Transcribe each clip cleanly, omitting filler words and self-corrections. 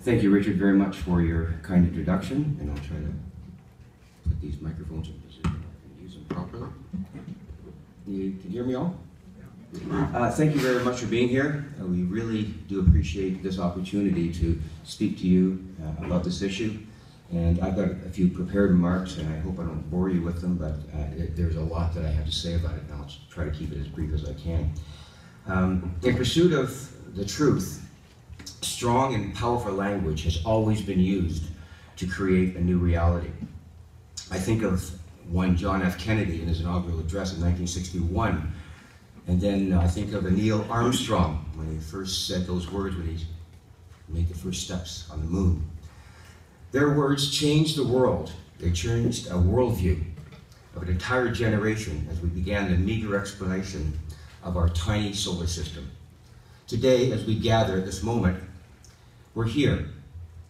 Thank you, Richard, very much for your kind introduction, and I'll try to put these microphones in position and use them properly. Can you hear me all? Thank you very much for being here. We really do appreciate this opportunity to speak to you about this issue. And I've got a few prepared remarks, and I hope I don't bore you with them, but there's a lot that I have to say about it, and I'll try to keep it as brief as I can. In pursuit of the truth, strong and powerful language has always been used to create a new reality. I think of one John F. Kennedy in his inaugural address in 1961, and then I think of Neil Armstrong when he first said those words when he made the first steps on the moon. Their words changed the world. They changed a worldview of an entire generation as we began the meager explanation of our tiny solar system. Today, as we gather at this moment, we're here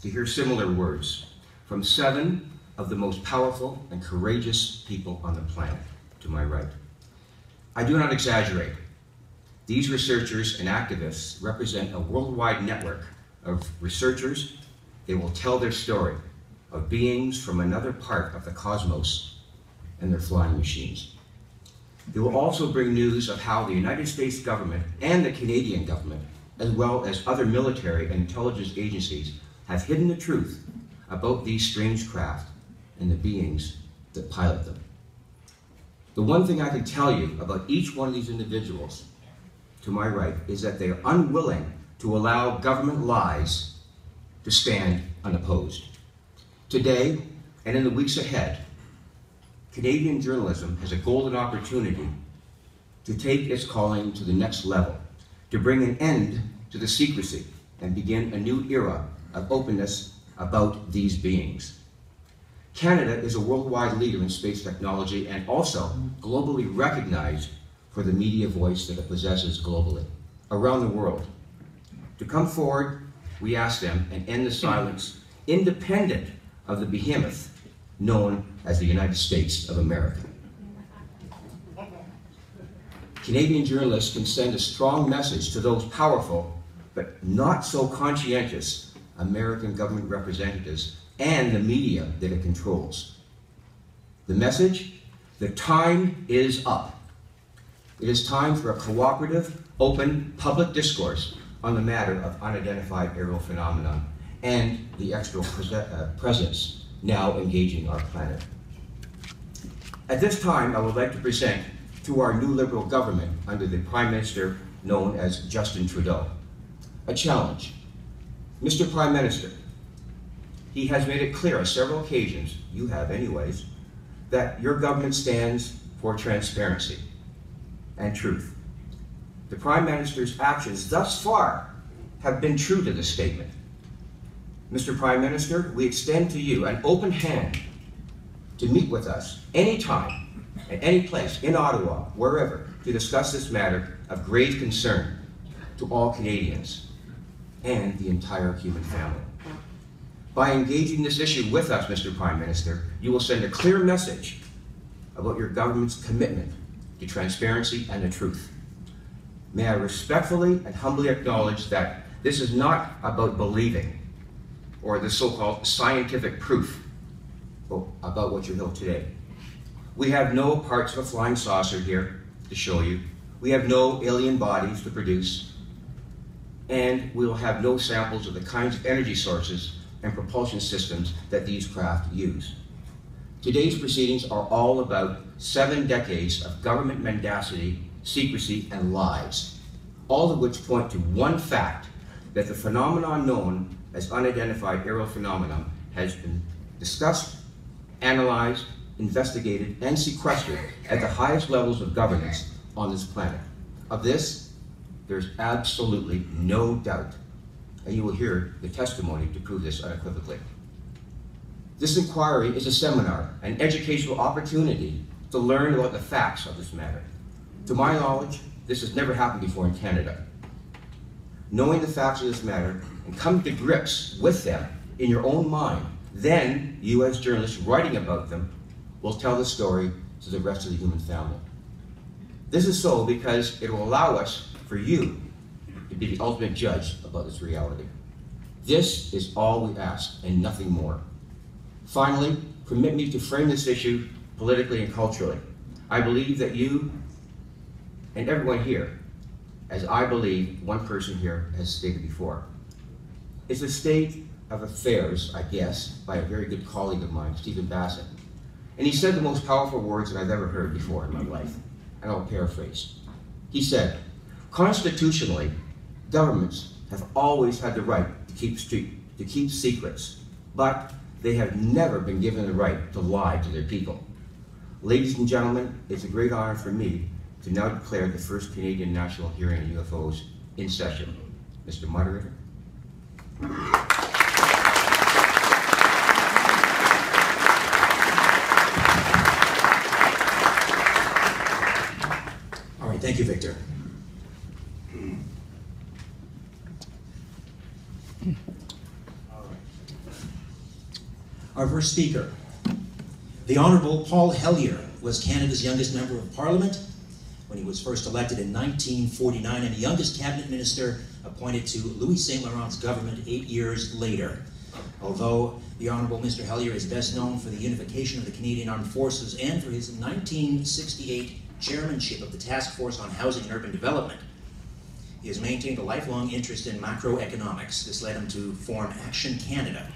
to hear similar words from 7 of the most powerful and courageous people on the planet, to my right. I do not exaggerate. These researchers and activists represent a worldwide network of researchers. They will tell their story of beings from another part of the cosmos and their flying machines. They will also bring news of how the United States government and the Canadian government, as well as other military and intelligence agencies, have hidden the truth about these strange craft and the beings that pilot them. The one thing I can tell you about each one of these individuals to my right is that they are unwilling to allow government lies to stand unopposed. Today, and in the weeks ahead, Canadian journalism has a golden opportunity to take its calling to the next level, to bring an end to the secrecy and begin a new era of openness about these beings. Canada is a worldwide leader in space technology and also globally recognized for the media voice that it possesses globally, around the world. To come forward, we ask them, and end the silence, independent of the behemoth known as the United States of America. Canadian journalists can send a strong message to those powerful, but not so conscientious American government representatives and the media that it controls. The message: the time is up. It is time for a cooperative, open, public discourse on the matter of unidentified aerial phenomenon and the external presence now engaging our planet. At this time, I would like to present to our new Liberal government under the Prime Minister known as Justin Trudeau a challenge. Mr. Prime Minister, he has made it clear on several occasions, you have anyways, that your government stands for transparency and truth. The Prime Minister's actions thus far have been true to this statement. Mr. Prime Minister, we extend to you an open hand to meet with us anytime, at any place, in Ottawa, wherever, to discuss this matter of grave concern to all Canadians and the entire human family. By engaging this issue with us, Mr. Prime Minister, you will send a clear message about your government's commitment to transparency and the truth. May I respectfully and humbly acknowledge that this is not about believing or the so-called scientific proof about what you know today. We have no parts of a flying saucer here to show you. We have no alien bodies to produce. And we will have no samples of the kinds of energy sources and propulsion systems that these craft use. Today's proceedings are all about 7 decades of government mendacity, secrecy, and lies, all of which point to one fact, that the phenomenon known as unidentified aerial phenomenon has been discussed, analyzed, investigated, and sequestered at the highest levels of governance on this planet. Of this, there's absolutely no doubt, and you will hear the testimony to prove this unequivocally. This inquiry is a seminar, an educational opportunity to learn about the facts of this matter. To my knowledge, this has never happened before in Canada. Knowing the facts of this matter and coming to grips with them in your own mind, then you as journalists writing about them will tell the story to the rest of the human family. This is so because it will allow us, for you, to be the ultimate judge about this reality. This is all we ask and nothing more. Finally, permit me to frame this issue politically and culturally. I believe that you and everyone here, as I believe one person here has stated before, is a state of affairs, I guess, by a very good colleague of mine, Stephen Bassett. And he said the most powerful words that I've ever heard before in my life, and I'll paraphrase. He said, constitutionally, governments have always had the right to keep secrets, but they have never been given the right to lie to their people. Ladies and gentlemen, it's a great honor for me to now declare the first Canadian national hearing on UFOs in session. Mr. Moderator. All right, thank you, Victor. Our first speaker, the Honourable Paul Hellyer, was Canada's youngest member of Parliament when he was first elected in 1949 and the youngest cabinet minister appointed to Louis St. Laurent's government 8 years later. Although the Honourable Mr. Hellyer is best known for the unification of the Canadian Armed Forces and for his 1968 chairmanship of the Task Force on Housing and Urban Development, he has maintained a lifelong interest in macroeconomics. This led him to form Action Canada,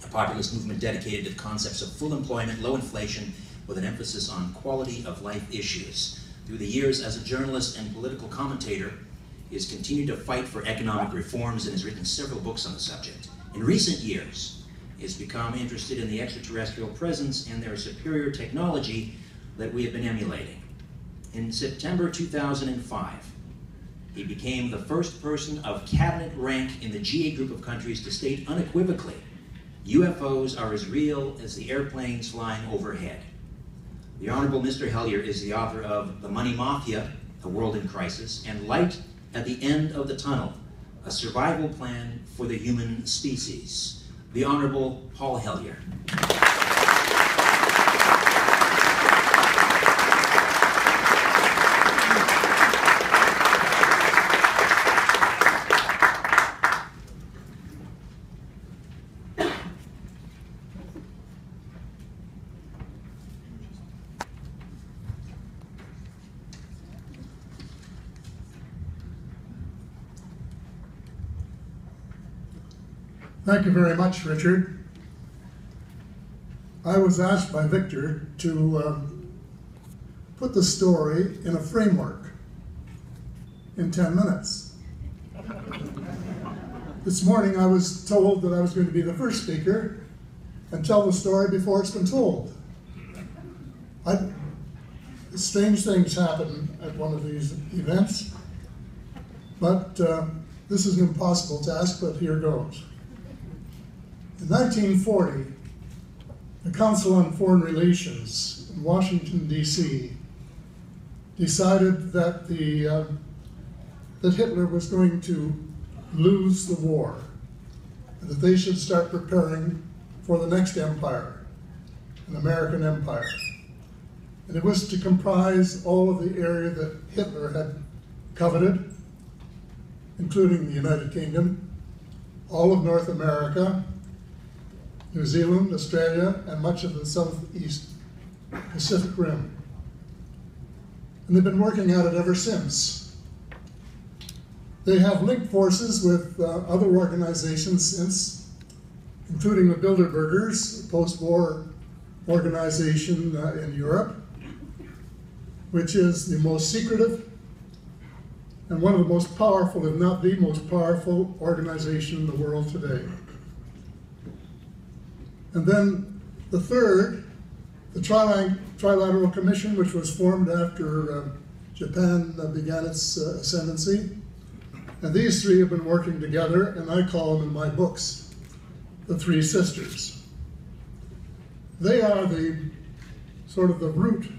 a populist movement dedicated to the concepts of full employment, low inflation, with an emphasis on quality of life issues. Through the years as a journalist and political commentator, he has continued to fight for economic reforms and has written several books on the subject. In recent years, he has become interested in the extraterrestrial presence and their superior technology that we have been emulating. In September 2005, he became the first person of cabinet rank in the G8 group of countries to state unequivocally, UFOs are as real as the airplanes flying overhead. The Honourable Mr. Hellyer is the author of The Money Mafia, A World in Crisis, and Light at the End of the Tunnel, A Survival Plan for the Human Species. The Honourable Paul Hellyer. Thank you very much, Richard. I was asked by Victor to put the story in a framework in 10 minutes. This morning I was told that I was going to be the first speaker and tell the story before it's been told. Strange things happen at one of these events, but this is an impossible task, but here goes. In 1940, the Council on Foreign Relations in Washington, D.C. decided that that Hitler was going to lose the war, and that they should start preparing for the next empire, an American empire. And it was to comprise all of the area that Hitler had coveted, including the United Kingdom, all of North America, New Zealand, Australia, and much of the Southeast Pacific Rim. And they've been working at it ever since. They have linked forces with other organizations since, including the Bilderbergers, a post-war organization in Europe, which is the most secretive and one of the most powerful, if not the most powerful organization in the world today. And then the third, the Trilateral Commission, which was formed after Japan began its ascendancy. And these three have been working together, and I call them in my books the Three Sisters. They are the sort of the root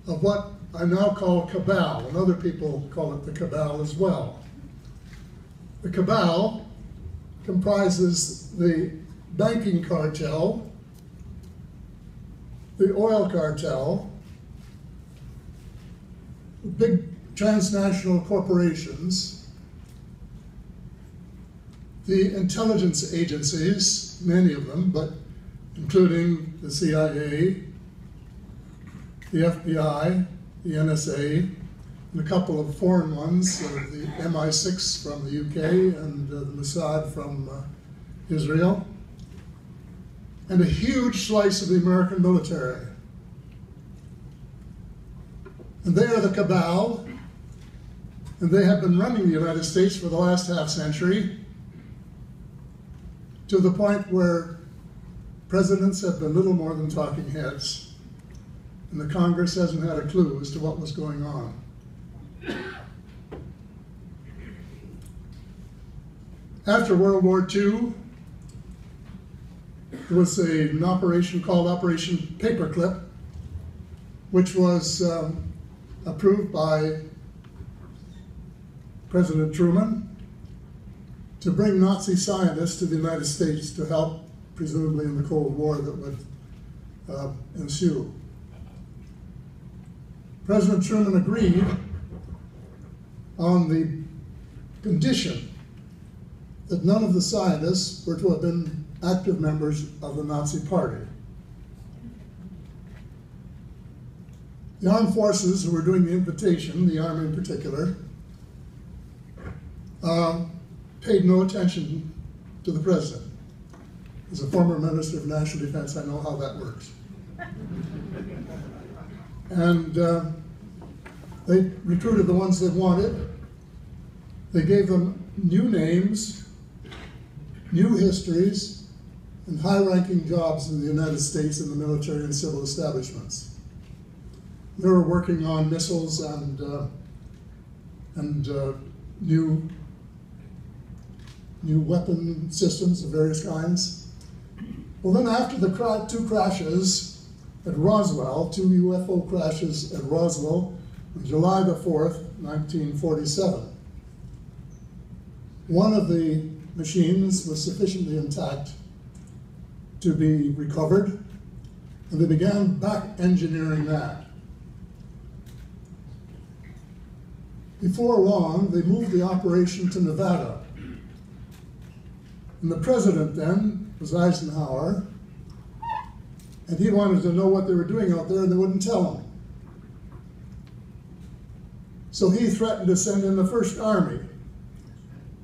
of what I now call cabal, and other people call it the cabal as well. The cabal comprises the banking cartel, the oil cartel, big transnational corporations, The intelligence agencies, many of them, but including the CIA, the FBI, the NSA, and a couple of foreign ones, the MI6 from the UK and the Mossad from Israel, and a huge slice of the American military. And they are the cabal, and they have been running the United States for the last half century, to the point where presidents have been little more than talking heads, and the Congress hasn't had a clue as to what was going on. After World War II, there was an operation called Operation Paperclip, which was approved by President Truman to bring Nazi scientists to the United States to help, presumably in the Cold War that would ensue. President Truman agreed on the condition that none of the scientists were to have been active members of the Nazi Party. The armed forces who were doing the invitation, the Army in particular, paid no attention to the president. As a former Minister of National Defense, I know how that works. And they recruited the ones they wanted. They gave them new names, new histories, and high-ranking jobs in the United States in the military and civil establishments. They were working on missiles and new weapon systems of various kinds. Well, then after the two crashes at Roswell, two UFO crashes at Roswell on July the 4th, 1947, one of the machines was sufficiently intact to be recovered, and they began back engineering that. Before long, they moved the operation to Nevada. And the president then was Eisenhower, and he wanted to know what they were doing out there, and they wouldn't tell him. So he threatened to send in the First Army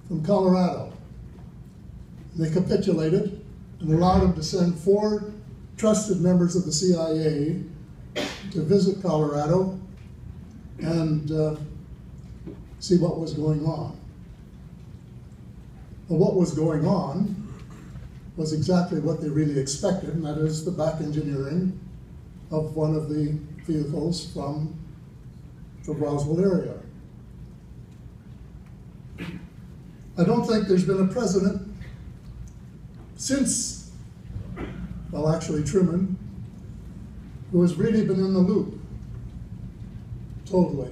from Colorado. And they capitulated and allowed him to send 4 trusted members of the CIA to visit Colorado and see what was going on. Well, what was going on was exactly what they really expected, and that is the back engineering of one of the vehicles from the Roswell area. I don't think there's been a president since, well, actually Truman, who has really been in the loop, totally.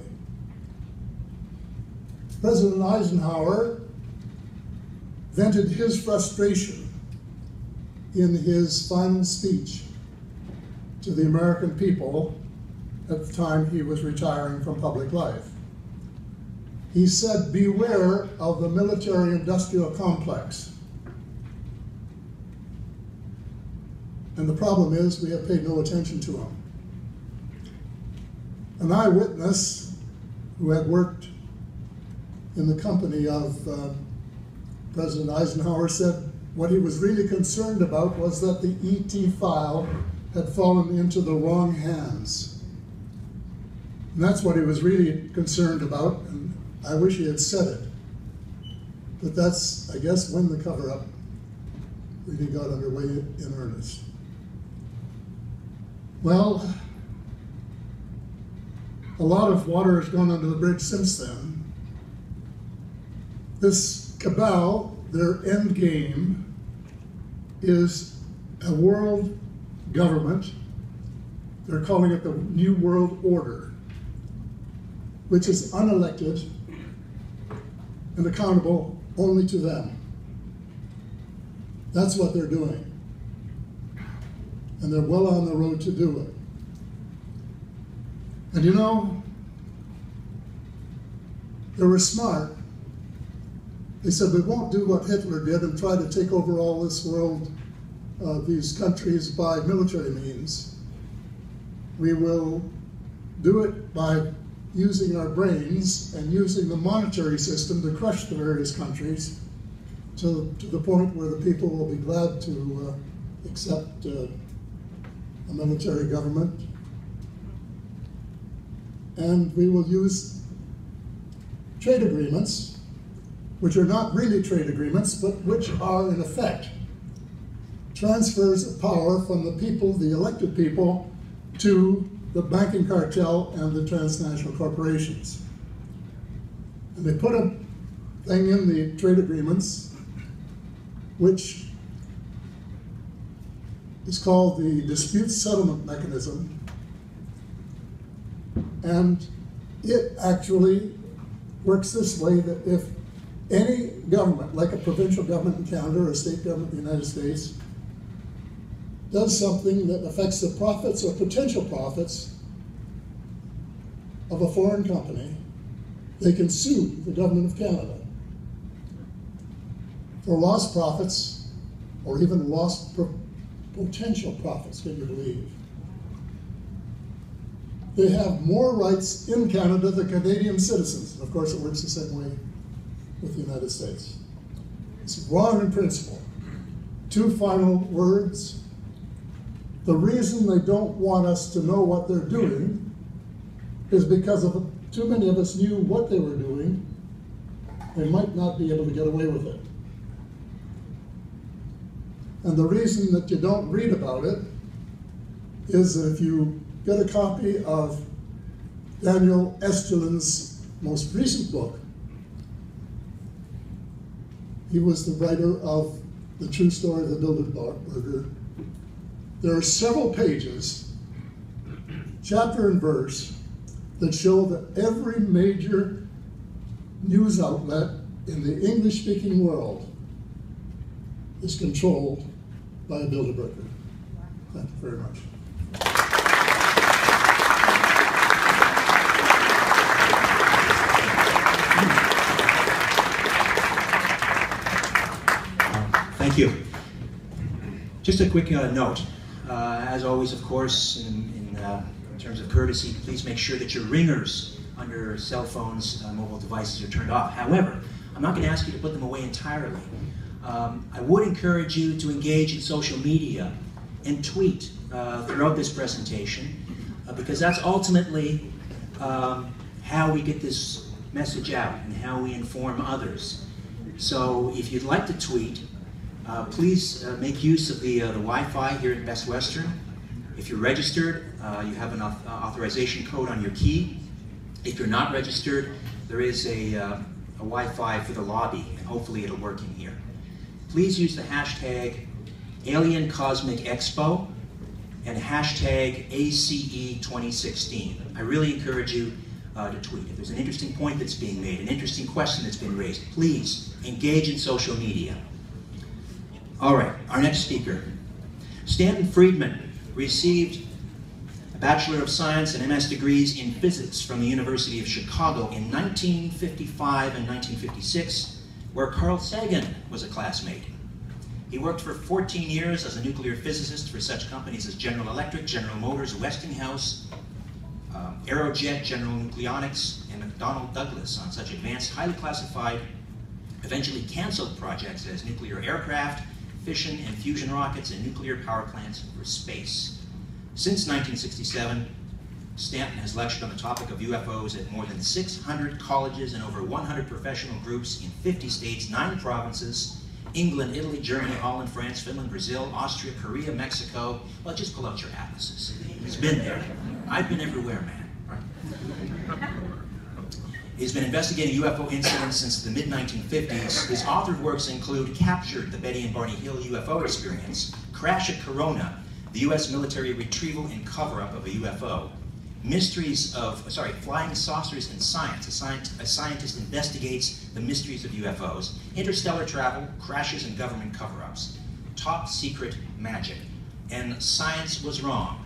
President Eisenhower vented his frustration in his final speech to the American people at the time he was retiring from public life. He said, "Beware of the military-industrial complex." And the problem is we have paid no attention to him. An eyewitness who had worked in the company of President Eisenhower said what he was really concerned about was that the ET file had fallen into the wrong hands. And that's what he was really concerned about, and I wish he had said it. But that's, I guess, when the cover-up really got underway in earnest. Well, a lot of water has gone under the bridge since then. This cabal, their end game, is a world government. They're calling it the New World Order, which is unelected and accountable only to them. That's what they're doing. And they're well on the road to do it. And you know, they were smart They said, we won't do what Hitler did and try to take over all this world, these countries by military means. We will do it by using our brains and using the monetary system to crush the various countries to the point where the people will be glad to accept a military government. And we will use trade agreements, which are not really trade agreements, but which are, in effect, transfers of power from the people, the elected people, to the banking cartel and the transnational corporations. And they put a thing in the trade agreements, which is called the dispute settlement mechanism. And it actually works this way, that if any government, like a provincial government in Canada or a state government in the United States, does something that affects the profits or potential profits of a foreign company, they can sue the government of Canada for lost profits or even lost potential profits, can you believe? They have more rights in Canada than Canadian citizens. And of course, it works the same way with the United States. It's wrong in principle. Two final words. The reason they don't want us to know what they're doing is because of too many of us knew what they were doing, they might not be able to get away with it. And the reason that you don't read about it is that if you get a copy of Daniel Estulin's most recent book, he was the writer of The True Story of the Bilderberger. There are several pages, chapter and verse, that show that every major news outlet in the English-speaking world is controlled by a Bilderberger. Thank you very much. Thank you. Just a quick note. As always, of course, in terms of courtesy, please make sure that your ringers on your cell phones, mobile devices are turned off. However, I'm not going to ask you to put them away entirely. I would encourage you to engage in social media and tweet throughout this presentation, because that's ultimately how we get this message out and how we inform others. So if you'd like to tweet, please make use of the Wi-Fi here at Best Western. If you're registered, you have an authorization code on your key. If you're not registered, there is a Wi-Fi for the lobby, and hopefully it'll work in here. Please use the hashtag AlienCosmicExpo and hashtag ACE2016. I really encourage you to tweet. If there's an interesting point that's being made, an interesting question that's been raised, please engage in social media. All right, our next speaker. Stanton Freeman received a Bachelor of Science and MS degrees in physics from the University of Chicago in 1955 and 1956, where Carl Sagan was a classmate. He worked for 14 years as a nuclear physicist for such companies as General Electric, General Motors, Westinghouse, Aerojet, General Nucleonics, and McDonnell Douglas on such advanced, highly classified, eventually canceled projects as nuclear aircraft, fission and fusion rockets, and nuclear power plants for space. Since 1967, Stanton has lectured on the topic of UFOs at more than 600 colleges and over 100 professional groups in 50 states, 9 provinces, England, Italy, Germany, Holland, France, Finland, Brazil, Austria, Korea, Mexico. Well, just pull out your atlases. He's been there. I've been everywhere, man. Right? He's been investigating UFO incidents since the mid-1950s. His authored works include Captured, the Betty and Barney Hill UFO Experience, Crash at Corona, the U.S. military retrieval and cover-up of a UFO, Mysteries of, Flying Saucers and Science. A scientist investigates the mysteries of UFOs, interstellar travel, crashes and government cover-ups, Top Secret Magic, and Science Was Wrong.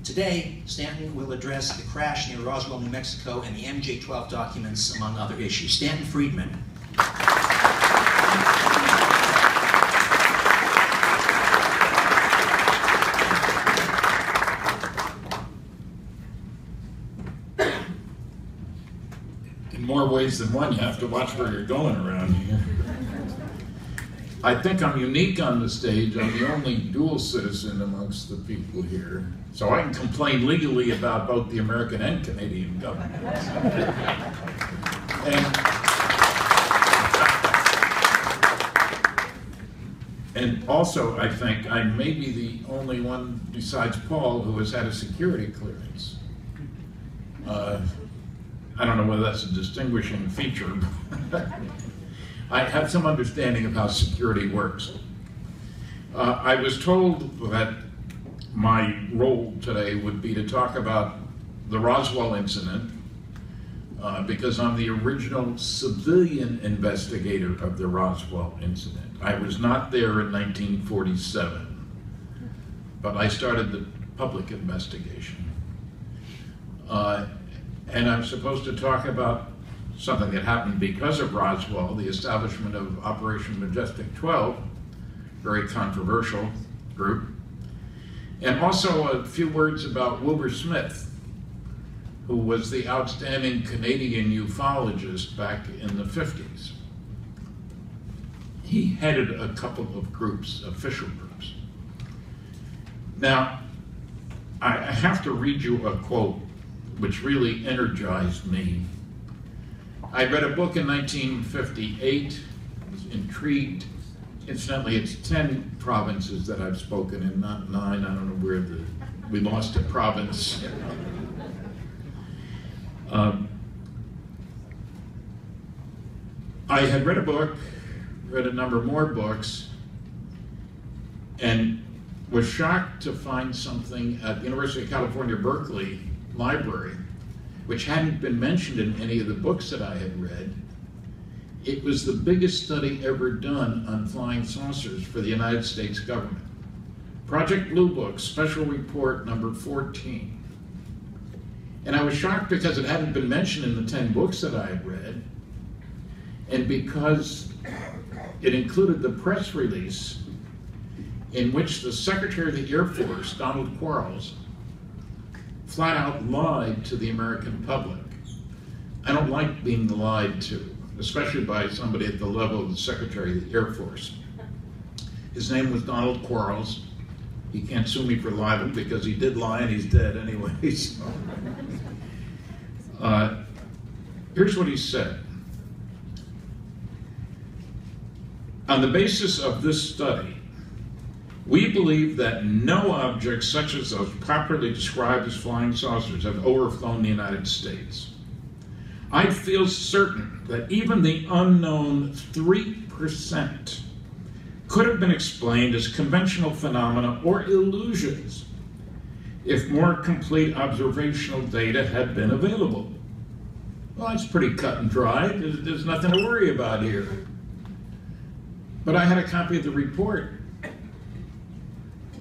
Today, Stanton will address the crash near Roswell, New Mexico, and the MJ-12 documents, among other issues. Stanton Freeman. more ways than one. You have to watch where you're going around here. I think I'm unique on the stage. I'm the only dual citizen amongst the people here. So I can complain legally about both the American and Canadian governments. And also, I think I may be the only one besides Paul who has had a security clearance. I don't know whether that's a distinguishing feature, but I have some understanding of how security works. I was told that my role today would be to talk about the Roswell incident because I'm the original civilian investigator of the Roswell incident. I was not there in 1947, but I started the public investigation. And I'm supposed to talk about something that happened because of Roswell, the establishment of Operation Majestic 12, very controversial group, and also a few words about Wilbur Smith, who was the outstanding Canadian ufologist back in the 50s. He headed a couple of groups, official groups. Now, I have to read you a quote which really energized me. I read a book in 1958, was intrigued. Incidentally, it's 10 provinces that I've spoken in, not 9. I don't know where we lost a province. I had read a book, read a number more books, and was shocked to find something at the University of California, Berkeley library, which hadn't been mentioned in any of the books that I had read. It was the biggest study ever done on flying saucers for the United States government. Project Blue Book, Special Report number 14. And I was shocked because it hadn't been mentioned in the 10 books that I had read, and because it included the press release in which the Secretary of the Air Force, Donald Quarles, flat out lied to the American public. I don't like being lied to, especially by somebody at the level of the Secretary of the Air Force. His name was Donald Quarles. He can't sue me for libel because he did lie and he's dead anyway. So. Here's what he said. On the basis of this study, we believe that no objects such as those properly described as flying saucers have overflown the United States. I feel certain that even the unknown 3% could have been explained as conventional phenomena or illusions if more complete observational data had been available. Well, that's pretty cut and dry. There's nothing to worry about here. But I had a copy of the report.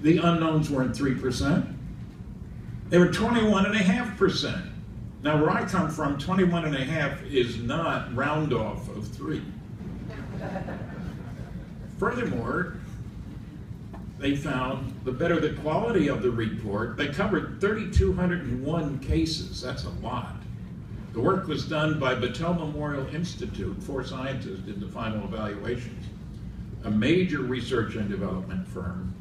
The unknowns weren't 3%. They were 21.5%. Now, where I come from, 21.5 is not round off of 3. Furthermore, they found the better the quality of the report, they covered 3,201 cases. That's a lot. The work was done by Battelle Memorial Institute. 4 scientists did the final evaluations, a major research and development firm.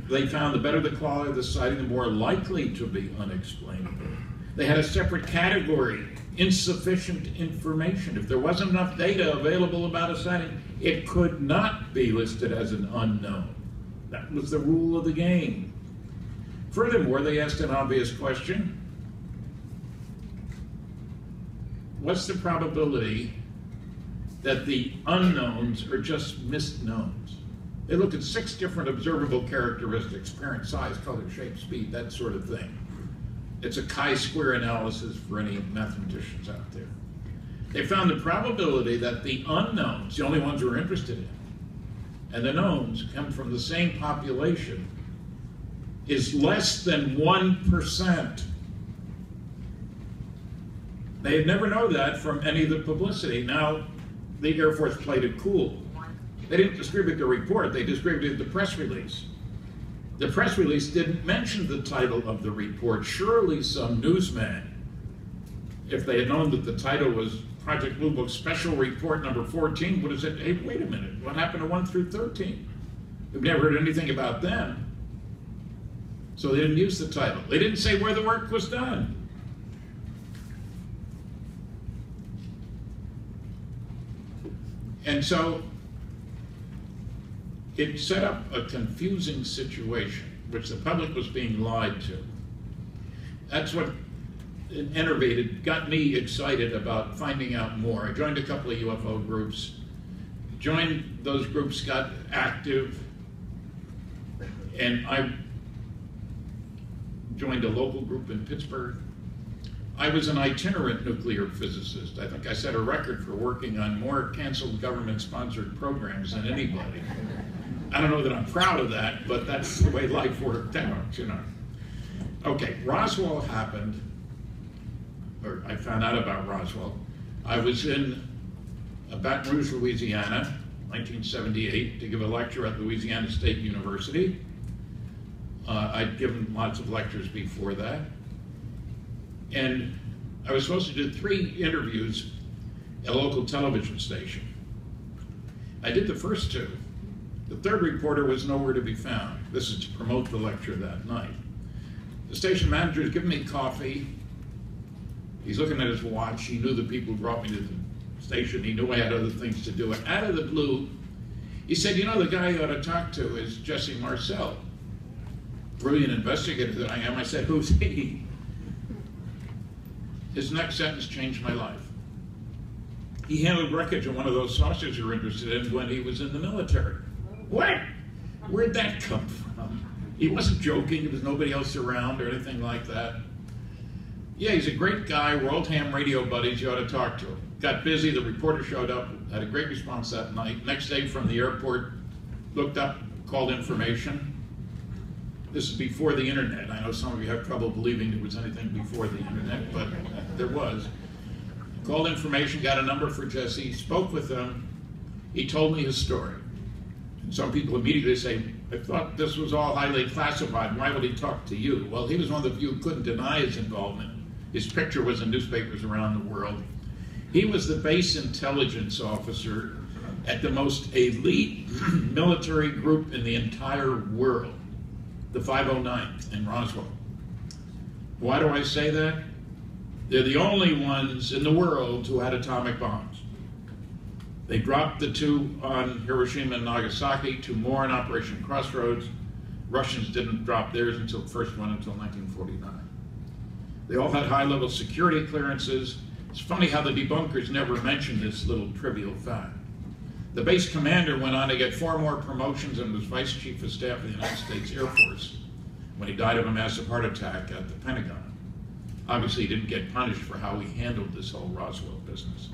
They found the better the quality of the sighting, the more likely to be unexplainable. They had a separate category, insufficient information. If there wasn't enough data available about a sighting, it could not be listed as an unknown. That was the rule of the game. Furthermore, they asked an obvious question. What's the probability that the unknowns are just misknowns? They looked at 6 different observable characteristics: parent, size, color, shape, speed, that sort of thing. It's a chi-square analysis for any mathematicians out there. They found the probability that the unknowns, the only ones we're interested in, and the knowns come from the same population, is less than 1%. They'd never know that from any of the publicity. Now, the Air Force played it cool. They didn't distribute the report, they distributed the press release. The press release didn't mention the title of the report. Surely some newsman if they had known that the title was Project Blue Book Special Report number 14, would have said, hey, wait a minute, what happened to 1 through 13? We've never heard anything about them. So they didn't use the title. They didn't say where the work was done. And so it set up a confusing situation, which the public was being lied to. That's what enervated, got me excited about finding out more. I joined a couple of UFO groups, joined those groups, got active, and I joined a local group in Pittsburgh. I was an itinerant nuclear physicist. I think I set a record for working on more canceled government-sponsored programs than anybody. I don't know that I'm proud of that, but that's the way life worked out, you know. Okay, Roswell happened, or I found out about Roswell. I was in Baton Rouge, Louisiana, 1978, to give a lecture at Louisiana State University. I'd given lots of lectures before that. And I was supposed to do 3 interviews at a local television station. I did the first 2. The third reporter was nowhere to be found. This is to promote the lecture that night. The station manager is giving me coffee. He's looking at his watch. He knew the people who brought me to the station. He knew I had other things to do. And out of the blue, he said, you know, the guy you ought to talk to is Jesse Marcel. Brilliant investigator that I am. I said, who's he? His next sentence changed my life. He handled wreckage of one of those saucers you're interested in when he was in the military. What? Where'd that come from? He wasn't joking. There was nobody else around or anything like that. Yeah, he's a great guy. We're old ham radio buddies. You ought to talk to him. Got busy. The reporter showed up, had a great response that night. Next day from the airport, looked up, called information. This is before the internet. I know some of you have trouble believing there was anything before the internet, but there was. Called information, got a number for Jesse, spoke with him. He told me his story. And some people immediately say, I thought this was all highly classified. Why would he talk to you? Well, he was one of the few who couldn't deny his involvement. His picture was in newspapers around the world. He was the base intelligence officer at the most elite military group in the entire world, the 509th in Roswell. Why do I say that? They're the only ones in the world who had atomic bombs. They dropped the 2 on Hiroshima and Nagasaki, 2 more in Operation Crossroads. Russians didn't drop theirs until the first one until 1949. They all had high-level security clearances. It's funny how the debunkers never mentioned this little trivial fact. The base commander went on to get 4 more promotions and was Vice Chief of Staff of the United States Air Force when he died of a massive heart attack at the Pentagon. Obviously, he didn't get punished for how he handled this whole Roswell business.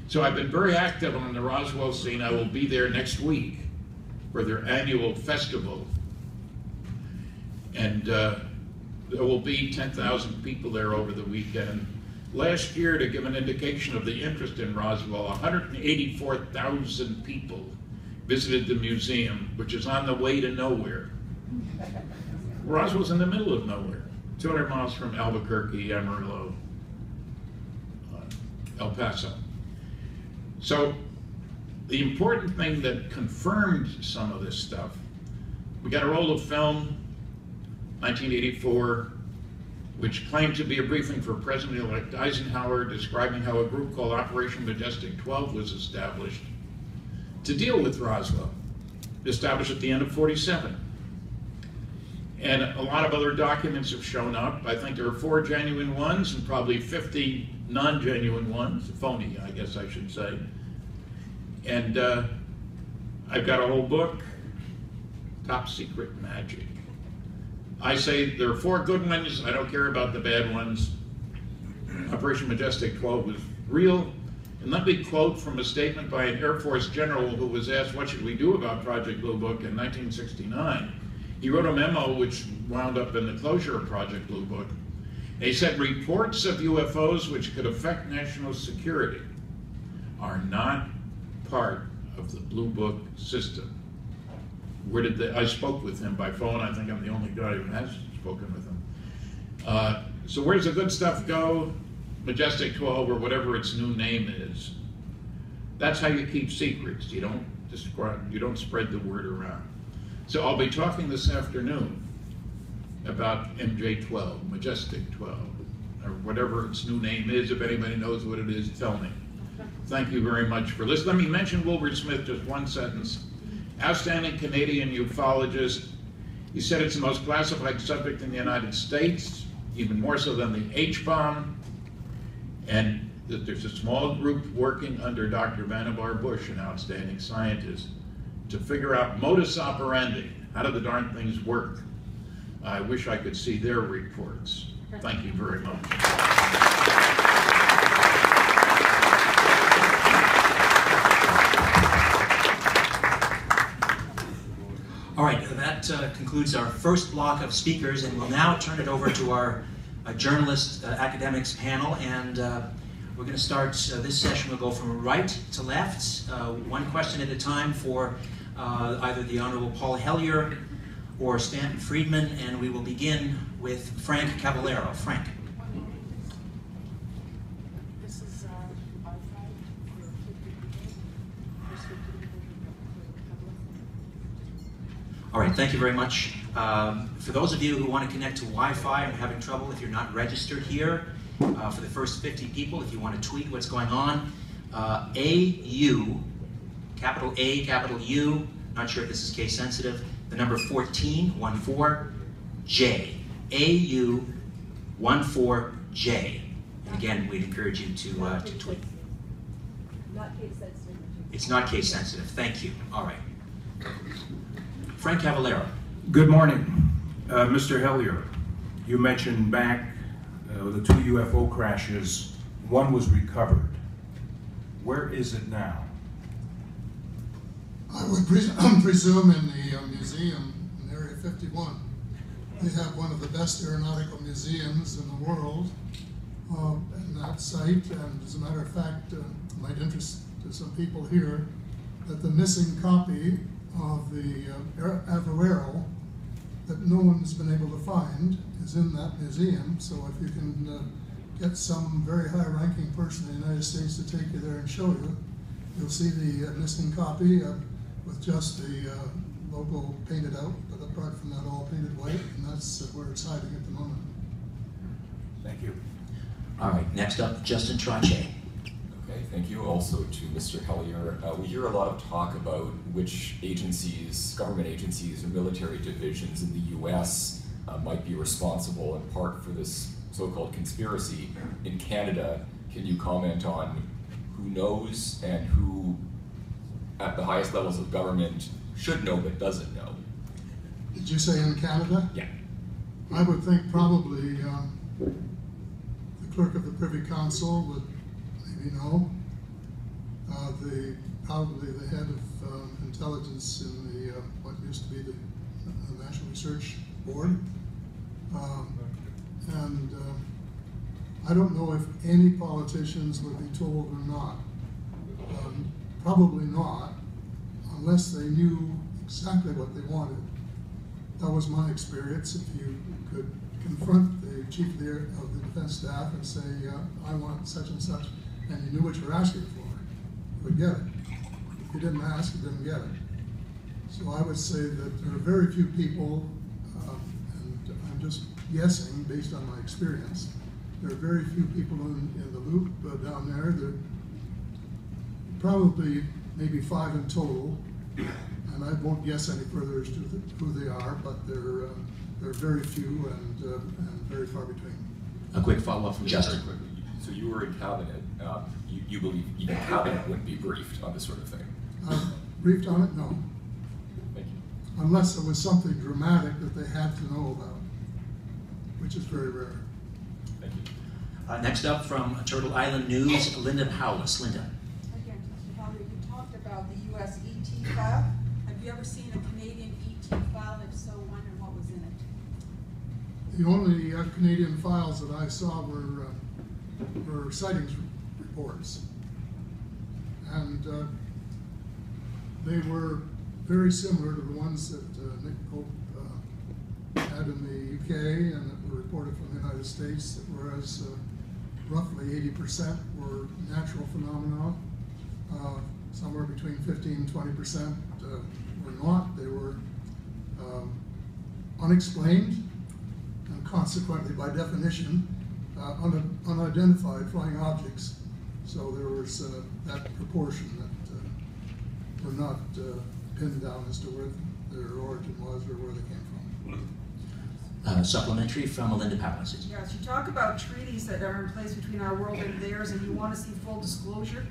So I've been very active on the Roswell scene. I will be there next week for their annual festival. And there will be 10,000 people there over the weekend. Last year, to give an indication of the interest in Roswell, 184,000 people visited the museum, which is on the way to nowhere. Roswell's in the middle of nowhere, 200 miles from Albuquerque, Amarillo, El Paso. So the important thing that confirmed some of this stuff, we got a roll of film, 1984, which claimed to be a briefing for President-elect Eisenhower describing how a group called Operation Majestic 12 was established to deal with Roswell, established at the end of '47. And a lot of other documents have shown up. I think there are 4 genuine ones and probably 50 non-genuine ones, phony, I guess I should say. And I've got a whole book, Top Secret Magic. I say there are 4 good ones. I don't care about the bad ones. Operation Majestic 12 was real. And let me quote from a statement by an Air Force general who was asked, what should we do about Project Blue Book in 1969? He wrote a memo which wound up in the closure of Project Blue Book. And he said, reports of UFOs which could affect national security are not part of the Blue Book system. Where did I spoke with him by phone. I think I'm the only guy who has spoken with him. So where does the good stuff go? Majestic 12 or whatever its new name is. That's how you keep secrets. You don't spread the word around. So I'll be talking this afternoon about MJ12, Majestic 12, or whatever its new name is. If anybody knows what it is, tell me. Thank you very much for listening. Let me mention Wilbur Smith, just one sentence. Outstanding Canadian ufologist. He said it's the most classified subject in the United States, even more so than the H-bomb, and that there's a small group working under Dr. Vannevar Bush, an outstanding scientist, to figure out modus operandi. How do the darn things work? I wish I could see their reports. Thank you very much. All right, that concludes our first block of speakers, and we'll now turn it over to our journalist academics panel, and we're going to start this session. We'll go from right to left, one question at a time for either the Honorable Paul Hellyer or Stanton Freeman, and we will begin with Frank Cavallero. Frank. This is All right, thank you very much. For those of you who want to connect to Wi-Fi and are having trouble, if you're not registered here, for the first 50 people, if you want to tweet what's going on, AU, capital A, capital U, not sure if this is case sensitive, the number 14, 14J, AU 14J. And again, we'd encourage you to tweet. not case sensitive. It's not case sensitive, thank you. All right. Frank Cavallero. Good morning. Mr. Hellyer, you mentioned back the 2 UFO crashes, one was recovered. Where is it now? I would presume in the museum in Area 51. They have one of the best aeronautical museums in the world in that site, and as a matter of fact, it might interest some people here that the missing copy of the Avero that no one's been able to find is in that museum. So if you can get some very high-ranking person in the United States to take you there and show you, you'll see the missing copy with just the logo painted out, but apart from that, all painted white, and that's where it's hiding at the moment. Thank you. All right, next up, Justin Trache. Okay, thank you also to Mr. Hellyer. We hear a lot of talk about which agencies, government agencies or military divisions in the US might be responsible in part for this so-called conspiracy. In Canada, can you comment on who knows and who at the highest levels of government should know but doesn't know? Did you say in Canada? Yeah. I would think probably the clerk of the Privy Council would maybe know. Probably the head of intelligence in the what used to be the National Research Board. And I don't know if any politicians would be told or not. Probably not, unless they knew exactly what they wanted. That was my experience. If you could confront the chief of the defense staff and say, I want such and such, and you knew what you were asking for, you would get it. If you didn't ask, you didn't get it. So I would say that there are very few people, and I'm just guessing based on my experience, there are very few people in the loop down there. There are probably maybe 5 in total, and I won't guess any further as to who they are, but they're very few and very far between. A quick follow-up from Justin. So you were in cabinet. You believe even cabinet wouldn't be briefed on this sort of thing? Briefed on it? No. Thank you. Unless it was something dramatic that they had to know about, which is very rare. Thank you. Next up from Turtle Island News, Linda Powless. Linda. Again, Mr. Hellyer, you talked about the U.S. ET file. Have you ever seen a Canadian ET file? If so, when and what was in it? The only Canadian files that I saw were sightings reports, and they were very similar to the ones that Nick Pope had in the UK and that were reported from the United States, whereas roughly 80% were natural phenomena. Somewhere between 15 and 20% were not. They were unexplained, and consequently, by definition, unidentified flying objects. So there was that proportion that were not pinned down as to where their origin was or where they came from. Supplementary from Melinda Powers. Yes, you talk about treaties that are in place between our world and theirs, and you want to see full disclosure.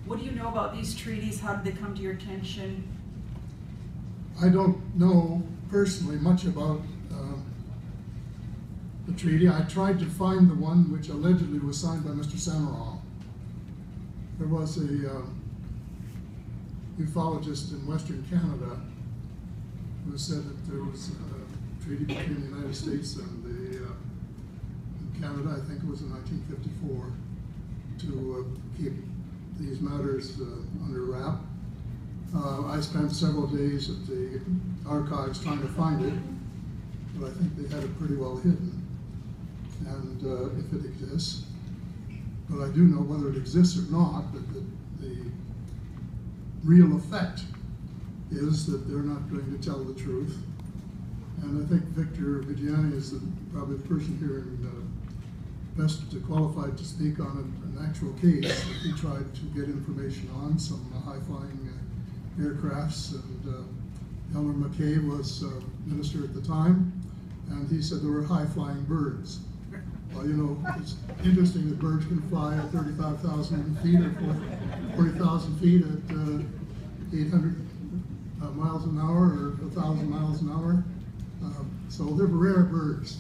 What do you know about these treaties? How did they come to your attention? I don't know personally much about the treaty. I tried to find the one which allegedly was signed by Mr. Saint-Laurent. There was a ufologist in Western Canada who said that there was a treaty between the United States and Canada, I think it was in 1954, to keep these matters under wrap. I spent several days at the archives trying to find it, but I think they had it pretty well hidden, and if it exists. But I do know whether it exists or not, that the real effect is that they're not going to tell the truth. And I think Victor Vigiani is probably the person here best qualified to speak on an actual case that he tried to get information on, some high-flying aircrafts, and Elmer McKay was minister at the time, and he said there were high-flying birds. Well, you know, it's interesting that birds can fly at 35,000 feet or 40,000 feet at 800 miles an hour or 1,000 miles an hour. So they're rare birds.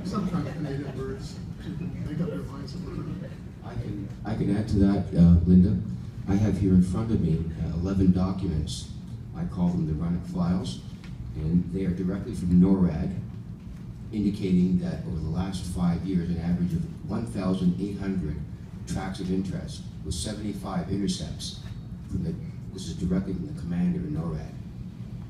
Sometimes Canadian birds. You can make up your mind somewhere. I can add to that, Linda. I have here in front of me 11 documents. I call them the Run-It files, and they are directly from NORAD, indicating that over the last 5 years, an average of 1,800 tracks of interest with 75 intercepts. This is directly from the commander in NORAD,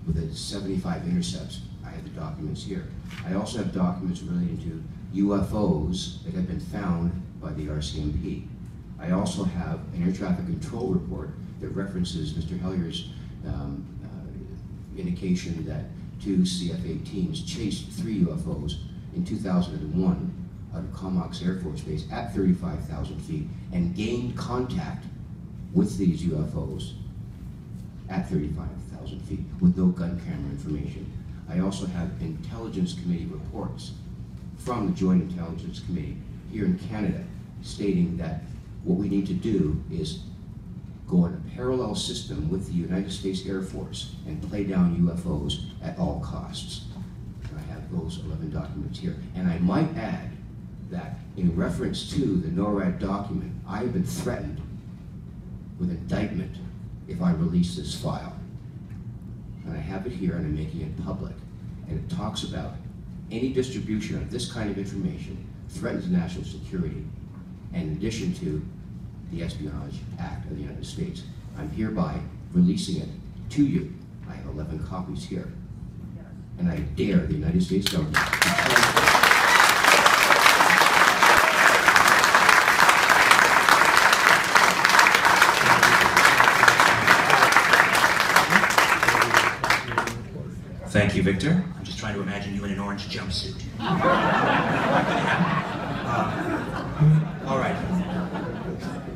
with the 75 intercepts. I have the documents here. I also have documents relating to UFOs that have been found by the RCMP. I also have an air traffic control report that references Mr. Hellier's indication that 2 CF-18s chased 3 UFOs in 2001 out of Comox Air Force Base at 35,000 feet and gained contact with these UFOs at 35,000 feet with no gun camera information. I also have Intelligence Committee reports from the Joint Intelligence Committee here in Canada stating that what we need to do is go in a parallel system with the United States Air Force and play down UFOs at all costs. And I have those 11 documents here. And I might add that in reference to the NORAD document, I have been threatened with indictment if I release this file. And I have it here and I'm making it public. And it talks about any distribution of this kind of information threatens national security, in addition to the Espionage Act of the United States. I'm hereby releasing it to you. I have 11 copies here. And I dare the United States government to Thank you, Victor. I'm just trying to imagine you in an orange jumpsuit. All right.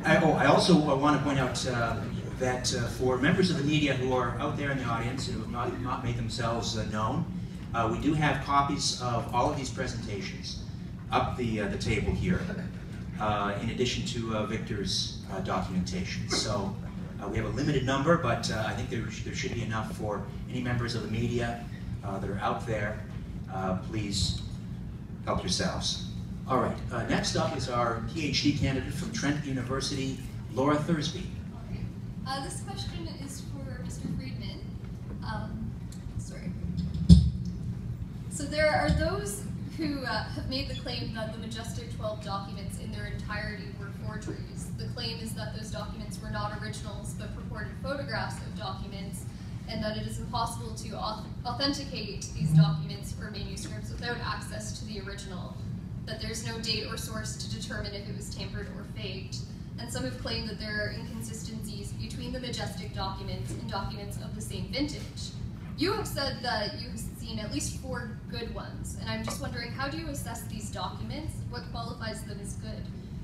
I also want to point out that for members of the media who are out there in the audience who have not made themselves known, we do have copies of all of these presentations up the table here, in addition to Victor's documentation. So we have a limited number, but I think there should be enough for any members of the media that are out there. Please help yourselves. All right, next up is our PhD candidate from Trent University, Laura Thursby. This question is for Mr. Freeman. Sorry. So there are those who have made the claim that the Majestic 12 documents in their entirety were forgeries. The claim is that those documents were not originals, but purported photographs of documents, and that it is impossible to authenticate these documents or manuscripts without access to the original. that there's no date or source to determine if it was tampered or faked, and some have claimed that there are inconsistencies between the Majestic documents and documents of the same vintage. You have said that you have seen at least 4 good ones, and I'm just wondering, how do you assess these documents? What qualifies them as good?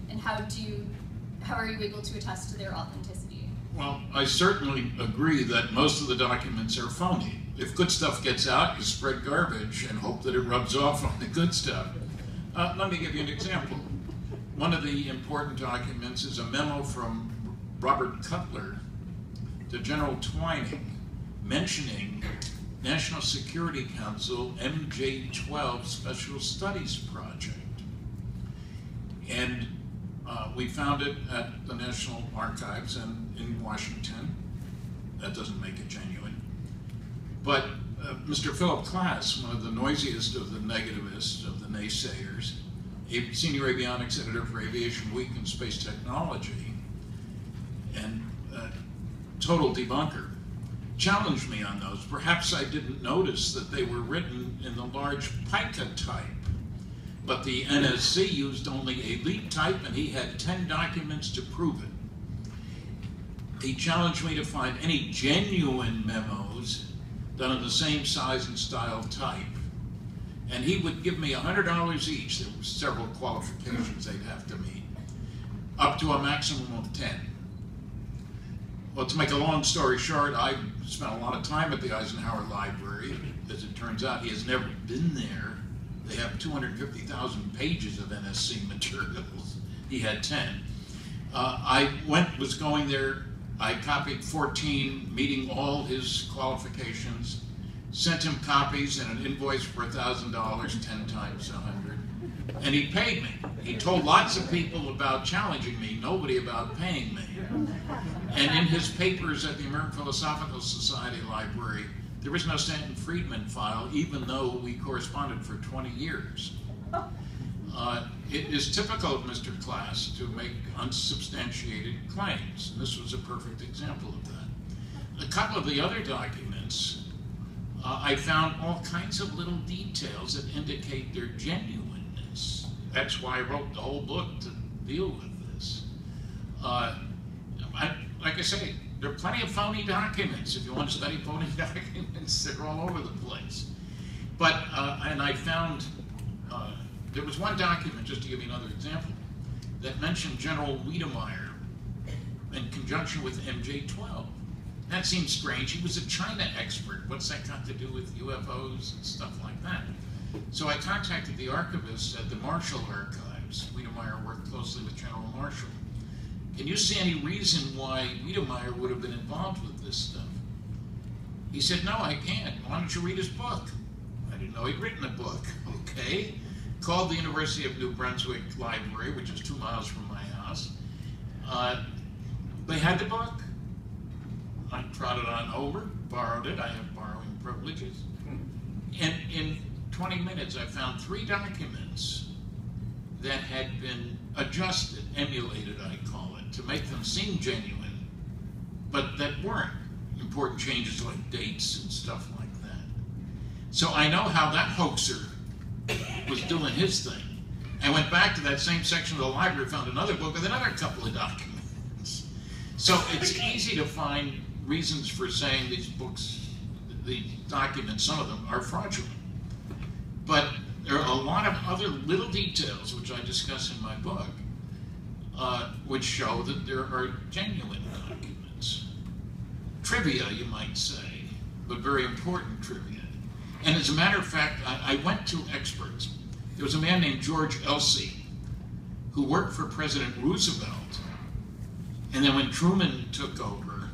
And how are you able to attest to their authenticity? Well, I certainly agree that most of the documents are phony. If good stuff gets out, you spread garbage and hope that it rubs off on the good stuff. Let me give you an example. One of the important documents is a memo from Robert Cutler to General Twining mentioning National Security Council MJ-12 Special Studies Project. And we found it at the National Archives and in Washington. That doesn't make it genuine. But Mr. Philip Klass, one of the noisiest of the negativists, of the naysayers, a senior avionics editor for Aviation Week and Space Technology, and total debunker, challenged me on those. Perhaps I didn't notice that they were written in the large pica type, but the NSC used only elite type, and he had 10 documents to prove it. He challenged me to find any genuine memos done in the same size and style type, and he would give me $100 each. There were several qualifications they'd have to meet, up to a maximum of 10. Well, to make a long story short, I spent a lot of time at the Eisenhower Library. As it turns out, he has never been there. They have 250,000 pages of NSC materials. He had 10. I was going there. I copied 14, meeting all his qualifications, sent him copies and an invoice for $1,000, 10 times 100, and he paid me. He told lots of people about challenging me, nobody about paying me. And in his papers at the American Philosophical Society Library, there is no Stanton Freeman file, even though we corresponded for 20 years. It is typical of Mr. Klass to make unsubstantiated claims, and this was a perfect example of that. A couple of the other documents, I found all kinds of little details that indicate their genuineness. That's why I wrote the whole book, to deal with this. Like I say, there are plenty of phony documents. If you want to study phony documents, they're all over the place. But, and I found, there was one document, just to give you another example, that mentioned General Wiedemeyer in conjunction with MJ-12. That seems strange. He was a China expert. What's that got to do with UFOs and stuff like that? So I contacted the archivist at the Marshall Archives. Wiedemeyer worked closely with General Marshall. Can you see any reason why Wiedemeyer would have been involved with this stuff? He said, no, I can't. Why don't you read his book? I didn't know he'd written a book. Okay. Called the University of New Brunswick Library, which is 2 miles from my house. They had the book. I trotted on over, borrowed it. I have borrowing privileges. And in 20 minutes, I found 3 documents that had been adjusted, emulated, I call it, to make them seem genuine, but that weren't. Important changes like dates and stuff like that. So I know how that hoaxer was doing his thing. I went back to that same section of the library, found another book with another couple of documents. So it's easy to find reasons for saying these books, the documents, some of them are fraudulent. But there are a lot of other little details, which I discuss in my book, which show that there are genuine documents. Trivia, you might say, but very important trivia. And as a matter of fact, I went to experts. There was a man named George Elsey who worked for President Roosevelt, and then when Truman took over,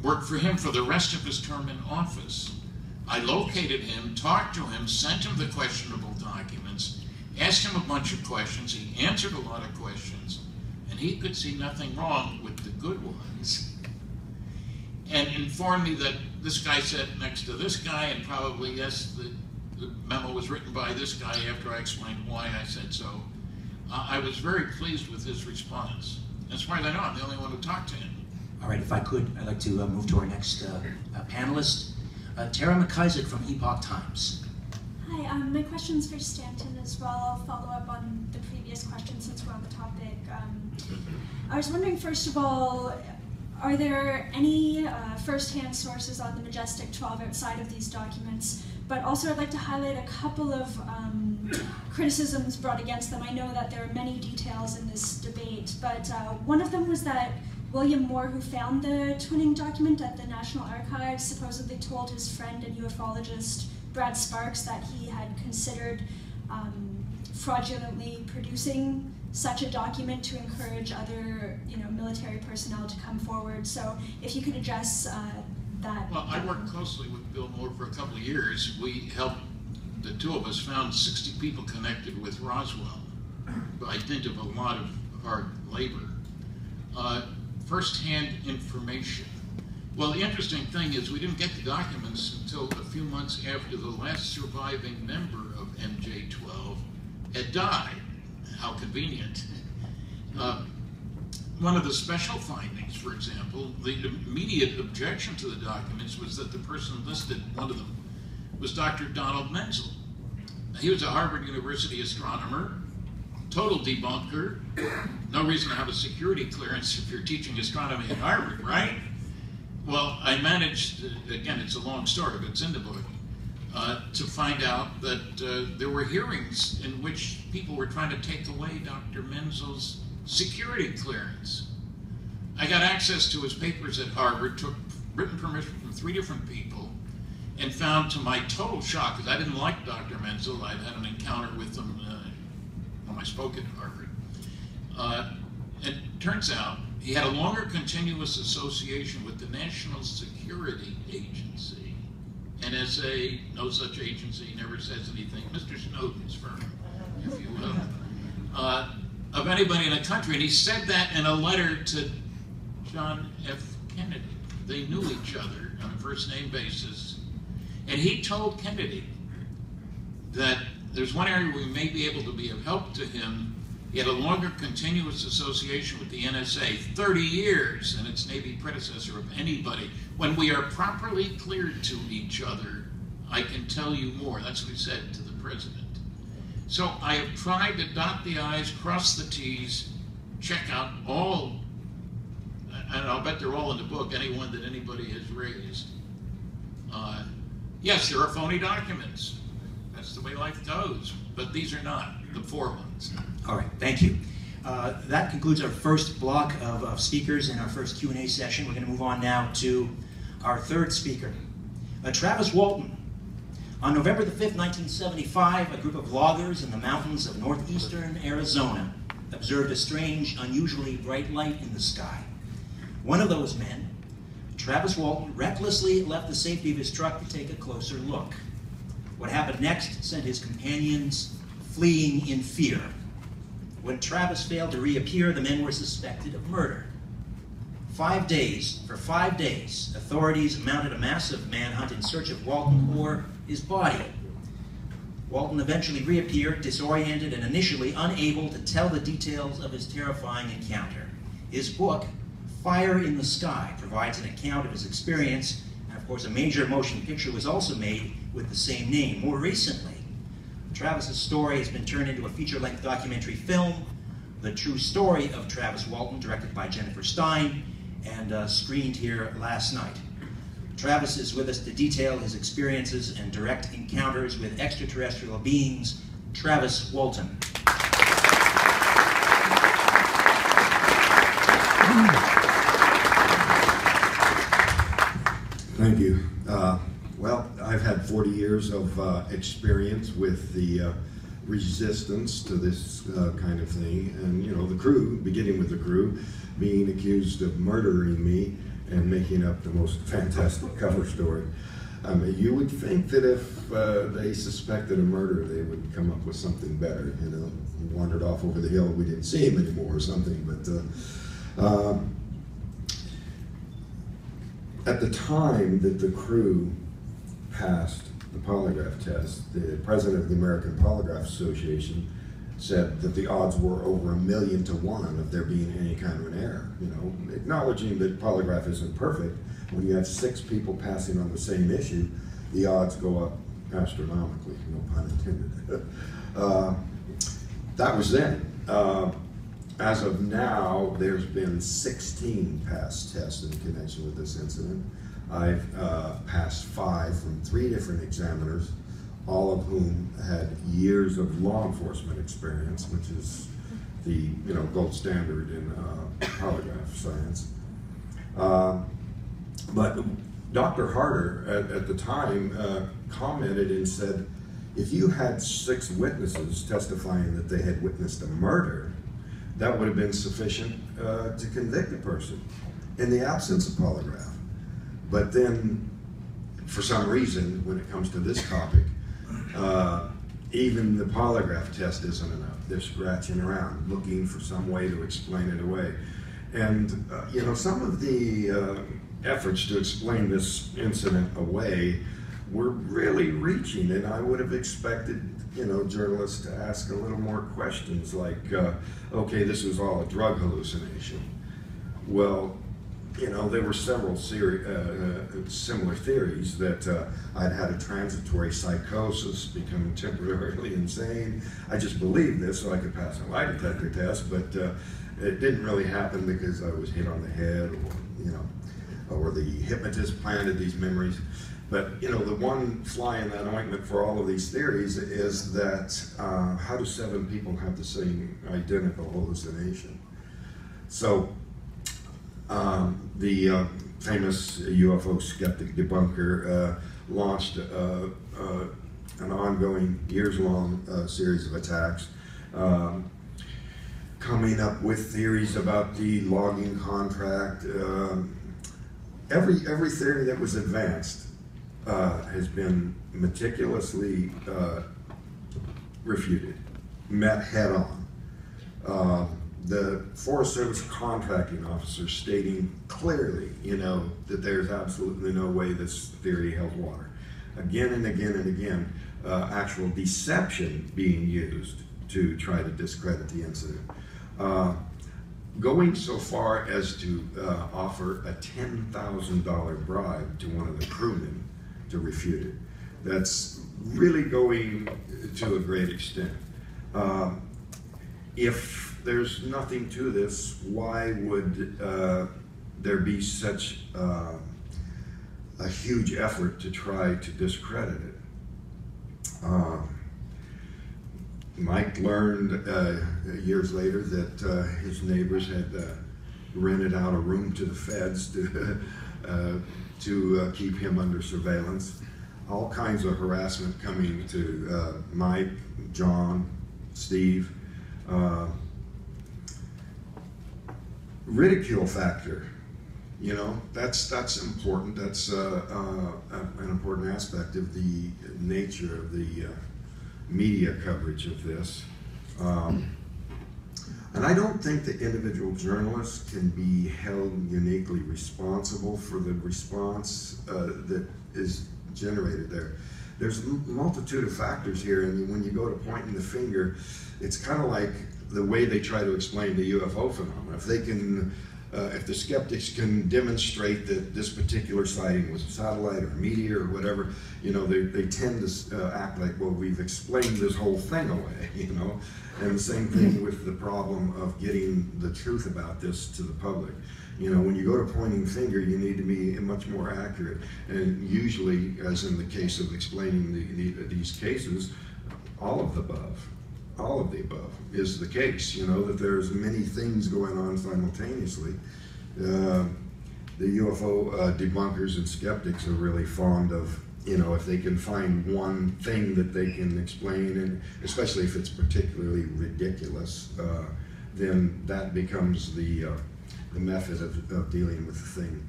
worked for him for the rest of his term in office. I located him, talked to him, sent him the questionable documents, asked him a bunch of questions. He answered a lot of questions, and he could see nothing wrong with the good ones. And informed me that this guy sat next to this guy, and probably, yes, the memo was written by this guy after I explained why I said so. I was very pleased with his response. As far as I know, I'm the only one who talked to him. All right, if I could, I'd like to move to our next panelist. Tara McIsaac from Epoch Times. Hi, my question's for Stanton as well. I'll follow up on the previous question since we're on the topic. I was wondering, first of all, are there any first-hand sources on the Majestic 12 outside of these documents? But also I'd like to highlight a couple of criticisms brought against them. I know that there are many details in this debate, but one of them was that William Moore, who found the twinning document at the National Archives, supposedly told his friend and ufologist Brad Sparks that he had considered fraudulently producing such a document to encourage other, military personnel to come forward. So if you could address that. Well, I worked closely with Bill Moore for a couple of years. We helped, the two of us found 60 people connected with Roswell by dint of a lot of hard labor. First-hand information. Well, the interesting thing is we didn't get the documents until a few months after the last surviving member of MJ-12 had died. How convenient. One of the special findings, for example, the immediate objection to the documents was that the person listed, one of them, was Dr. Donald Menzel. He was a Harvard University astronomer, total debunker, no reason to have a security clearance if you're teaching astronomy at Harvard, right? Well, I managed, again, it's a long story, but it's in the book, to find out that there were hearings in which people were trying to take away Dr. Menzel's security clearance. I got access to his papers at Harvard, took written permission from 3 different people, and found, to my total shock, because I didn't like Dr. Menzel, I'd had an encounter with him when I spoke at Harvard. It turns out he had a longer continuous association with the National Security Agency. NSA, no such agency, never says anything. Mr. Snowden's firm, if you will, of anybody in the country. And he said that in a letter to John F. Kennedy. They knew each other on a first-name basis. And he told Kennedy that there's one area where we may be able to be of help to him. He had a longer continuous association with the NSA, 30 years, and its Navy predecessor of anybody. When we are properly cleared to each other, I can tell you more. That's what he said to the president. So I have tried to dot the I's, cross the T's, check out all, and I'll bet they're all in the book, any one that anybody has raised. Yes, there are phony documents. That's the way life goes, but these are not the 4 ones. All right, thank you. That concludes our first block of speakers in our first Q&A session. We're going to move on now to our third speaker, Travis Walton. On November the 5th, 1975, a group of loggers in the mountains of northeastern Arizona observed a strange, unusually bright light in the sky. One of those men, Travis Walton, recklessly left the safety of his truck to take a closer look. What happened next sent his companions fleeing in fear. When Travis failed to reappear, the men were suspected of murder. For 5 days, authorities mounted a massive manhunt in search of Walton or his body. Walton eventually reappeared, disoriented and initially unable to tell the details of his terrifying encounter. His book, Fire in the Sky, provides an account of his experience, and of course a major motion picture was also made with the same name. More recently, Travis's story has been turned into a feature-length documentary film, The True Story of Travis Walton, directed by Jennifer Stein, and screened here last night. Travis is with us to detail his experiences and direct encounters with extraterrestrial beings. Travis Walton. Thank you. Well, I've had 40 years of experience with the resistance to this kind of thing, and the crew, beginning with the crew, being accused of murdering me and making up the most fantastic cover story. You would think that if they suspected a murder, they would come up with something better. He wandered off over the hill, we didn't see him anymore or something, but at the time that the crew passed the polygraph test, the president of the American Polygraph Association said that the odds were over 1,000,000 to 1 of there being any kind of an error. Acknowledging that polygraph isn't perfect, when you have 6 people passing on the same issue, the odds go up astronomically, no pun intended. That was then. As of now, there's been 16 past tests in connection with this incident. I've passed 5 from 3 different examiners, all of whom had years of law enforcement experience, which is the gold standard in polygraph science. But Dr. Harder at the time commented and said, if you had 6 witnesses testifying that they had witnessed a murder, that would have been sufficient to convict a person in the absence of polygraph. But then, for some reason, when it comes to this topic, even the polygraph test isn't enough. They're scratching around, looking for some way to explain it away. And, some of the efforts to explain this incident away were really reaching, and I would have expected journalists to ask a little more questions like, okay, this was all a drug hallucination. Well, there were several similar theories that I'd had a transitory psychosis, become temporarily insane. I just believed this so I could pass a lie detector test, but it didn't really happen because I was hit on the head, or the hypnotist planted these memories. But, the one fly in that ointment for all of these theories is that how do 7 people have the same identical hallucination? So, the famous UFO skeptic debunker launched an ongoing, years-long series of attacks, coming up with theories about the logging contract. Every theory that was advanced has been meticulously refuted, met head on. The Forest Service contracting officer stating clearly, that there's absolutely no way this theory held water. Again and again and again, actual deception being used to try to discredit the incident. Going so far as to offer a $10,000 bribe to one of the crewmen to refute it. That's really going to a great extent. If there's nothing to this, why would there be such a huge effort to try to discredit it? Mike learned years later that his neighbors had rented out a room to the feds to keep him under surveillance. All kinds of harassment coming to Mike, John, Steve. Ridicule factor, that's important. That's an important aspect of the nature of the media coverage of this. And I don't think that individual journalists can be held uniquely responsible for the response that is generated there. There's a multitude of factors here, and when you go to pointing the finger, it's kind of like the way they try to explain the UFO phenomenon. If they can, if the skeptics can demonstrate that this particular sighting was a satellite or a meteor or whatever, they tend to act like, well, we've explained this whole thing away, And the same thing with the problem of getting the truth about this to the public. When you go to pointing finger, you need to be much more accurate. And usually, as in the case of explaining these cases, all of the above is the case, that there's many things going on simultaneously. The UFO debunkers and skeptics are really fond of, if they can find one thing that they can explain, and especially if it's particularly ridiculous, then that becomes the method of dealing with the thing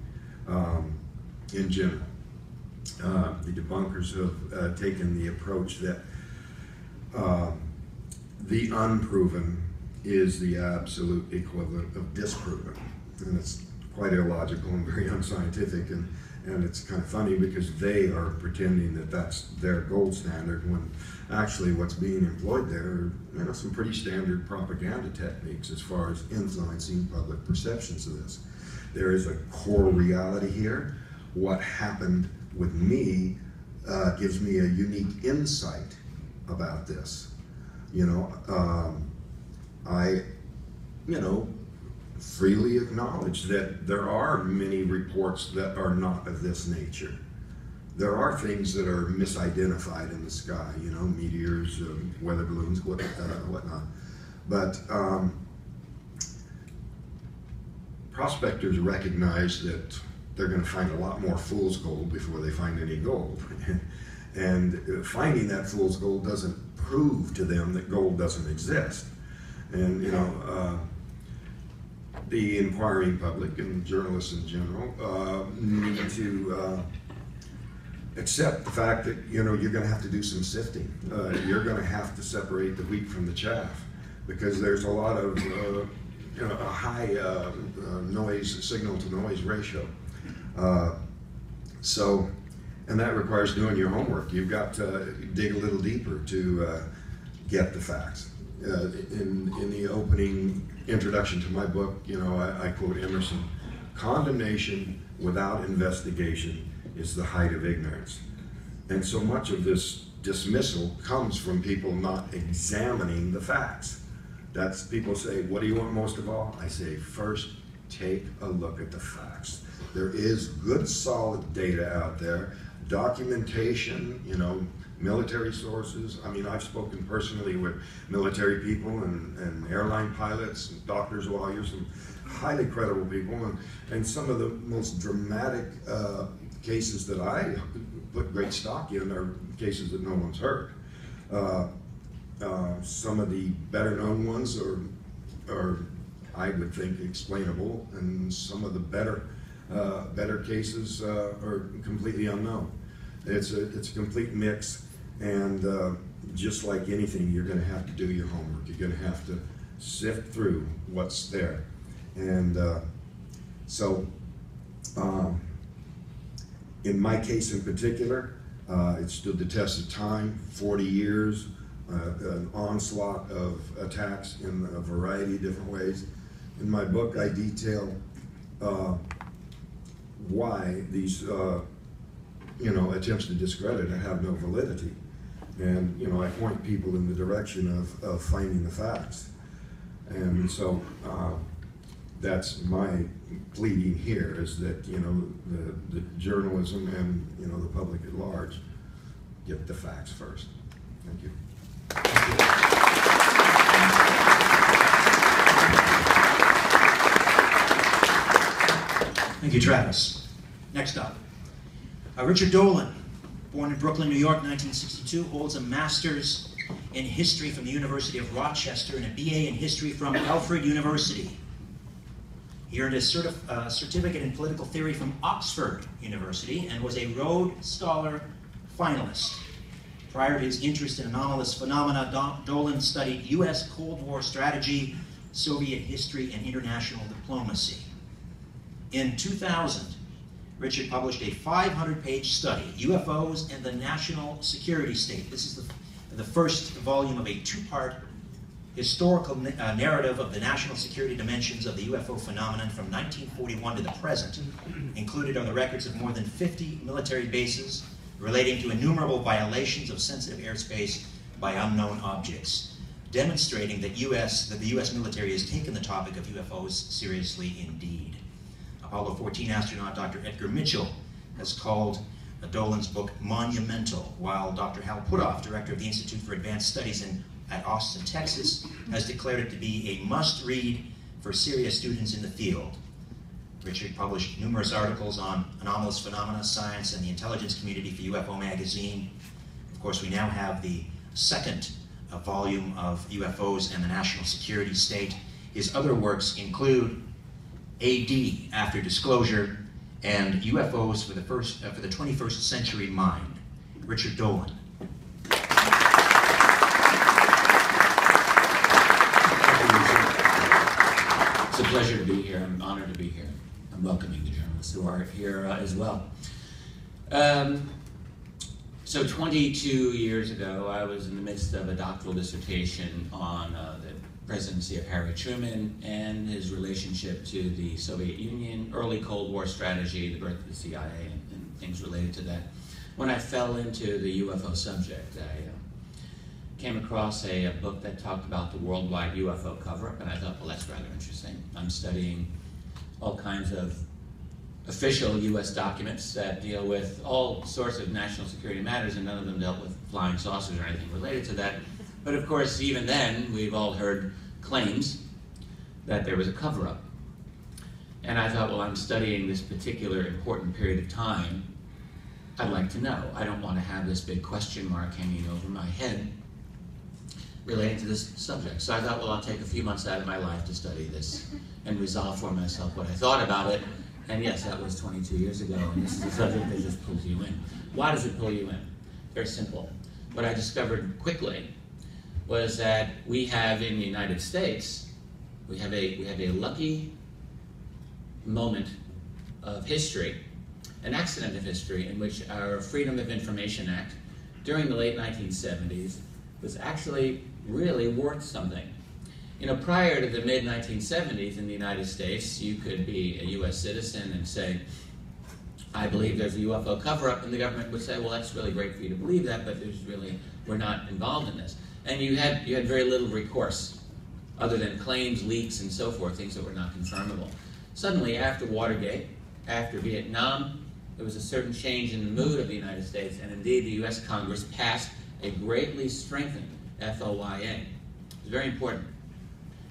in general. The debunkers have taken the approach that the unproven is the absolute equivalent of disproven. And it's quite illogical and very unscientific, and it's kind of funny because they are pretending that that's their gold standard when actually what's being employed there are some pretty standard propaganda techniques as far as influencing public perceptions of this. There is a core reality here. What happened with me gives me a unique insight about this. I freely acknowledge that there are many reports that are not of this nature. There are things that are misidentified in the sky, meteors, weather balloons, whatnot. But prospectors recognize that they're going to find a lot more fool's gold before they find any gold. And finding that fool's gold doesn't prove to them that gold doesn't exist. And, the inquiring public and journalists in general need to accept the fact that, you're going to have to do some sifting. You're going to have to separate the wheat from the chaff, because there's a lot of, a high signal-to-noise ratio. And that requires doing your homework. You've got to dig a little deeper to get the facts. In the opening introduction to my book, I quote Emerson: "Condemnation without investigation is the height of ignorance." And so much of this dismissal comes from people not examining the facts. That's, people say, "What do you want most of all?" I say, first, take a look at the facts. There is good, solid data out there, documentation, military sources. I mean, I've spoken personally with military people and airline pilots and doctors, lawyers, and highly credible people. And some of the most dramatic cases that I put great stock in are cases that no one's heard. Some of the better known ones are I would think, explainable, and some of the better cases are completely unknown. It's a complete mix, and just like anything, you're going to have to do your homework. You're going to have to sift through what's there. And in my case in particular, it stood the test of time, 40 years, an onslaught of attacks in a variety of different ways. In my book, I detail why these attempts to discredit have no validity. And I point people in the direction of finding the facts. And so that's my pleading here, is that the journalism and the public at large get the facts first. Thank you. Thank you, Travis. Next up, Richard Dolan, born in Brooklyn, New York, 1962, holds a master's in history from the University of Rochester and a BA in history from Alfred University. He earned a certificate in political theory from Oxford University and was a Rhodes Scholar finalist. Prior to his interest in anomalous phenomena, Dolan studied U.S. Cold War strategy, Soviet history, and international diplomacy. In 2000, Richard published a 500-page study, UFOs and the National Security State. This is the first volume of a two-part historical narrative of the national security dimensions of the UFO phenomenon from 1941 to the present. Included are the records of more than 50 military bases relating to innumerable violations of sensitive airspace by unknown objects, demonstrating that the U.S. military has taken the topic of UFOs seriously indeed. Apollo 14 astronaut Dr. Edgar Mitchell has called Dolan's book monumental, while Dr. Hal Puthoff, director of the Institute for Advanced Studies at Austin, Texas, has declared it to be a must-read for serious students in the field. Richard published numerous articles on anomalous phenomena, science, and the intelligence community for UFO magazine. Of course, we now have the second volume of UFOs and the National Security State. His other works include AD, After Disclosure, and UFOs for the 21st Century Mind. Richard Dolan. It's a pleasure to be here. I'm honored to be here. I'm welcoming the journalists who are here as well. So 22 years ago, I was in the midst of a doctoral dissertation on the presidency of Harry Truman and his relationship to the Soviet Union, early Cold War strategy, the birth of the CIA, and things related to that. when I fell into the UFO subject. I came across a book that talked about the worldwide UFO cover-up, and I thought, well, that's rather interesting. I'm studying all kinds of official U.S. documents that deal with all sorts of national security matters, and none of them dealt with flying saucers or anything related to that. But of course, even then, we've all heard claims that there was a cover-up. And I thought, well, I'm studying this particular important period of time. I'd like to know. I don't want to have this big question mark hanging over my head relating to this subject. So I thought, well, I'll take a few months out of my life to study this and resolve for myself what I thought about it. And yes, that was 22 years ago, and this is a subject that just pulls you in. Why does it pull you in? Very simple. What I discovered quickly was that we have in the United States, we have a lucky moment of history, an accident of history, in which our Freedom of Information Act during the late 1970s was actually really worth something. You know, prior to the mid-1970s in the United States, you could be a U.S. citizen and say, I believe there's a UFO cover-up, and the government would say, well, that's really great for you to believe that, but we're not involved in this. And you had very little recourse, other than claims, leaks, and so forth, things that were not confirmable. Suddenly, after Watergate, after Vietnam, there was a certain change in the mood of the United States, and indeed the U.S. Congress passed a greatly strengthened FOIA. It was very important.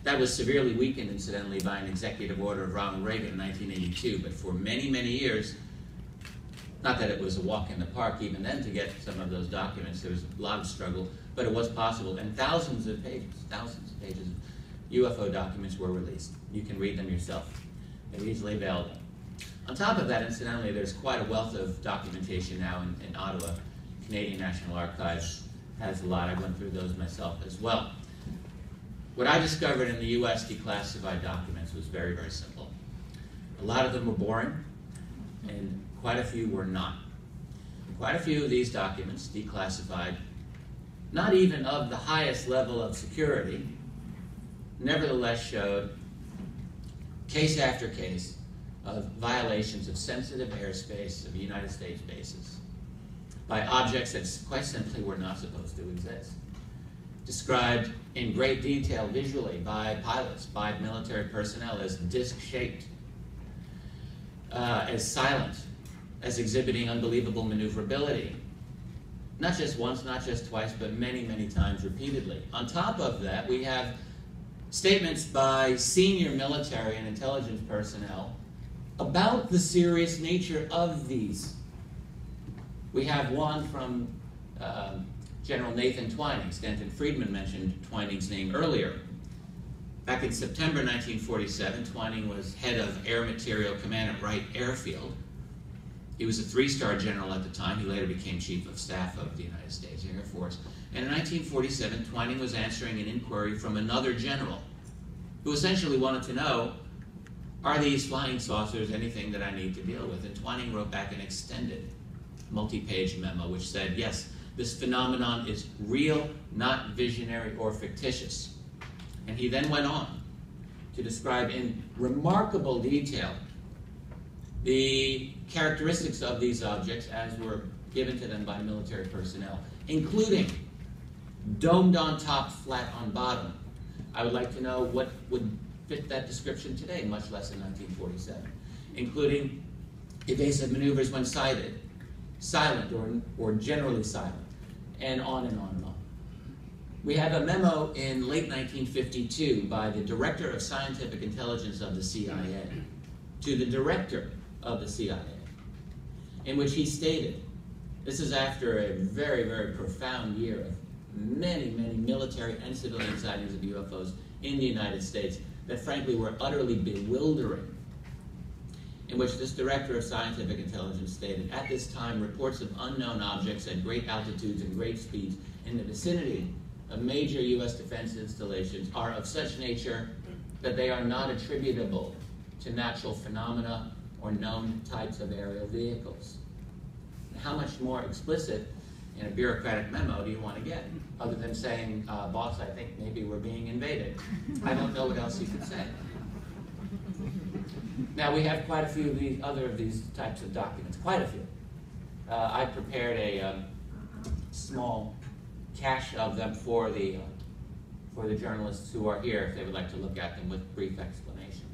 That was severely weakened, incidentally, by an executive order of Ronald Reagan in 1982, but for many, many years, not that it was a walk in the park even then to get some of those documents, there was a lot of struggle, but it was possible, and thousands of pages of UFO documents were released. You can read them yourself. They're easily available. On top of that, incidentally, there's quite a wealth of documentation now in Ottawa. Canadian National Archives has a lot. I went through those myself as well. What I discovered in the U.S. declassified documents was very, very simple. A lot of them were boring, and quite a few were not. Quite a few of these documents, declassified, not even of the highest level of security, nevertheless showed case after case of violations of sensitive airspace of United States bases by objects that quite simply were not supposed to exist. Described in great detail visually by pilots, by military personnel as disc-shaped, as silent, as exhibiting unbelievable maneuverability. Not just once, not just twice, but many, many times repeatedly. On top of that, we have statements by senior military and intelligence personnel about the serious nature of these. We have one from General Nathan Twining. Stanton Freeman mentioned Twining's name earlier. Back in September 1947, Twining was head of Air Material Command at Wright Airfield. He was a three-star general at the time. He later became Chief of Staff of the United States Air Force. And in 1947, Twining was answering an inquiry from another general who essentially wanted to know, are these flying saucers anything that I need to deal with? And Twining wrote back an extended multi-page memo which said, yes, this phenomenon is real, not visionary or fictitious. And he then went on to describe in remarkable detail the characteristics of these objects as were given to them by military personnel, including domed on top, flat on bottom. I would like to know what would fit that description today, much less in 1947, including evasive maneuvers when sighted, silent or generally silent, and on and on and on. We have a memo in late 1952 by the Director of Scientific Intelligence of the CIA to the Director of the CIA, in which he stated, this is after a very, very profound year of many, many military and civilian sightings of UFOs in the United States that frankly were utterly bewildering, in which this Director of Scientific Intelligence stated, at this time, reports of unknown objects at great altitudes and great speeds in the vicinity of major U.S. defense installations are of such nature that they are not attributable to natural phenomena or known types of aerial vehicles. How much more explicit in a bureaucratic memo do you want to get, other than saying, boss, I think maybe we're being invaded. I don't know what else you could say. Now, we have quite a few of these types of documents, quite a few. I prepared a small cache of them for the journalists who are here if they would like to look at them with brief explanations.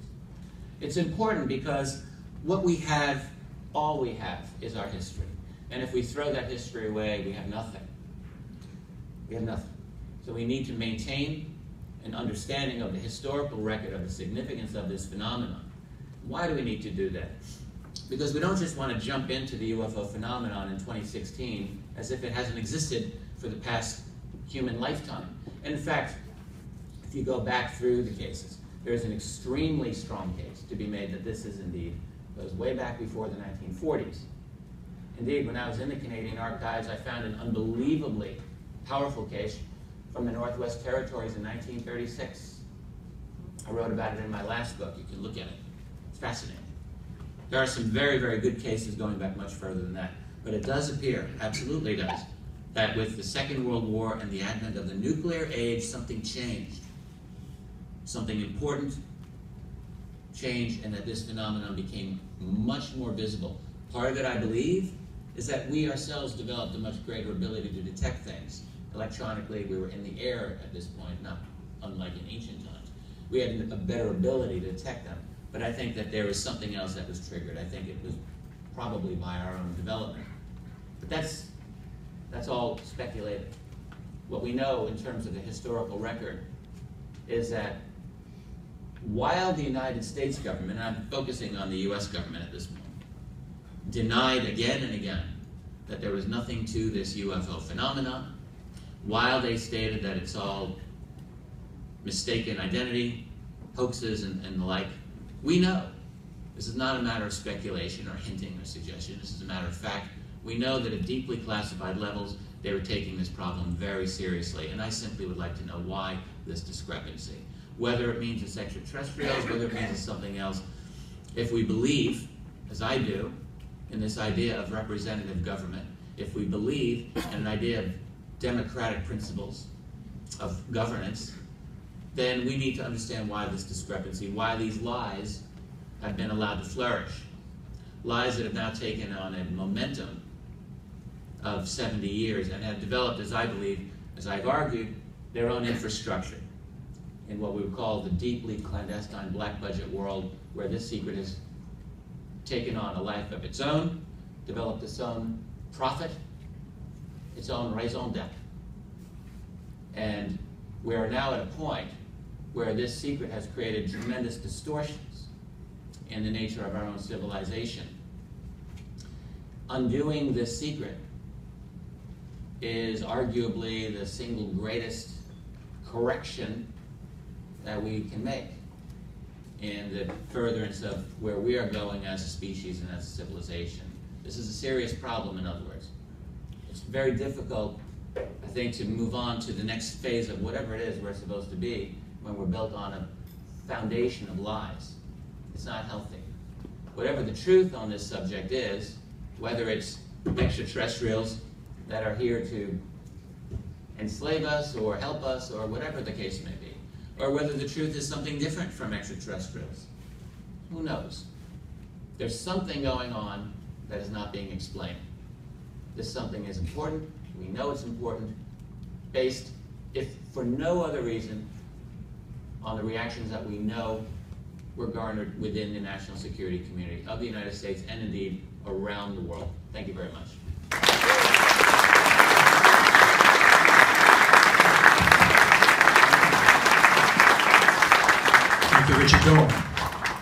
It's important because what we have, all we have, is our history. And if we throw that history away, we have nothing. We have nothing. So we need to maintain an understanding of the historical record of the significance of this phenomenon. Why do we need to do that? Because we don't just want to jump into the UFO phenomenon in 2016 as if it hasn't existed for the past human lifetime. And in fact, if you go back through the cases, there is an extremely strong case to be made that this is indeed, goes way back before the 1940s. Indeed, when I was in the Canadian Archives, I found an unbelievably powerful case from the Northwest Territories in 1936. I wrote about it in my last book. You can look at it. It's fascinating. There are some very, very good cases going back much further than that. But it does appear, absolutely does, that with the Second World War and the advent of the nuclear age, something changed. Something important changed, and that this phenomenon became much more visible. Part of it, I believe, is that we ourselves developed a much greater ability to detect things. Electronically, we were in the air at this point, not unlike in ancient times. We had a better ability to detect them. But I think that there was something else that was triggered. I think it was probably by our own development. But that's all speculative. What we know in terms of the historical record is that while the United States government, and I'm focusing on the US government at this moment, denied again and again that there was nothing to this UFO phenomenon, while they stated that it's all mistaken identity, hoaxes, and the like, we know. This is not a matter of speculation or hinting or suggestion. This is a matter of fact. We know that at deeply classified levels, they were taking this problem very seriously, and I simply would like to know why this discrepancy. Whether it means it's extraterrestrials, whether it means it's something else. If we believe, as I do, in this idea of representative government, if we believe in an idea of democratic principles of governance, then we need to understand why this discrepancy, why these lies have been allowed to flourish. Lies that have now taken on a momentum of 70 years and have developed, as I believe, as I've argued, their own infrastructure in what we would call the deeply clandestine black budget world, where this secret has taken on a life of its own, developed its own profit, its own raison d'etre. And we are now at a point where this secret has created tremendous distortions in the nature of our own civilization. Undoing this secret is arguably the single greatest correction that we can make in the furtherance of where we are going as a species and as a civilization. This is a serious problem, in other words. It's very difficult, I think, to move on to the next phase of whatever it is we're supposed to be when we're built on a foundation of lies. It's not healthy. Whatever the truth on this subject is, whether it's extraterrestrials that are here to enslave us or help us or whatever the case may be, or whether the truth is something different from extraterrestrials, who knows? There's something going on that is not being explained. This something is important. We know it's important, based, if for no other reason, on the reactions that we know were garnered within the national security community of the United States and indeed around the world. Thank you very much. Thank you, Richard Dole.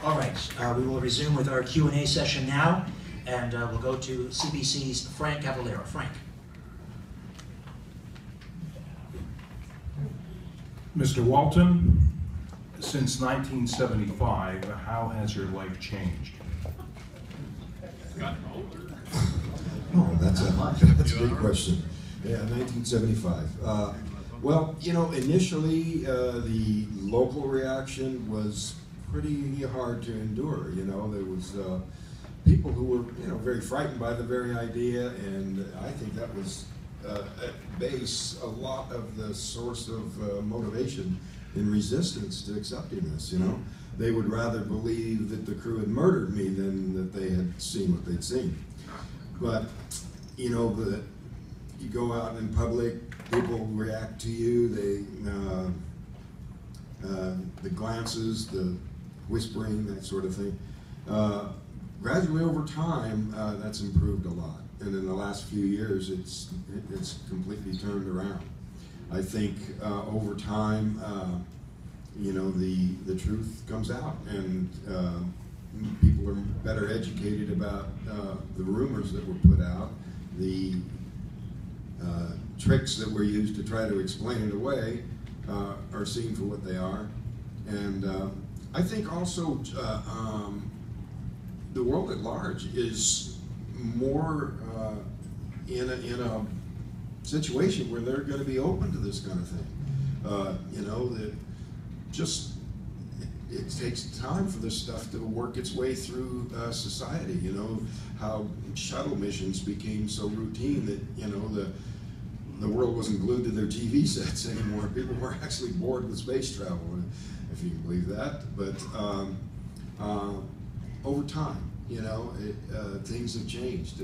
All right, we will resume with our Q&A session now, and we'll go to CBC's Frank Cavallero. Frank. Mr. Walton, since 1975, how has your life changed? Oh, that's a good question. Yeah, 1975. Well, you know, initially the local reaction was pretty hard to endure. You know, there was people who were, you know, very frightened by the very idea, and I think that was at base a lot of the source of motivation in resistance to accepting this. You know, they would rather believe that the crew had murdered me than that they had seen what they'd seen. But you know, you go out in public, people react to you. The glances, the whispering, that sort of thing. Gradually over time, that's improved a lot. And in the last few years, it's completely turned around. I think over time, you know, the truth comes out, and people are better educated about the rumors that were put out, the tricks that were used to try to explain it away are seen for what they are. And I think also the world at large is more in a situation where they're going to be open to this kind of thing. You know, that just it takes time for this stuff to work its way through society. You know, how shuttle missions became so routine that, you know, the world wasn't glued to their TV sets anymore. People were actually bored with space travel, if you can believe that. But over time, you know, things have changed.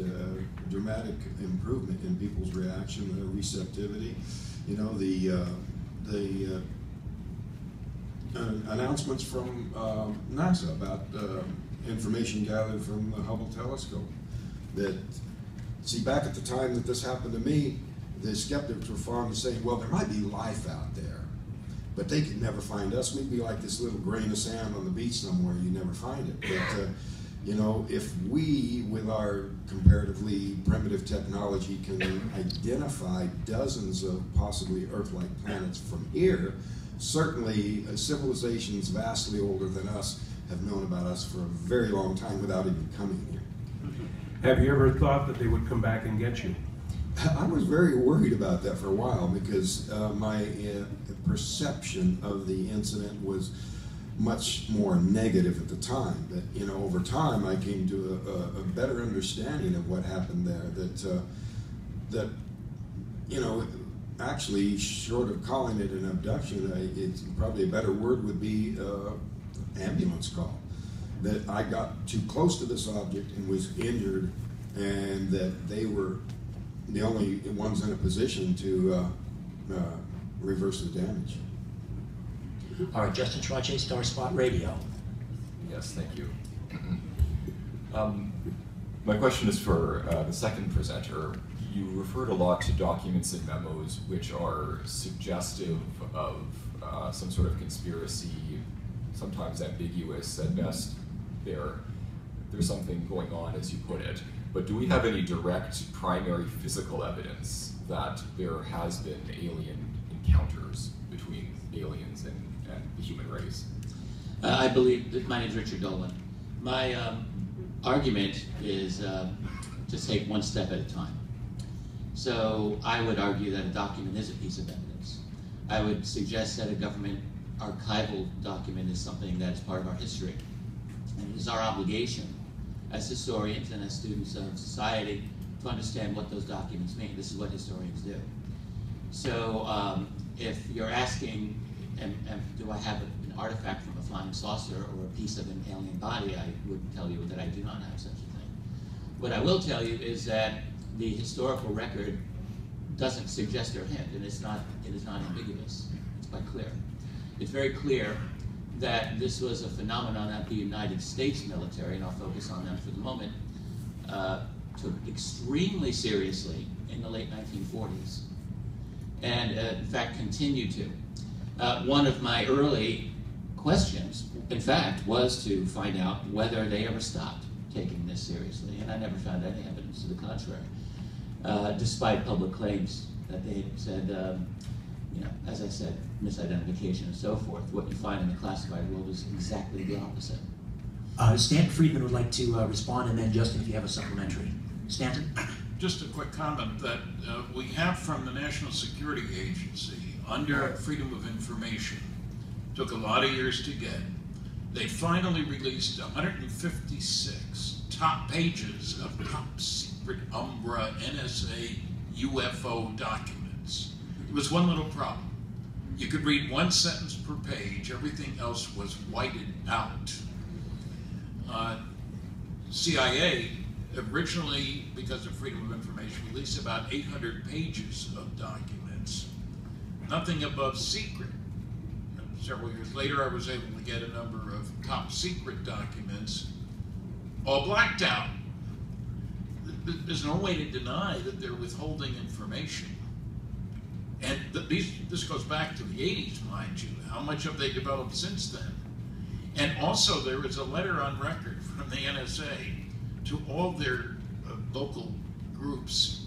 Dramatic improvement in people's reaction, their receptivity. You know, the announcements from NASA about information gathered from the Hubble telescope. That, see, back at the time that this happened to me, the skeptics were fond of saying, well, there might be life out there, but they could never find us. We'd be like this little grain of sand on the beach somewhere, you never find it. But, you know, if we, with our comparatively primitive technology, can identify dozens of possibly Earth-like planets from here, certainly civilizations vastly older than us have known about us for a very long time without even coming here. Have you ever thought that they would come back and get you? I was very worried about that for a while, because my perception of the incident was much more negative at the time. But, you know, over time I came to a better understanding of what happened there, that you know, actually, short of calling it an abduction, it's probably a better word would be ambulance call. That I got too close to this object and was injured, and that they were the only ones in a position to reverse the damage. All right, Justin Trache, Star Spot Radio. Yes, thank you. My question is for the second presenter. You referred a lot to documents and memos which are suggestive of some sort of conspiracy, sometimes ambiguous. At best, there's something going on, as you put it. But do we have any direct primary physical evidence that there has been alien encounters between aliens and the human race? I believe that my name is Richard Dolan. My argument is to take one step at a time. So I would argue that a document is a piece of evidence. I would suggest that a government archival document is something that is part of our history. And it is our obligation as historians and as students of society to understand what those documents mean. This is what historians do. So if you're asking, do I have an artifact from a flying saucer or a piece of an alien body, I would tell you that I do not have such a thing. What I will tell you is that the historical record doesn't suggest or hint, and it is not ambiguous. It's quite clear. It's very clear that this was a phenomenon that the United States military, and I'll focus on them for the moment, took extremely seriously in the late 1940s, and in fact continued to. One of my early questions, in fact, was to find out whether they ever stopped taking this seriously, and I never found any evidence to the contrary, despite public claims that they said, you know, as I said, misidentification and so forth. What you find in the classified world is exactly the opposite. Stanton Freeman would like to respond, and then Justin, if you have a supplementary. Stanton? Just a quick comment that we have from the National Security Agency under Freedom of Information. Took a lot of years to get. They finally released 156 top pages of top secret Umbra NSA UFO documents. There was one little problem. You could read one sentence per page, everything else was whited out. CIA originally, because of Freedom of Information, released about 800 pages of documents, nothing above secret. Several years later, I was able to get a number of top secret documents, all blacked out. There's no way to deny that they're withholding information. And this goes back to the 80s, mind you. How much have they developed since then? And also, there is a letter on record from the NSA to all their local groups.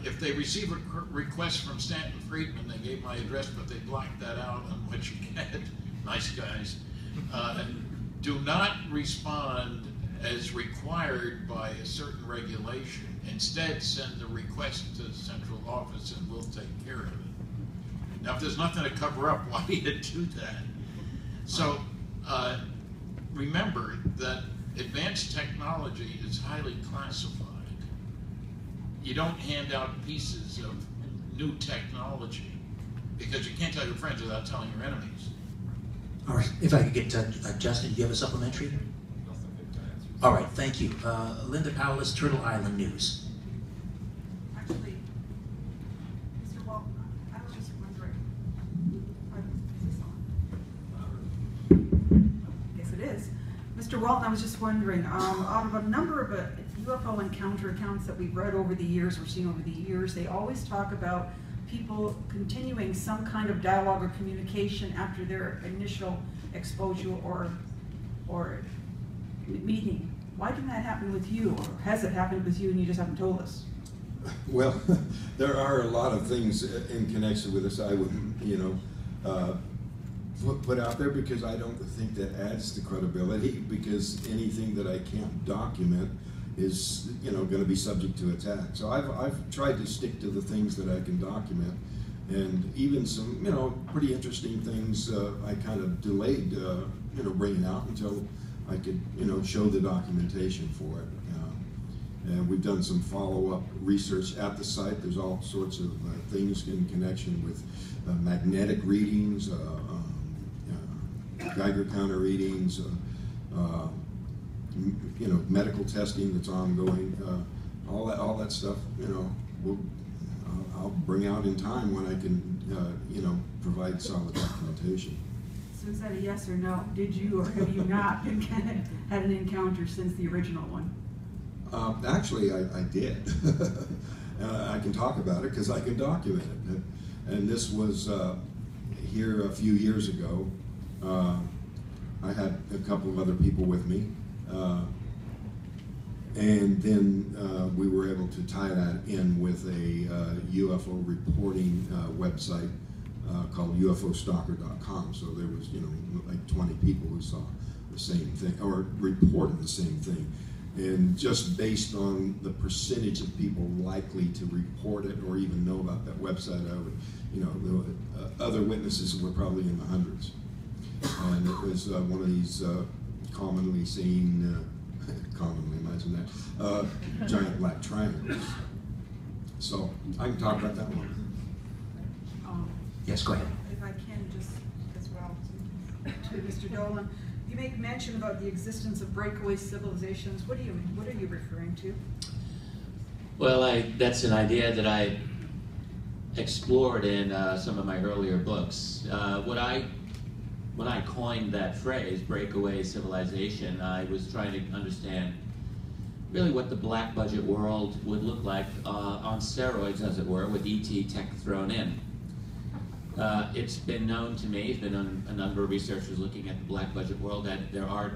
If they receive a request from Stanton Friedman, they gave my address, but they blocked that out on what you get. Nice guys. Do not respond as required by a certain regulation. Instead, send the request to the central office and we'll take care of it. Now, if there's nothing to cover up, why do you do that? So, remember that advanced technology is highly classified. You don't hand out pieces of new technology because you can't tell your friends without telling your enemies. All right, if I could get Justin, do you have a supplementary? All right, thank you. Linda Powless, Turtle Island News. Actually, Mr. Walton, I was just wondering, is this on? I guess it is. Mr. Walton, I was just wondering, out of a number of UFO encounter accounts that we've read over the years, or seen over the years, they always talk about people continuing some kind of dialogue or communication after their initial exposure or meeting. Why didn't that happen with you, or has it happened with you and you just haven't told us? Well, there are a lot of things in connection with this I wouldn't, put out there because I don't think that adds to credibility, because anything that I can't document is, going to be subject to attack. So I've tried to stick to the things that I can document, and even some, pretty interesting things I kind of delayed, bringing out until I could, show the documentation for it. And we've done some follow-up research at the site. There's all sorts of things in connection with magnetic readings, Geiger counter readings, medical testing that's ongoing. All that stuff, I'll bring out in time when I can, provide solid documentation. So is that a yes or no? Did you or have you not had an encounter since the original one? Actually, I did. I can talk about it because I can document it. And this was here a few years ago. I had a couple of other people with me. And then we were able to tie that in with a UFO reporting website called UFOstalker.com. So there was, like 20 people who saw the same thing or reported the same thing. And just based on the percentage of people likely to report it or even know about that website, I would, other witnesses were probably in the hundreds. And it was one of these commonly seen, commonly, imagine that, giant black triangles. So I can talk about that one. Yes, go ahead. If I can just, as well, to Mr. Dolan, you make mention about the existence of breakaway civilizations. What are you referring to? Well, that's an idea that I explored in some of my earlier books. When I coined that phrase, breakaway civilization, I was trying to understand really what the black budget world would look like on steroids, as it were, with ET tech thrown in. It's been known to me, there's been a number of researchers looking at the black budget world, that there are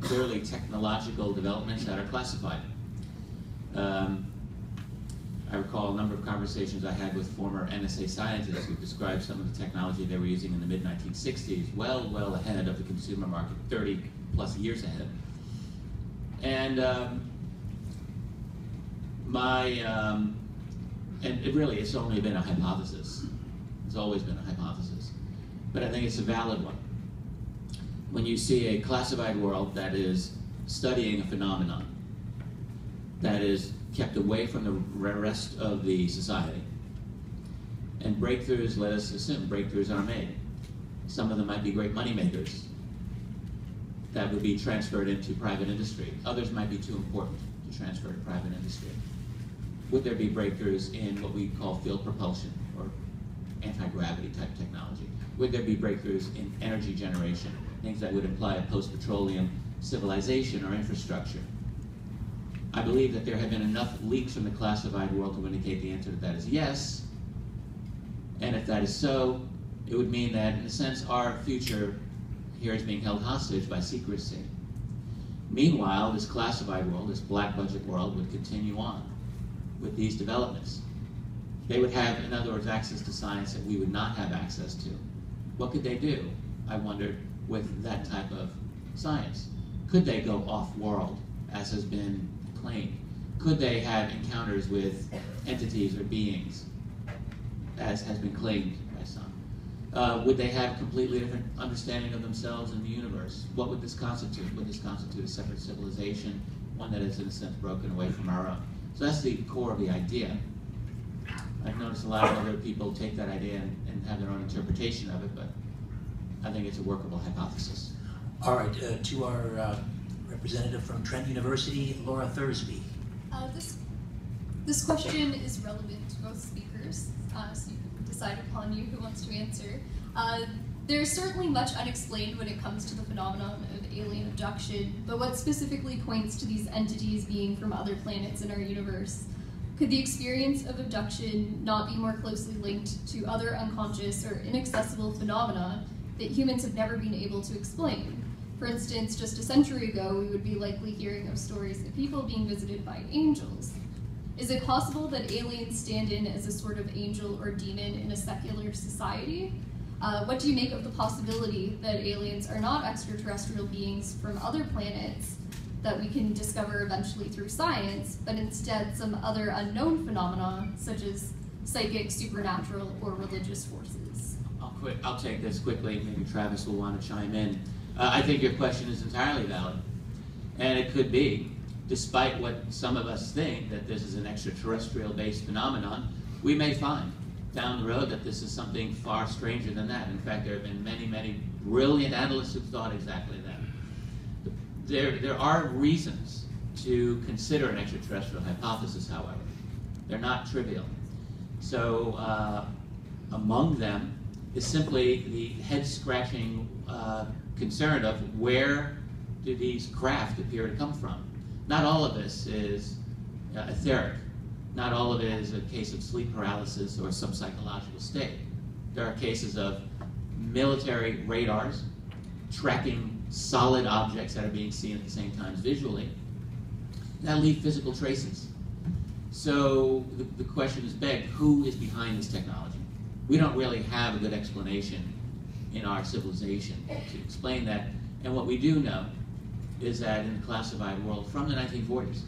clearly technological developments that are classified. I recall a number of conversations I had with former NSA scientists who described some of the technology they were using in the mid-1960s, well ahead of the consumer market, 30 plus years ahead. And and it's only been a hypothesis. It's always been a hypothesis, but I think it's a valid one. When you see a classified world that is studying a phenomenon that is kept away from the rest of the society, and breakthroughs, let us assume breakthroughs are made. Some of them might be great money makers. that would be transferred into private industry. Others might be too important to transfer to private industry. Would there be breakthroughs in what we call field propulsion or anti-gravity type technology? Would there be breakthroughs in energy generation, things that would imply a post-petroleum civilization or infrastructure? I believe that there have been enough leaks from the classified world to indicate the answer to that is yes. And if that is so, it would mean that, in a sense, our future here is being held hostage by secrecy. Meanwhile, this classified world, this black budget world, would continue on with these developments. They would have, in other words, access to science that we would not have access to. What could they do, I wondered, with that type of science? Could they go off-world, as has been claimed? Could they have encounters with entities or beings, as has been claimed by some? Would they have a completely different understanding of themselves and the universe? What would this constitute? Would this constitute a separate civilization, one that is, in a sense, broken away from our own? So that's the core of the idea. I've noticed a lot of other people take that idea and have their own interpretation of it, but I think it's a workable hypothesis. All right, to our representative from Trent University, Laura Thursby. This question is relevant to both speakers, so you can decide upon who wants to answer. There's certainly much unexplained when it comes to the phenomenon of alien abduction, but what specifically points to these entities being from other planets in our universe? Could the experience of abduction not be more closely linked to other unconscious or inaccessible phenomena that humans have never been able to explain? For instance, just a century ago, we would be likely hearing of stories of people being visited by angels. Is it possible that aliens stand in as a sort of angel or demon in a secular society? What do you make of the possibility that aliens are not extraterrestrial beings from other planets that we can discover eventually through science, but instead some other unknown phenomena, such as psychic, supernatural, or religious forces? I'll take this quickly. Maybe Travis will want to chime in. I think your question is entirely valid. And it could be, despite what some of us think, that this is an extraterrestrial-based phenomenon, we may find down the road that this is something far stranger than that. In fact, there have been many, many brilliant analysts who've thought exactly that. There are reasons to consider an extraterrestrial hypothesis, however. They're not trivial. So among them is simply the head-scratching concern of where do these craft appear to come from. Not all of this is etheric. Not all of it is a case of sleep paralysis or some psychological state. There are cases of military radars tracking solid objects that are being seen at the same time visually that leave physical traces. So the question is begged, who is behind this technology? We don't really have a good explanation in our civilization to explain that. And what we do know is that in the classified world from the 1940s,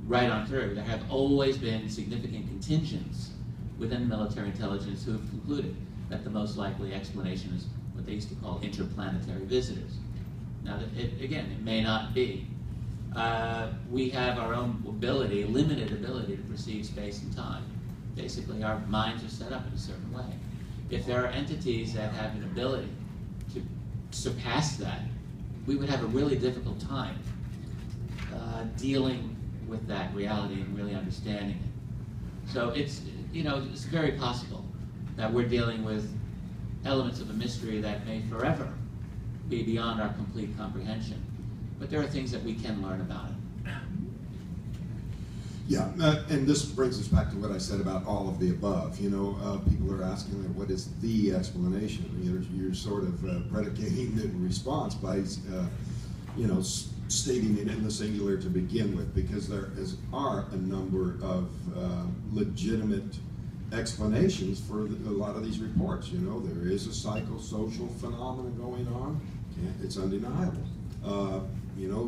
right on through, there have always been significant contingents within military intelligence who have concluded that the most likely explanation is what they used to call interplanetary visitors. Now, again, it may not be. We have our own ability, limited ability to perceive space and time. Basically, our minds are set up in a certain way. If there are entities that have an ability to surpass that, we would have a really difficult time dealing with that reality and really understanding it. So it's very possible that we're dealing with elements of a mystery that may forever be beyond our complete comprehension. But there are things that we can learn about it. Yeah, and this brings us back to what I said about all of the above. You know, people are asking, what is the explanation? You're sort of predicating the response by, stating it in the singular to begin with, because there are a number of legitimate explanations for a lot of these reports. You know, there is a psychosocial phenomenon going on. It's undeniable.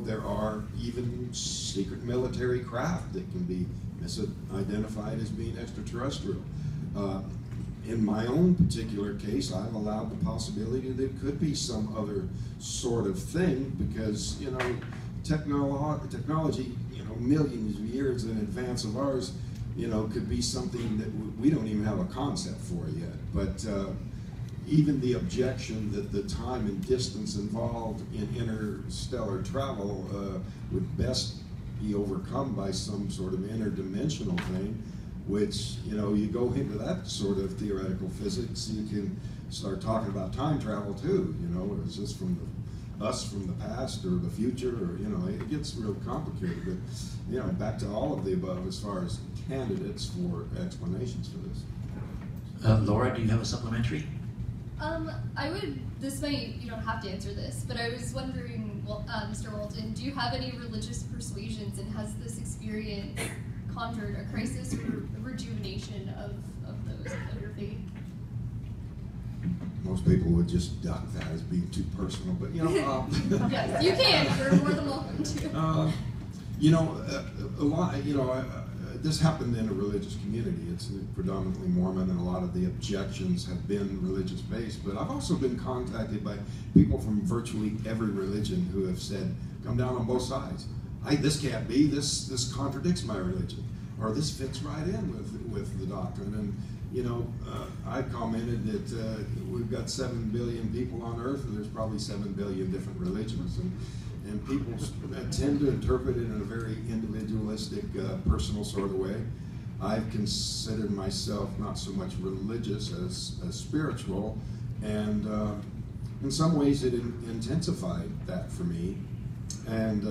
There are even secret military craft that can be misidentified as being extraterrestrial. In my own particular case, I've allowed the possibility that it could be some other sort of thing because, technology, millions of years in advance of ours, could be something that we don't even have a concept for yet. But even the objection that the time and distance involved in interstellar travel would best be overcome by some sort of interdimensional thing, which, you know, you go into that sort of theoretical physics, you can start talking about time travel too, you know, it's just from us from the past or the future, or, you know, it gets real complicated. But, you know, back to all of the above as far as candidates for explanations for this. Laura, do you have a supplementary? This might, you don't have to answer this, but I was wondering, well, Mr. Walton, do you have any religious persuasions, and has this experience conjured a crisis or a rejuvenation of those of your faith? Most people would just duck that as being too personal, but, you know. Yes, you can. You're more than welcome to. You know, a lot, you know, this happened in a religious community. It's predominantly Mormon, and a lot of the objections have been religious based. But I've also been contacted by people from virtually every religion who have said, come down on both sides. This can't be, this contradicts my religion, or this fits right in with the doctrine. And, you know, I commented that we've got 7 billion people on Earth, and there's probably 7 billion different religions. And people tend to interpret it in a very individualistic, personal sort of way. I've considered myself not so much religious as spiritual, and in some ways it intensified that for me. And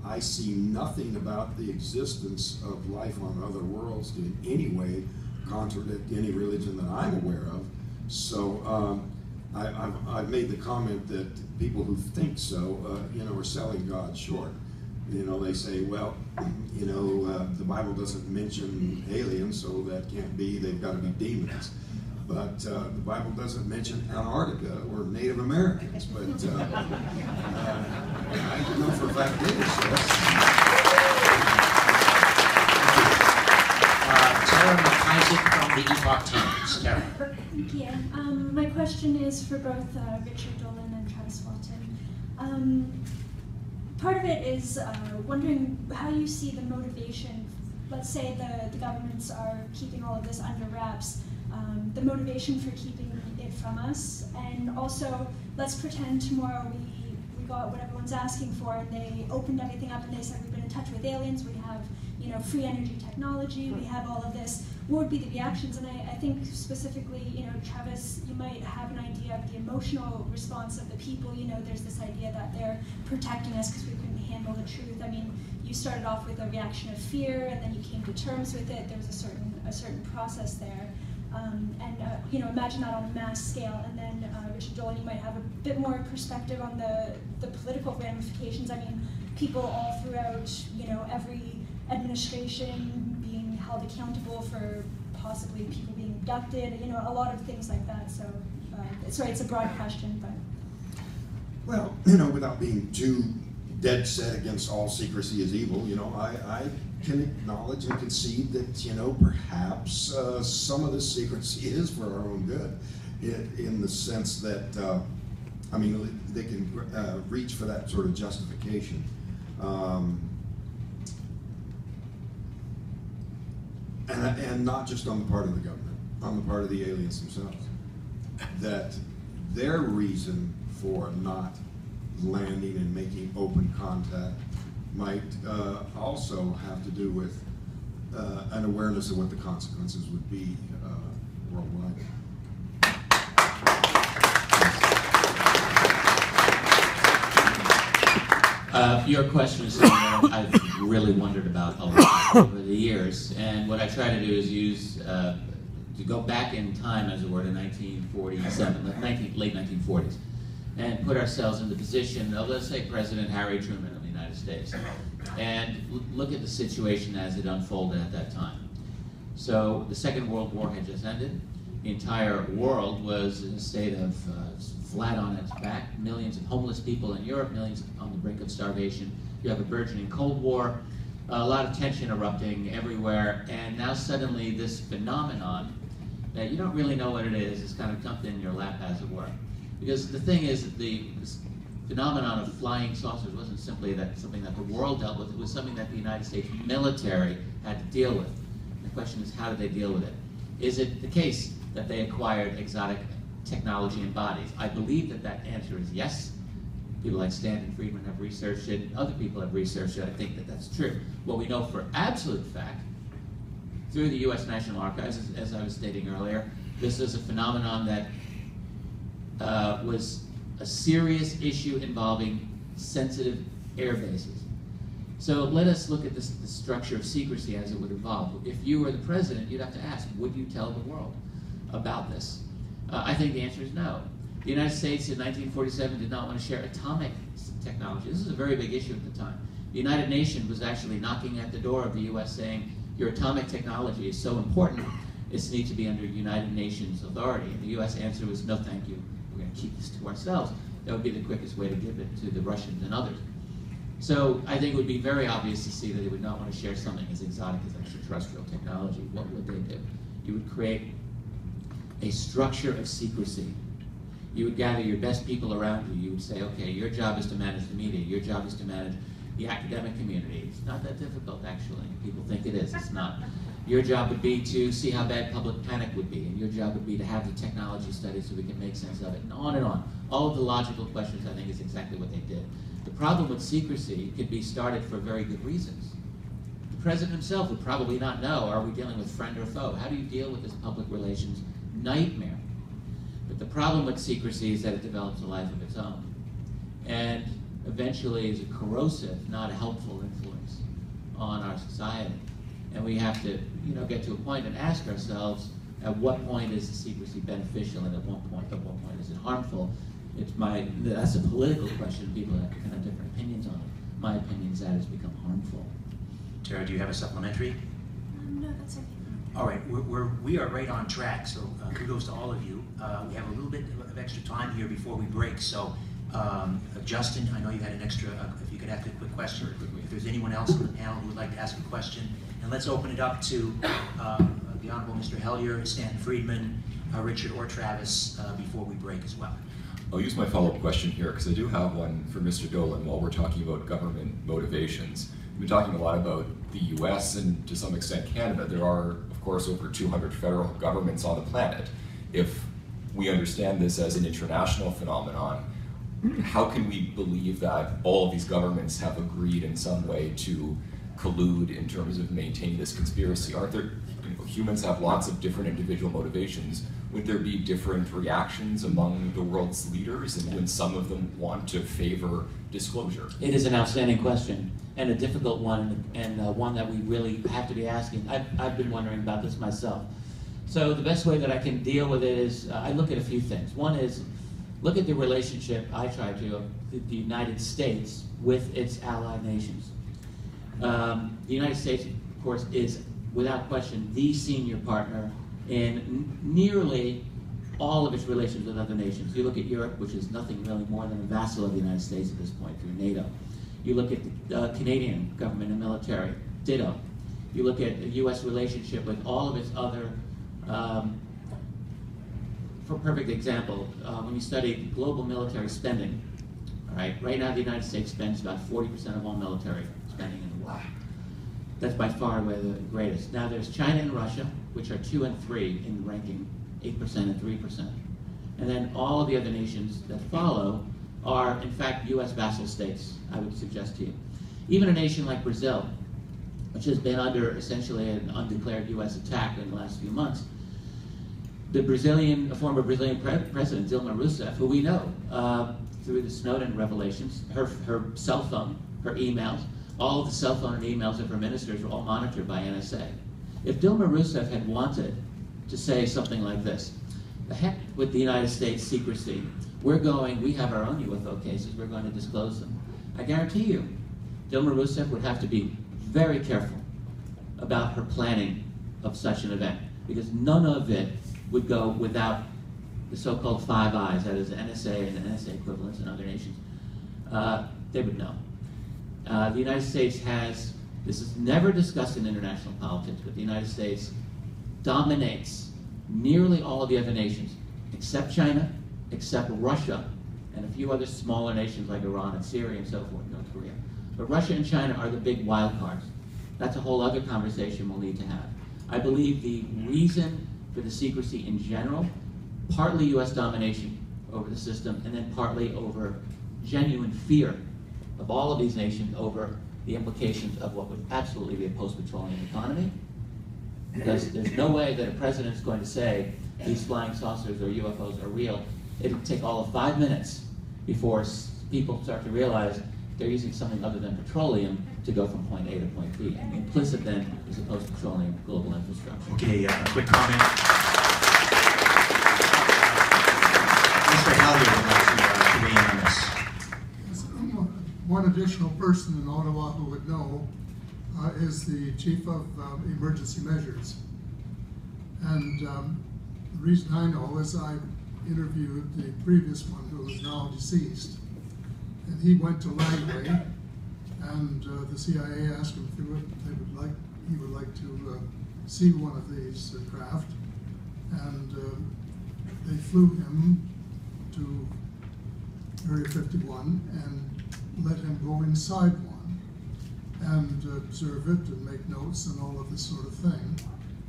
I see nothing about the existence of life on other worlds to in any way contradict any religion that I'm aware of. So I've made the comment that people who think so, you know, are selling God short. You know, they say, well, you know, the Bible doesn't mention aliens, so that can't be, they've got to be demons. But the Bible doesn't mention Antarctica or Native Americans, but I know for a fact it is, yes. Tara McIsaac from the Epoch Times. Tara. Thank you. My question is for both Richard Dolan and Travis Walton. Part of it is wondering how you see the motivation. Let's say the governments are keeping all of this under wraps. The motivation for keeping it from us, and also let's pretend tomorrow we got what everyone's asking for, and they opened everything up and they said we've been in touch with aliens, we have, you know, free energy technology, we have all of this. What would be the reactions? And I think specifically, you know, Travis, you might have an idea of the emotional response of the people. You know, there's this idea that they're protecting us because we couldn't handle the truth. I mean, you started off with a reaction of fear, and then you came to terms with it. There was a certain process there. You know, imagine that on a mass scale. And then Richard Dolan, you might have a bit more perspective on the political ramifications. I mean, people all throughout, you know, every administration being held accountable for possibly people being abducted, you know, a lot of things like that. So, sorry, it's a broad question, but. Well, you know, without being too dead set against all secrecy is evil, you know, I can acknowledge and concede that, you know, perhaps some of this secrecy is for our own good, in the sense that, I mean, they can reach for that sort of justification. And not just on the part of the government, on the part of the aliens themselves. That their reason for not landing and making open contact might also have to do with an awareness of what the consequences would be worldwide. Your question is something that I've really wondered about a lot over the years, and what I try to do is use, to go back in time, as it were, to 1947, late 1940s, and put ourselves in the position of, let's say, President Harry Truman of the United States, and look at the situation as it unfolded at that time. So the Second World War had just ended. The entire world was in a state of flat on its back, millions of homeless people in Europe, millions on the brink of starvation. You have a burgeoning Cold War, a lot of tension erupting everywhere, and now suddenly this phenomenon that you don't really know what it is kind of dumped in your lap, as it were. Because the thing is that this phenomenon of flying saucers wasn't simply something that the world dealt with, it was something that the United States military had to deal with. And the question is, how did they deal with it? Is it the case that they acquired exotic technology embodies? I believe that that answer is yes. People like Stanton Freeman have researched it, other people have researched it. I think that that's true. What we know for absolute fact, through the U.S. National Archives, as I was stating earlier, this is a phenomenon that was a serious issue involving sensitive air bases. So let us look at the structure of secrecy as it would evolve. If you were the president, you'd have to ask, would you tell the world about this? I think the answer is no. The United States in 1947 did not want to share atomic technology. This is a very big issue at the time. The United Nations was actually knocking at the door of the U.S. saying, your atomic technology is so important, it needs to be under United Nations authority. And the U.S. answer was, no thank you, we're going to keep this to ourselves. That would be the quickest way to give it to the Russians and others. So I think it would be very obvious to see that they would not want to share something as exotic as extraterrestrial technology. What would they do? You would create a structure of secrecy. You would gather your best people around you. You would say, okay, your job is to manage the media. Your job is to manage the academic community. It's not that difficult, actually. People think it is. It's not. Your job would be to see how bad public panic would be, and your job would be to have the technology studied so we can make sense of it, and on and on. All of the logical questions, I think, is exactly what they did. The problem with secrecy could be started for very good reasons. The president himself would probably not know, are we dealing with friend or foe? How do you deal with this public relations nightmare? But the problem with secrecy is that it develops a life of its own, and eventually is a corrosive, not a helpful influence on our society. And we have to, get to a point and ask ourselves, at what point is the secrecy beneficial, and at what point is it harmful? That's a political question. People have kind of different opinions on it. My opinion is that it's become harmful. Tara, do you have a supplementary? No, that's okay. All right, we are right on track, so kudos to all of you. We have a little bit of extra time here before we break, so Justin, I know you had an extra, if you could ask a quick question. If there's anyone else on the panel who would like to ask a question, and let's open it up to the Honorable Mr. Hellier, Stanton Freeman, Richard, or Travis before we break as well. I'll use my follow-up question here because I do have one for Mr. Dolan while we're talking about government motivations. We've been talking a lot about the US and to some extent Canada. There are, of course, over 200 federal governments on the planet. If we understand this as an international phenomenon, how can we believe that all of these governments have agreed in some way to collude in terms of maintaining this conspiracy? Aren't there, humans have lots of different individual motivations. Would there be different reactions among the world's leaders and when some of them want to favor disclosure? It is an outstanding question and a difficult one, and one that we really have to be asking. I've been wondering about this myself. So the best way that I can deal with it is I look at a few things. One is look at the relationship, I try to, of the United States with its allied nations. The United States, of course, is without question the senior partner in nearly all of its relations with other nations. You look at Europe, which is nothing really more than a vassal of the United States at this point through NATO. You look at the Canadian government and military, ditto. You look at the U.S. relationship with all of its other, for a perfect example, when you study global military spending, all right now the United States spends about 40% of all military spending in the world. That's by far and away the greatest. Now there's China and Russia, which are 2 and 3 in ranking, 8% and 3%. And then all of the other nations that follow are, in fact, U.S. vassal states, I would suggest to you. Even a nation like Brazil, which has been under essentially an undeclared U.S. attack in the last few months, the former Brazilian president, Dilma Rousseff, who we know through the Snowden revelations, her cell phone, her emails, all of the cell phone and emails of her ministers were all monitored by NSA. If Dilma Rousseff had wanted to say something like this, the heck with the United States secrecy, we have our own UFO cases, we're going to disclose them. I guarantee you, Dilma Rousseff would have to be very careful about her planning of such an event, because none of it would go without the so-called Five Eyes, that is NSA and the NSA equivalents in other nations. They would know. The United States has, this is never discussed in international politics, but the United States dominates nearly all of the other nations, except China, except Russia, and a few other smaller nations like Iran and Syria and so forth, North Korea. But Russia and China are the big wild cards. That's a whole other conversation we'll need to have. I believe the reason for the secrecy in general partly US domination over the system, and then partly over genuine fear of all of these nations over the implications of what would absolutely be a post-petroleum economy. Because there's no way that a president is going to say these flying saucers or UFOs are real. It'll take all of 5 minutes before people start to realize they're using something other than petroleum to go from point A to point B. And implicit then is a post-petroleum global infrastructure. Okay, a quick comment. Mr. Hallier would like to weigh in on this. One additional person in Ottawa who would know is the Chief of Emergency Measures. And the reason I know is I interviewed the previous one who is now deceased. And he went to Langley, and the CIA asked him if he would like to see one of these craft. And they flew him to Area 51 and let him go inside one and observe it and make notes and all of this sort of thing.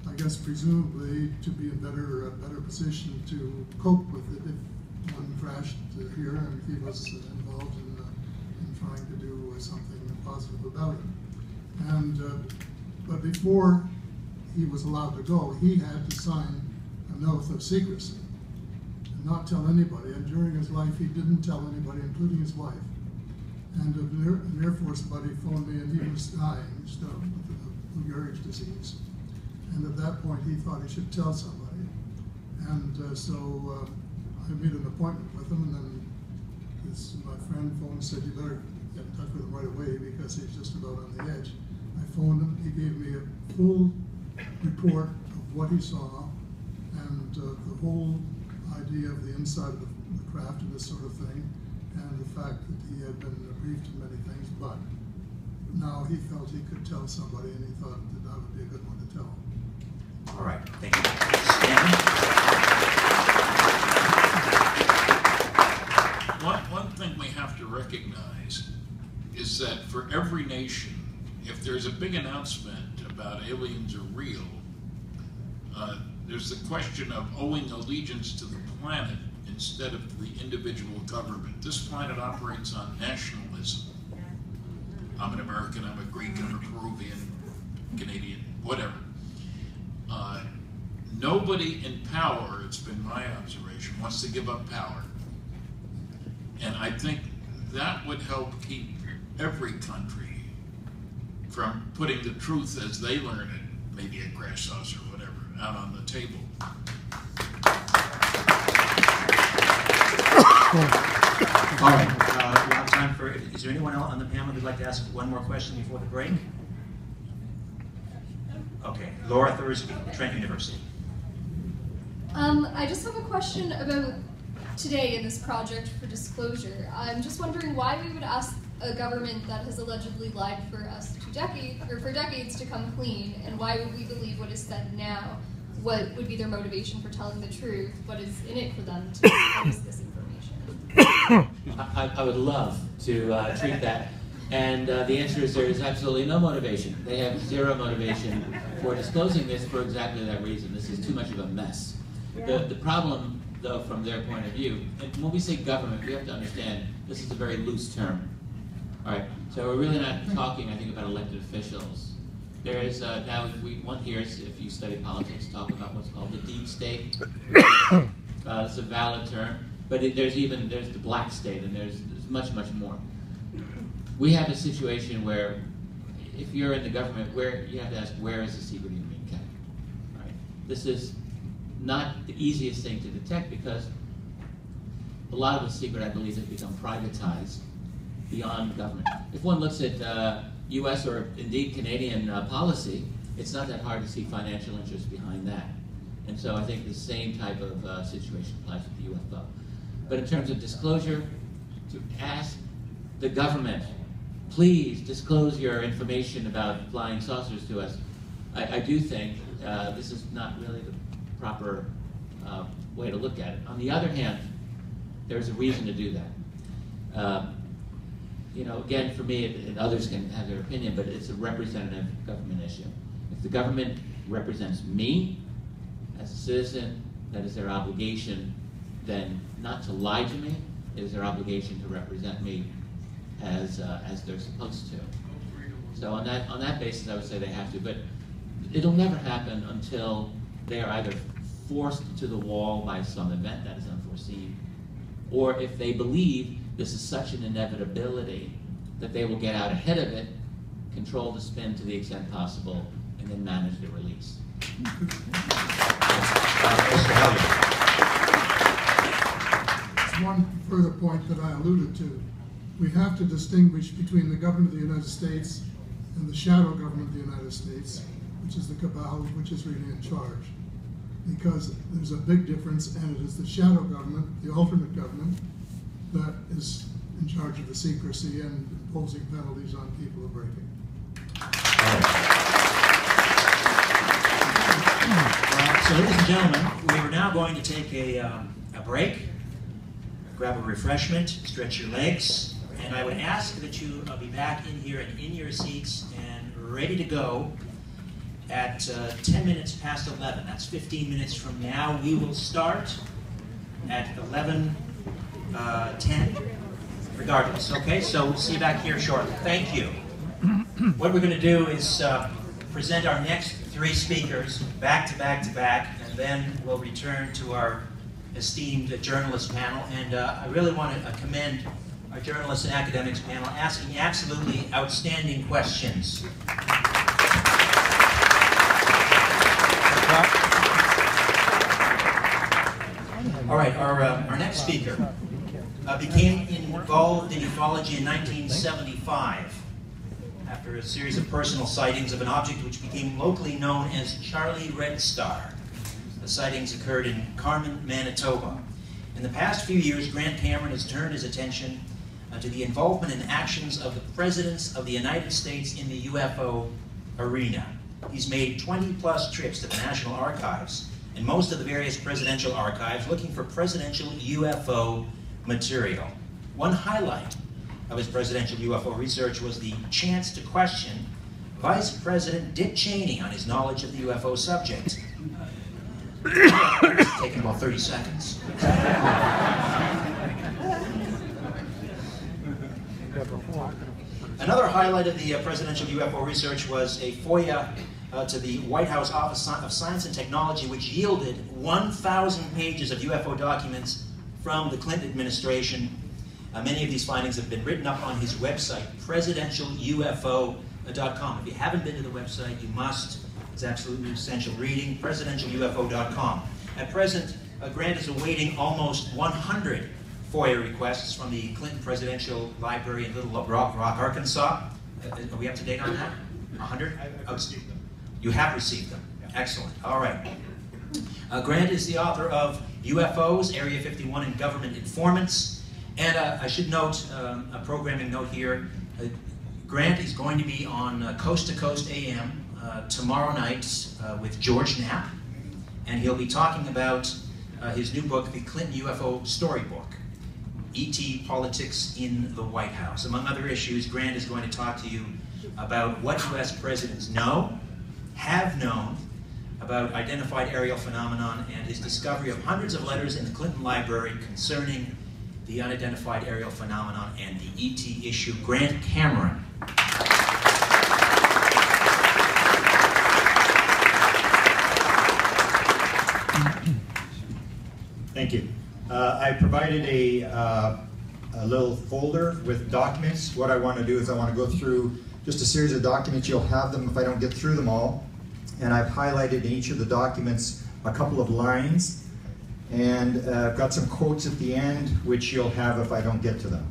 I guess presumably to be in better position to cope with it if one crashed here and he was involved in trying to do something positive about it. And but before he was allowed to go, he had to sign an oath of secrecy and not tell anybody. And during his life, he didn't tell anybody, including his wife. And an Air Force buddy phoned me, and he was dying still with Lou Gehrig's disease. And at that point, he thought he should tell somebody. And so I made an appointment with him, and then my friend phoned and said, "You better get in touch with him right away because he's just about on the edge." I phoned him. He gave me a full report of what he saw and the whole idea of the inside of the craft and this sort of thing, and the fact that he had been briefed in many things, but now he felt he could tell somebody, and he thought that that would be a good one to tell. All right, thank you. Stan? One thing we have to recognize is that for every nation, if there's a big announcement about aliens are real, there's the question of owing allegiance to the planet instead of the individual government. This planet operates on nationalism. I'm an American, I'm a Greek, I'm a Peruvian, Canadian, whatever. Nobody in power, it's been my observation, wants to give up power. And I think that would help keep every country from putting the truth as they learn it, maybe a crash saucer or whatever, out on the table. All right, we have time for, is there anyone else on the panel who'd like to ask one more question before the break? Okay, Laura Thursby, Trent University. I just have a question about today in this project for disclosure. I'm just wondering why we would ask a government that has allegedly lied for us for decades to come clean, and why would we believe what is said now? What would be their motivation for telling the truth? What is in it for them to disclose this information? I would love to treat that. And the answer is there is absolutely no motivation. They have zero motivation for disclosing this for exactly that reason. This is too much of a mess. The problem, though, from their point of view, and when we say government, we have to understand this is a very loose term. All right, so we're really not talking, I think, about elected officials. There is, now one hears, if you study politics, talk about what's called the deep state. It's a valid term, but there's the black state, and there's much, much more. We have a situation where, if you're in the government, where you have to ask, where is the secret being kept? Right? This is not the easiest thing to detect because a lot of the secret, I believe, has become privatized beyond government. If one looks at U.S. or indeed Canadian policy, it's not that hard to see financial interest behind that. And so I think the same type of situation applies with the UFO. But in terms of disclosure, to ask the government, please disclose your information about flying saucers to us, I do think this is not really the proper way to look at it. On the other hand, there's a reason to do that. You know, again, for me, and others can have their opinion, but it's a representative government issue. If the government represents me as a citizen that is their obligation then not to lie to me, it is their obligation to represent me as they're supposed to. So on that basis, I would say they have to, but it'll never happen until they are either forced to the wall by some event that is unforeseen, or if they believe this is such an inevitability that they will get out ahead of it, control the spin to the extent possible, and then manage the release. There's one further point that I alluded to. We have to distinguish between the government of the United States and the shadow government of the United States, which is the cabal, which is really in charge. Because there's a big difference, and it is the shadow government, the alternate government, that is in charge of the secrecy and imposing penalties on people who break it. So, ladies and gentlemen, we are now going to take a break, grab a refreshment, stretch your legs, and I would ask that you be back in here and in your seats and ready to go at 10 minutes past 11. That's 15 minutes from now. We will start at 11:10, regardless. Okay, so see you back here shortly. Thank you. What we're going to do is present our next three speakers back to back to back, and then we'll return to our esteemed journalist panel. And I really want to commend our journalists and academics panel asking absolutely outstanding questions. All right, our next speaker became involved in ufology in 1975 after a series of personal sightings of an object which became locally known as Charlie Red Star. The sightings occurred in Carmen, Manitoba. In the past few years, Grant Cameron has turned his attention to the involvement and actions of the presidents of the United States in the UFO arena. He's made 20-plus trips to the National Archives and most of the various presidential archives looking for presidential UFO material. One highlight of his presidential UFO research was the chance to question Vice President Dick Cheney on his knowledge of the UFO subject. It's taken about 30 seconds. Another highlight of the presidential UFO research was a FOIA to the White House Office of Science and Technology, which yielded 1,000 pages of UFO documents from the Clinton administration. Many of these findings have been written up on his website, presidentialufo.com. If you haven't been to the website, you must. It's absolutely essential reading, presidentialufo.com. At present, Grant is awaiting almost 100 FOIA requests from the Clinton Presidential Library in Little Rock, Arkansas. Are we up to date on that? 100? I've received them. You have received them. Excellent. All right. Grant is the author of UFOs, Area 51, and Government Informants. And I should note, a programming note here, Grant is going to be on Coast to Coast AM tomorrow night with George Knapp, and he'll be talking about his new book, The Clinton UFO Storybook, E.T. Politics in the White House. Among other issues, Grant is going to talk to you about what U.S. presidents know, have known, about identified aerial phenomenon, and his discovery of hundreds of letters in the Clinton Library concerning the unidentified aerial phenomenon and the ET issue. Grant Cameron. Thank you. I provided a little folder with documents. What I want to do is I want to go through just a series of documents. You'll have them if I don't get through them all. And I've highlighted in each of the documents a couple of lines. And I've got some quotes at the end, which you'll have if I don't get to them.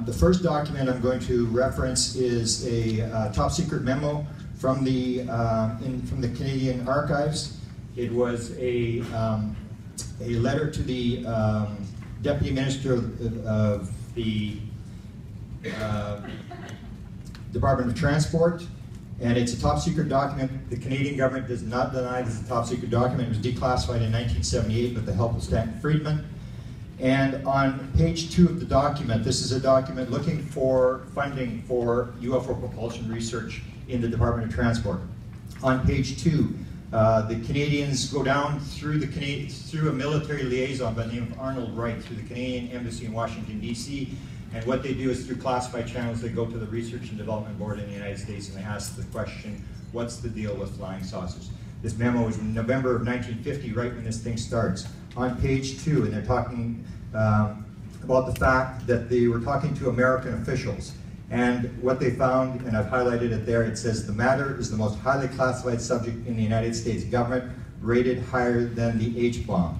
The first document I'm going to reference is a top secret memo from the Canadian Archives. It was a letter to the Deputy Minister of the Department of Transport, and it's a top secret document. The Canadian government does not deny this is a top secret document. It was declassified in 1978 with the help of Stanton Freeman. And on page 2 of the document, this is a document looking for funding for UFO propulsion research in the Department of Transport. On page 2, The Canadians go down through through a military liaison by the name of Arnold Wright through the Canadian Embassy in Washington, D.C. And what they do is through classified channels, they go to the Research and Development Board in the United States and they ask the question, what's the deal with flying saucers? This memo is in November of 1950, right when this thing starts. On page 2, and they're talking about the fact that they were talking to American officials. And what they found, and I've highlighted it there, it says the matter is the most highly classified subject in the United States government, rated higher than the H-bomb.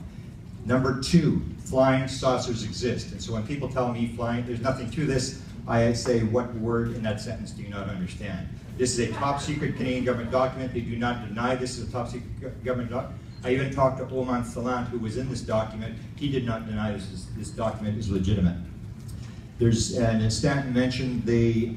Number 2, flying saucers exist. And so when people tell me flying, there's nothing to this, I say, what word in that sentence do you not understand? This is a top secret Canadian government document. They do not deny this is a top secret government document. I even talked to Oman Salant, who was in this document. He did not deny this document is legitimate. There's, and as Stanton mentioned, they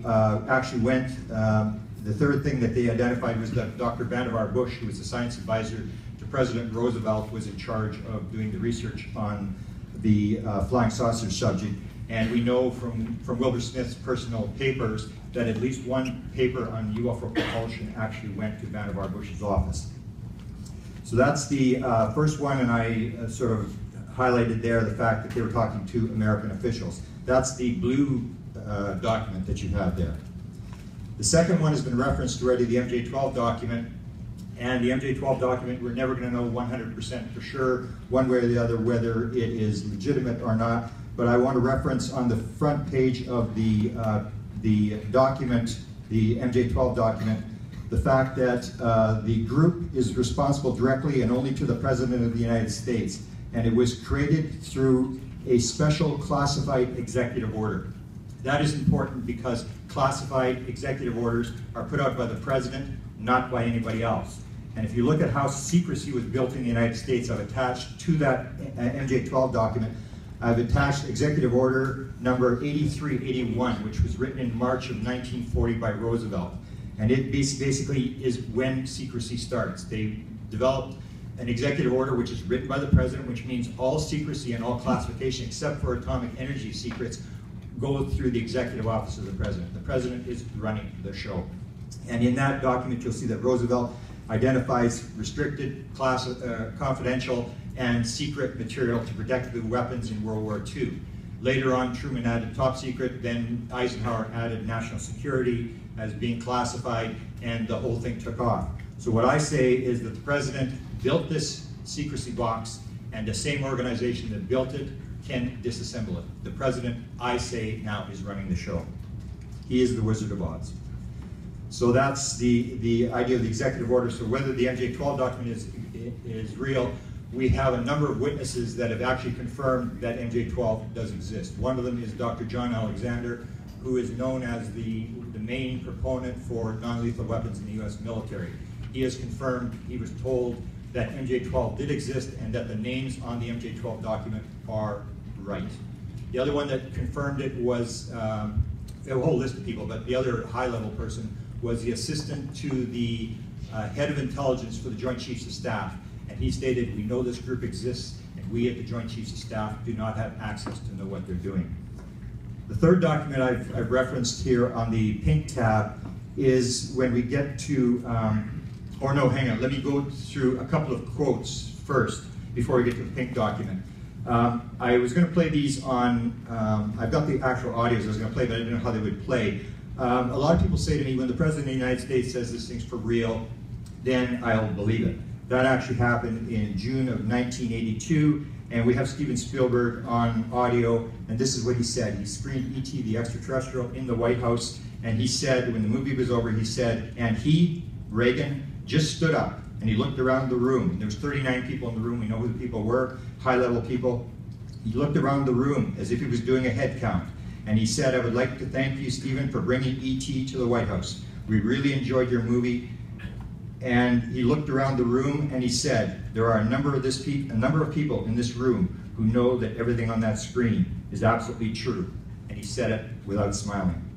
actually went, the third thing that they identified was that Dr. Vannevar Bush, who was the science advisor to President Roosevelt, was in charge of doing the research on the flying saucer subject. And we know from Wilbur Smith's personal papers that at least one paper on UFO propulsion actually went to Vannevar Bush's office. So that's the first one, and I sort of highlighted there the fact that they were talking to American officials. That's the blue document that you have there. The second one has been referenced already, the MJ-12 document. And the MJ-12 document, we're never going to know 100% for sure, one way or the other, whether it is legitimate or not. But I want to reference on the front page of the document, the MJ-12 document, the fact that the group is responsible directly and only to the President of the United States. And it was created through a special classified executive order. That is important because classified executive orders are put out by the President, not by anybody else. And if you look at how secrecy was built in the United States, I've attached to that MJ-12 document, I've attached Executive Order number 8381, which was written in March of 1940 by Roosevelt. And it basically is when secrecy starts. They developed an executive order which is written by the President, which means all secrecy and all classification, except for atomic energy secrets, go through the executive office of the President. The President is running the show. And in that document, you'll see that Roosevelt identifies restricted, confidential, and secret material to protect the weapons in World War II. Later on, Truman added top secret, then Eisenhower added national security as being classified, and the whole thing took off. So what I say is that the President built this secrecy box, and the same organization that built it can disassemble it. The President, I say, now is running the show. He is the Wizard of Oz. So that's the idea of the executive order. So whether the MJ-12 document is real, we have a number of witnesses that have actually confirmed that MJ-12 does exist. One of them is Dr. John Alexander, who is known as the main proponent for non-lethal weapons in the US military. He has confirmed, he was told that MJ-12 did exist and that the names on the MJ-12 document are right. The other one that confirmed it was a whole list of people, but the other high-level person was the assistant to the head of intelligence for the Joint Chiefs of Staff. And he stated, we know this group exists, and we at the Joint Chiefs of Staff do not have access to know what they're doing. The third document I've referenced here on the pink tab is when we get to, or no, hang on, let me go through a couple of quotes first before we get to the pink document. I was going to play these on, I've got the actual audios I was going to play, but I didn't know how they would play. A lot of people say to me, when the President of the United States says this thing's for real, then I'll believe it. That actually happened in June of 1982, and we have Steven Spielberg on audio, and this is what he said. He screened E.T. the Extraterrestrial in the White House, and he said, when the movie was over, he said, and he, Reagan, just stood up, and he looked around the room. There was 39 people in the room. We know who the people were, high-level people. He looked around the room as if he was doing a head count. And he said, I would like to thank you, Stephen, for bringing E.T. to the White House. We really enjoyed your movie. And he looked around the room and he said, there are a number of people in this room who know that everything on that screen is absolutely true. And he said it without smiling.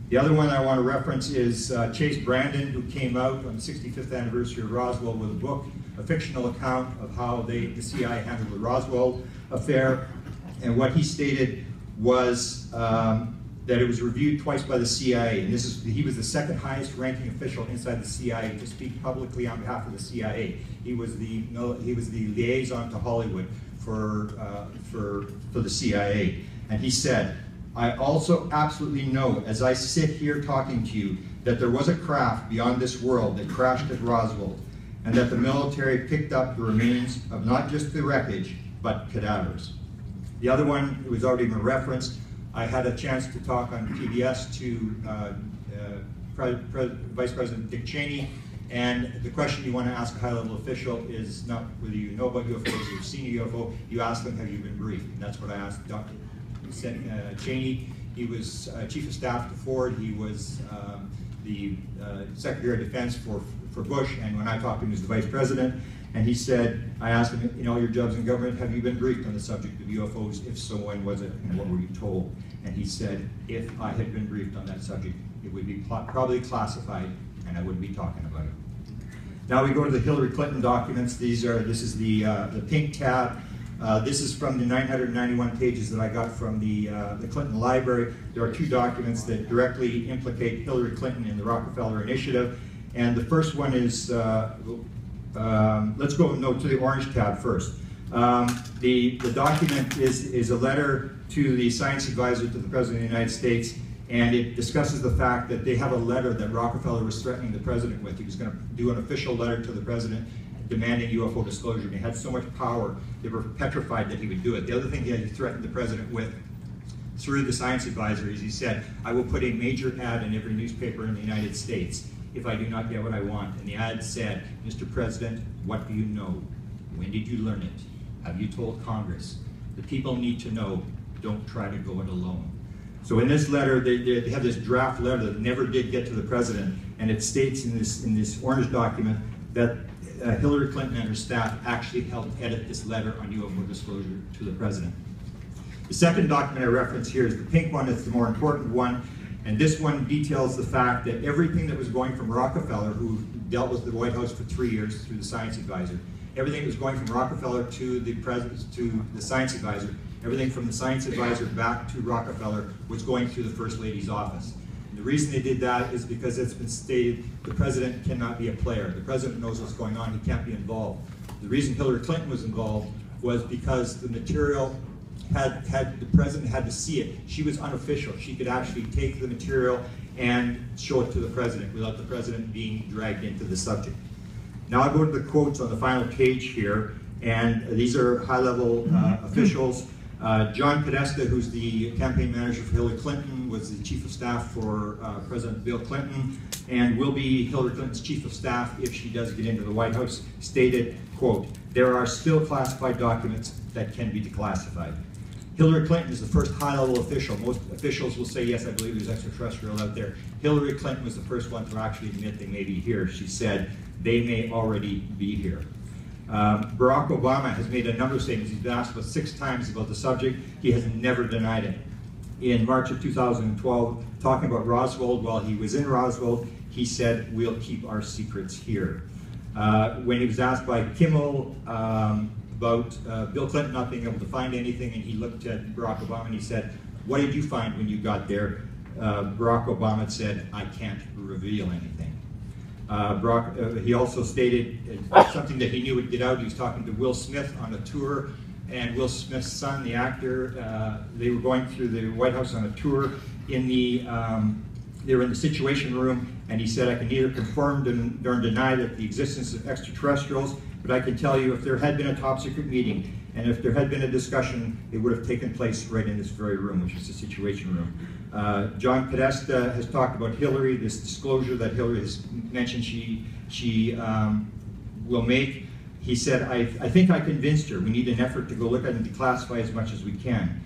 The other one I want to reference is Chase Brandon, who came out on the 65th anniversary of Roswell with a book, a fictional account of how the CIA handled the Roswell affair. And what he stated was that that it was reviewed twice by the CIA, and he was the second highest ranking official inside the CIA to speak publicly on behalf of the CIA. He was the liaison to Hollywood for the CIA, and he said, "I also absolutely know, as I sit here talking to you, that there was a craft beyond this world that crashed at Roswell, and that the military picked up the remains of not just the wreckage, but cadavers." The other one, it was already been referenced. I had a chance to talk on PBS to Vice President Dick Cheney, and the question you want to ask a high-level official is not whether you know about UFOs or you've seen a UFO, you ask them, have you been briefed? And that's what I asked Dr. Cheney. He was Chief of Staff to Ford, he was the Secretary of Defense for Bush, and when I talked to him, he was the Vice President, and he said, I asked him, in all your jobs in government, have you been briefed on the subject of UFOs? If so, when was it, and what were you told? And he said, if I had been briefed on that subject, it would be probably classified, and I wouldn't be talking about it. Now we go to the Hillary Clinton documents. This is the pink tab. This is from the 991 pages that I got from the Clinton Library. There are two documents that directly implicate Hillary Clinton in the Rockefeller Initiative. And the first one is, let's go to the orange tab first. The document is a letter to the science advisor to the President of the United States, and it discusses the fact that they have a letter that Rockefeller was threatening the President with. He was going to do an official letter to the President demanding UFO disclosure, and he had so much power, they were petrified that he would do it. The other thing he threatened the President with through the science advisor is he said, I will put a major ad in every newspaper in the United States if I do not get what I want. And the ad said, Mr. President, what do you know? When did you learn it? Have you told Congress? The people need to know, don't try to go it alone. So in this letter, they have this draft letter that never did get to the President, and it states in this orange document that Hillary Clinton and her staff actually helped edit this letter on UFO disclosure to the President. The second document I reference here is the pink one. It's the more important one. And this one details the fact that everything that was going from Rockefeller, who dealt with the White House for 3 years through the science advisor, everything that was going from Rockefeller to the President, to the science advisor, everything from the science advisor back to Rockefeller was going through the First Lady's office. And the reason they did that is because it's been stated the President cannot be a player. The President knows what's going on, he can't be involved. The reason Hillary Clinton was involved was because the material the President had to see it. She was unofficial. She could actually take the material and show it to the President without the President being dragged into the subject. Now I go to the quotes on the final page here, and these are high-level officials. John Podesta, who's the campaign manager for Hillary Clinton, was the chief of staff for President Bill Clinton, and will be Hillary Clinton's chief of staff if she does get into the White House, stated, quote, there are still classified documents that can be declassified. Hillary Clinton is the first high-level official. Most officials will say, yes, I believe there's extraterrestrial out there. Hillary Clinton was the first one to actually admit they may be here. She said, they may already be here. Barack Obama has made a number of statements. He's been asked about 6 times about the subject. He has never denied it. In March of 2012, talking about Roswell, while he was in Roswell, he said, we'll keep our secrets here. When he was asked by Kimmel about Bill Clinton not being able to find anything, and he looked at Barack Obama and he said, what did you find when you got there? Barack Obama said, I can't reveal anything. He also stated something that he knew would get out. He was talking to Will Smith on a tour, and Will Smith's son, the actor, they were going through the White House on a tour. They were in the Situation Room, and he said, I can neither confirm nor deny that the existence of extraterrestrials, but I can tell you if there had been a top secret meeting, and if there had been a discussion, it would have taken place right in this very room, which is the Situation Room. John Podesta has talked about Hillary, this disclosure that Hillary has mentioned she will make. He said, I think I convinced her. We need an effort to go look at and declassify as much as we can.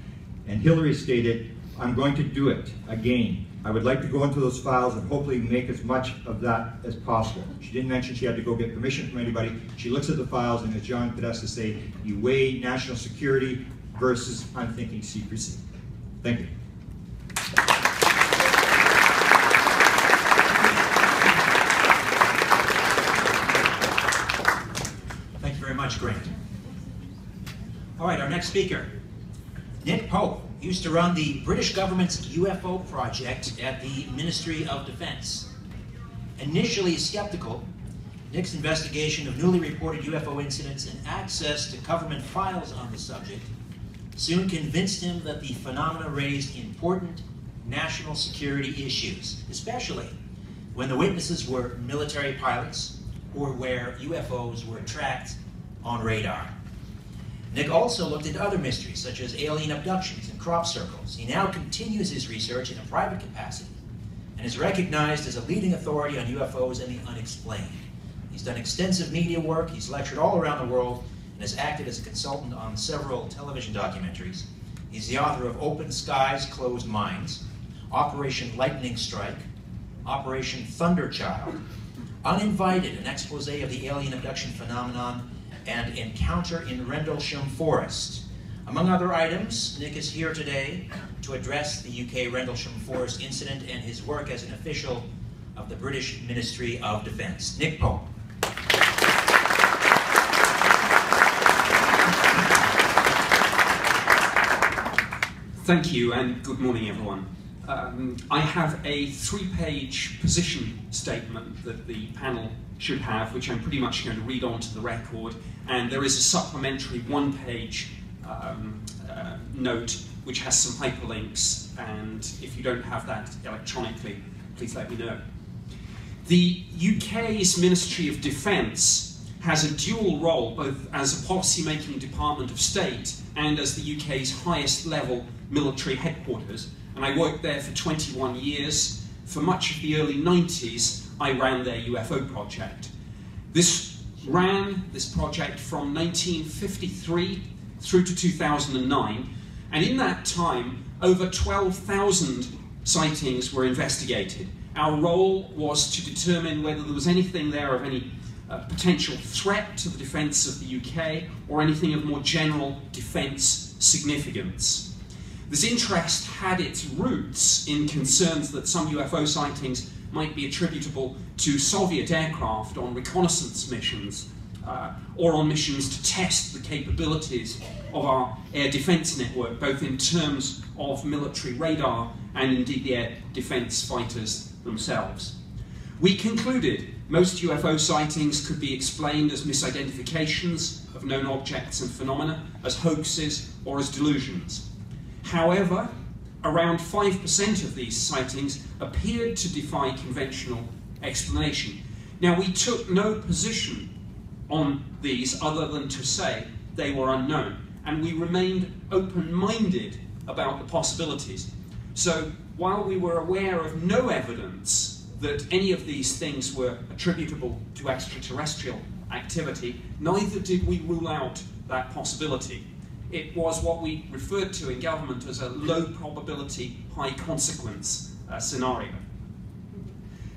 And Hillary stated, I'm going to do it again. I would like to go into those files and hopefully make as much of that as possible. She didn't mention she had to go get permission from anybody. She looks at the files, and as John Podesta say, you weigh national security versus unthinking secrecy. Thank you. Thank you very much, Grant. All right, our next speaker, Nick Pope. He used to run the British government's UFO project at the Ministry of Defense. Initially skeptical, Nick's investigation of newly reported UFO incidents and access to government files on the subject soon convinced him that the phenomena raised important national security issues, especially when the witnesses were military pilots or where UFOs were tracked on radar. Nick also looked into other mysteries, such as alien abductions and crop circles. He now continues his research in a private capacity and is recognized as a leading authority on UFOs and the unexplained. He's done extensive media work, he's lectured all around the world, and has acted as a consultant on several television documentaries. He's the author of Open Skies, Closed Minds, Operation Lightning Strike, Operation Thunderchild, Uninvited, an expose of the alien abduction phenomenon, and Encounter in Rendlesham Forest. Among other items, Nick is here today to address the UK Rendlesham Forest incident and his work as an official of the British Ministry of Defence. Nick Pope. Thank you, and good morning, everyone. I have a 3-page position statement that the panel should have, which I'm pretty much going to read onto the record, and there is a supplementary 1-page note which has some hyperlinks, and if you don't have that electronically, please let me know. The UK's Ministry of Defence has a dual role, both as a policy-making department of state and as the UK's highest level military headquarters, and I worked there for 21 years. For much of the early 90s, I ran their UFO project. This project from 1953 through to 2009, and in that time, over 12,000 sightings were investigated. Our role was to determine whether there was anything there of any potential threat to the defence of the UK or anything of more general defence significance. This interest had its roots in concerns that some UFO sightings might be attributable to Soviet aircraft on reconnaissance missions or on missions to test the capabilities of our air defence network, both in terms of military radar and indeed the air defence fighters themselves. We concluded most UFO sightings could be explained as misidentifications of known objects and phenomena, as hoaxes or as delusions. However, around 5% of these sightings appeared to defy conventional explanation. Now, we took no position on these other than to say they were unknown, and we remained open-minded about the possibilities. So, while we were aware of no evidence that any of these things were attributable to extraterrestrial activity, neither did we rule out that possibility. It was what we referred to in government as a low probability, high consequence scenario.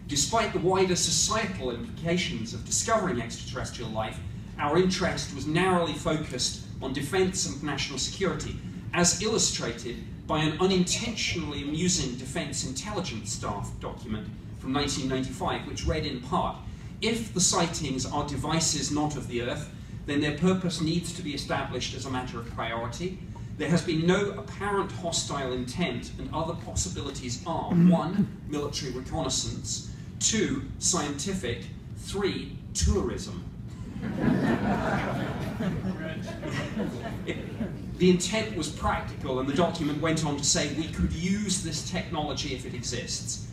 Despite the wider societal implications of discovering extraterrestrial life, our interest was narrowly focused on defence and national security, as illustrated by an unintentionally amusing Defence Intelligence Staff document from 1995, which read in part, "If the sightings are devices not of the Earth, then their purpose needs to be established as a matter of priority. There has been no apparent hostile intent, and other possibilities are 1. Military reconnaissance, 2. Scientific, 3. Tourism." The intent was practical, and the document went on to say we could use this technology if it exists.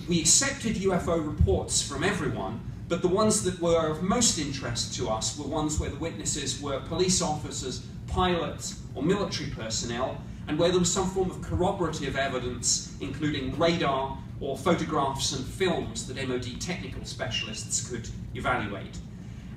We accepted UFO reports from everyone, but the ones that were of most interest to us were ones where the witnesses were police officers, pilots, or military personnel, and where there was some form of corroborative evidence, including radar or photographs and films that MOD technical specialists could evaluate.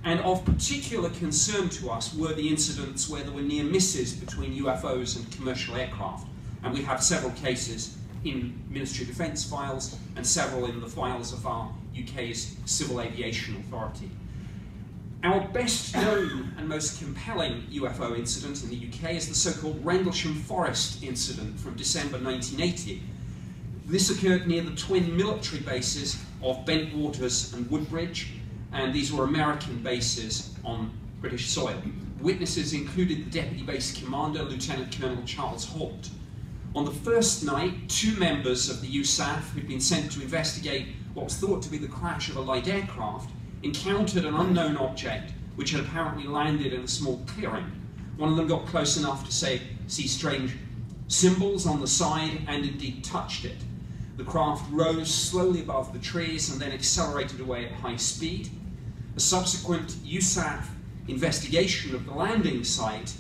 And of particular concern to us were the incidents where there were near misses between UFOs and commercial aircraft, and we have several cases in Ministry of Defence files and several in the files of our UK's Civil Aviation Authority. Our best known and most compelling UFO incident in the UK is the so-called Rendlesham Forest incident from December 1980. This occurred near the twin military bases of Bentwaters and Woodbridge, and these were American bases on British soil. Witnesses included the Deputy Base Commander, Lieutenant Colonel Charles Holt. On the first night, 2 members of the USAF who'd been sent to investigate what was thought to be the crash of a light aircraft encountered an unknown object which had apparently landed in a small clearing. One of them got close enough to see strange symbols on the side and indeed touched it. The craft rose slowly above the trees and then accelerated away at high speed. A subsequent USAF investigation of the landing site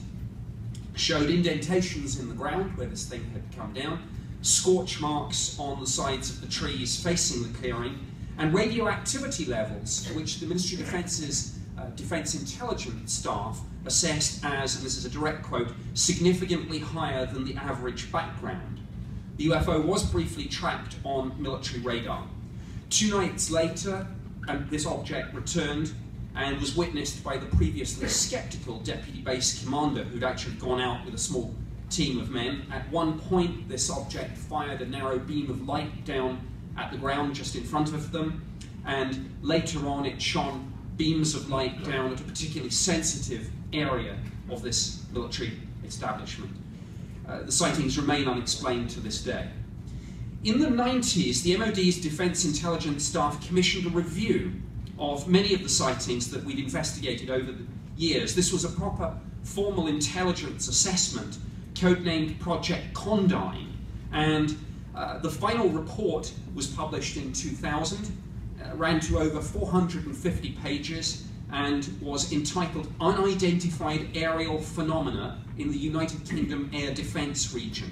showed indentations in the ground where this thing had come down, scorch marks on the sides of the trees facing the clearing, and radioactivity levels, which the Ministry of Defence's Defence Intelligence staff assessed as, and this is a direct quote, significantly higher than the average background. The UFO was briefly tracked on military radar. 2 nights later, this object returned and was witnessed by the previously skeptical deputy base commander who'd actually gone out with a small team of men. At one point, this object fired a narrow beam of light down at the ground just in front of them, and later on it shone beams of light down at a particularly sensitive area of this military establishment. The sightings remain unexplained to this day. In the 90s, the MOD's Defence Intelligence staff commissioned a review of many of the sightings that we'd investigated over the years. This was a proper formal intelligence assessment, codenamed Project Condign, and the final report was published in 2000, ran to over 450 pages, and was entitled Unidentified Aerial Phenomena in the United Kingdom Air Defence Region.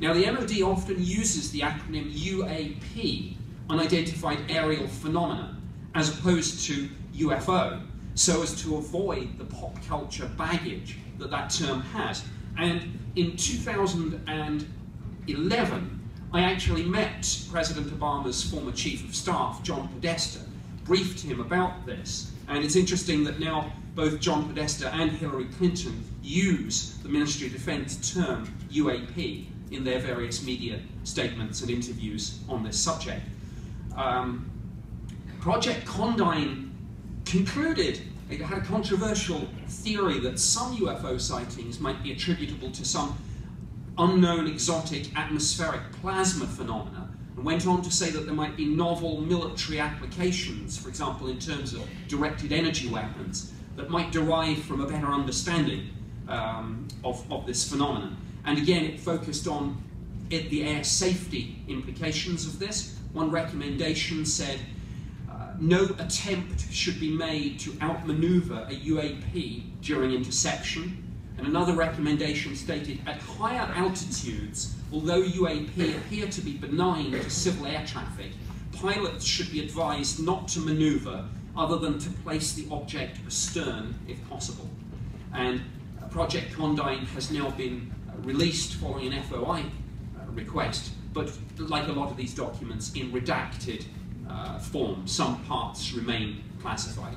Now, the MOD often uses the acronym UAP, Unidentified Aerial Phenomena, as opposed to UFO, so as to avoid the pop culture baggage that that term has. And in 2011, I actually met President Obama's former Chief of Staff, John Podesta, briefed him about this. And it's interesting that now both John Podesta and Hillary Clinton use the Ministry of Defense term UAP in their various media statements and interviews on this subject. Project Condign concluded, it had a controversial theory that some UFO sightings might be attributable to some unknown exotic atmospheric plasma phenomena, and went on to say that there might be novel military applications, for example in terms of directed energy weapons, that might derive from a better understanding of this phenomenon. And again, it focused on the air safety implications of this. One recommendation said, no attempt should be made to outmaneuver a UAP during interception. And another recommendation stated, at higher altitudes, although UAP appear to be benign to civil air traffic, pilots should be advised not to maneuver other than to place the object astern if possible. And Project Condign has now been released following an FOI request, but like a lot of these documents, in redacted form. Some parts remain classified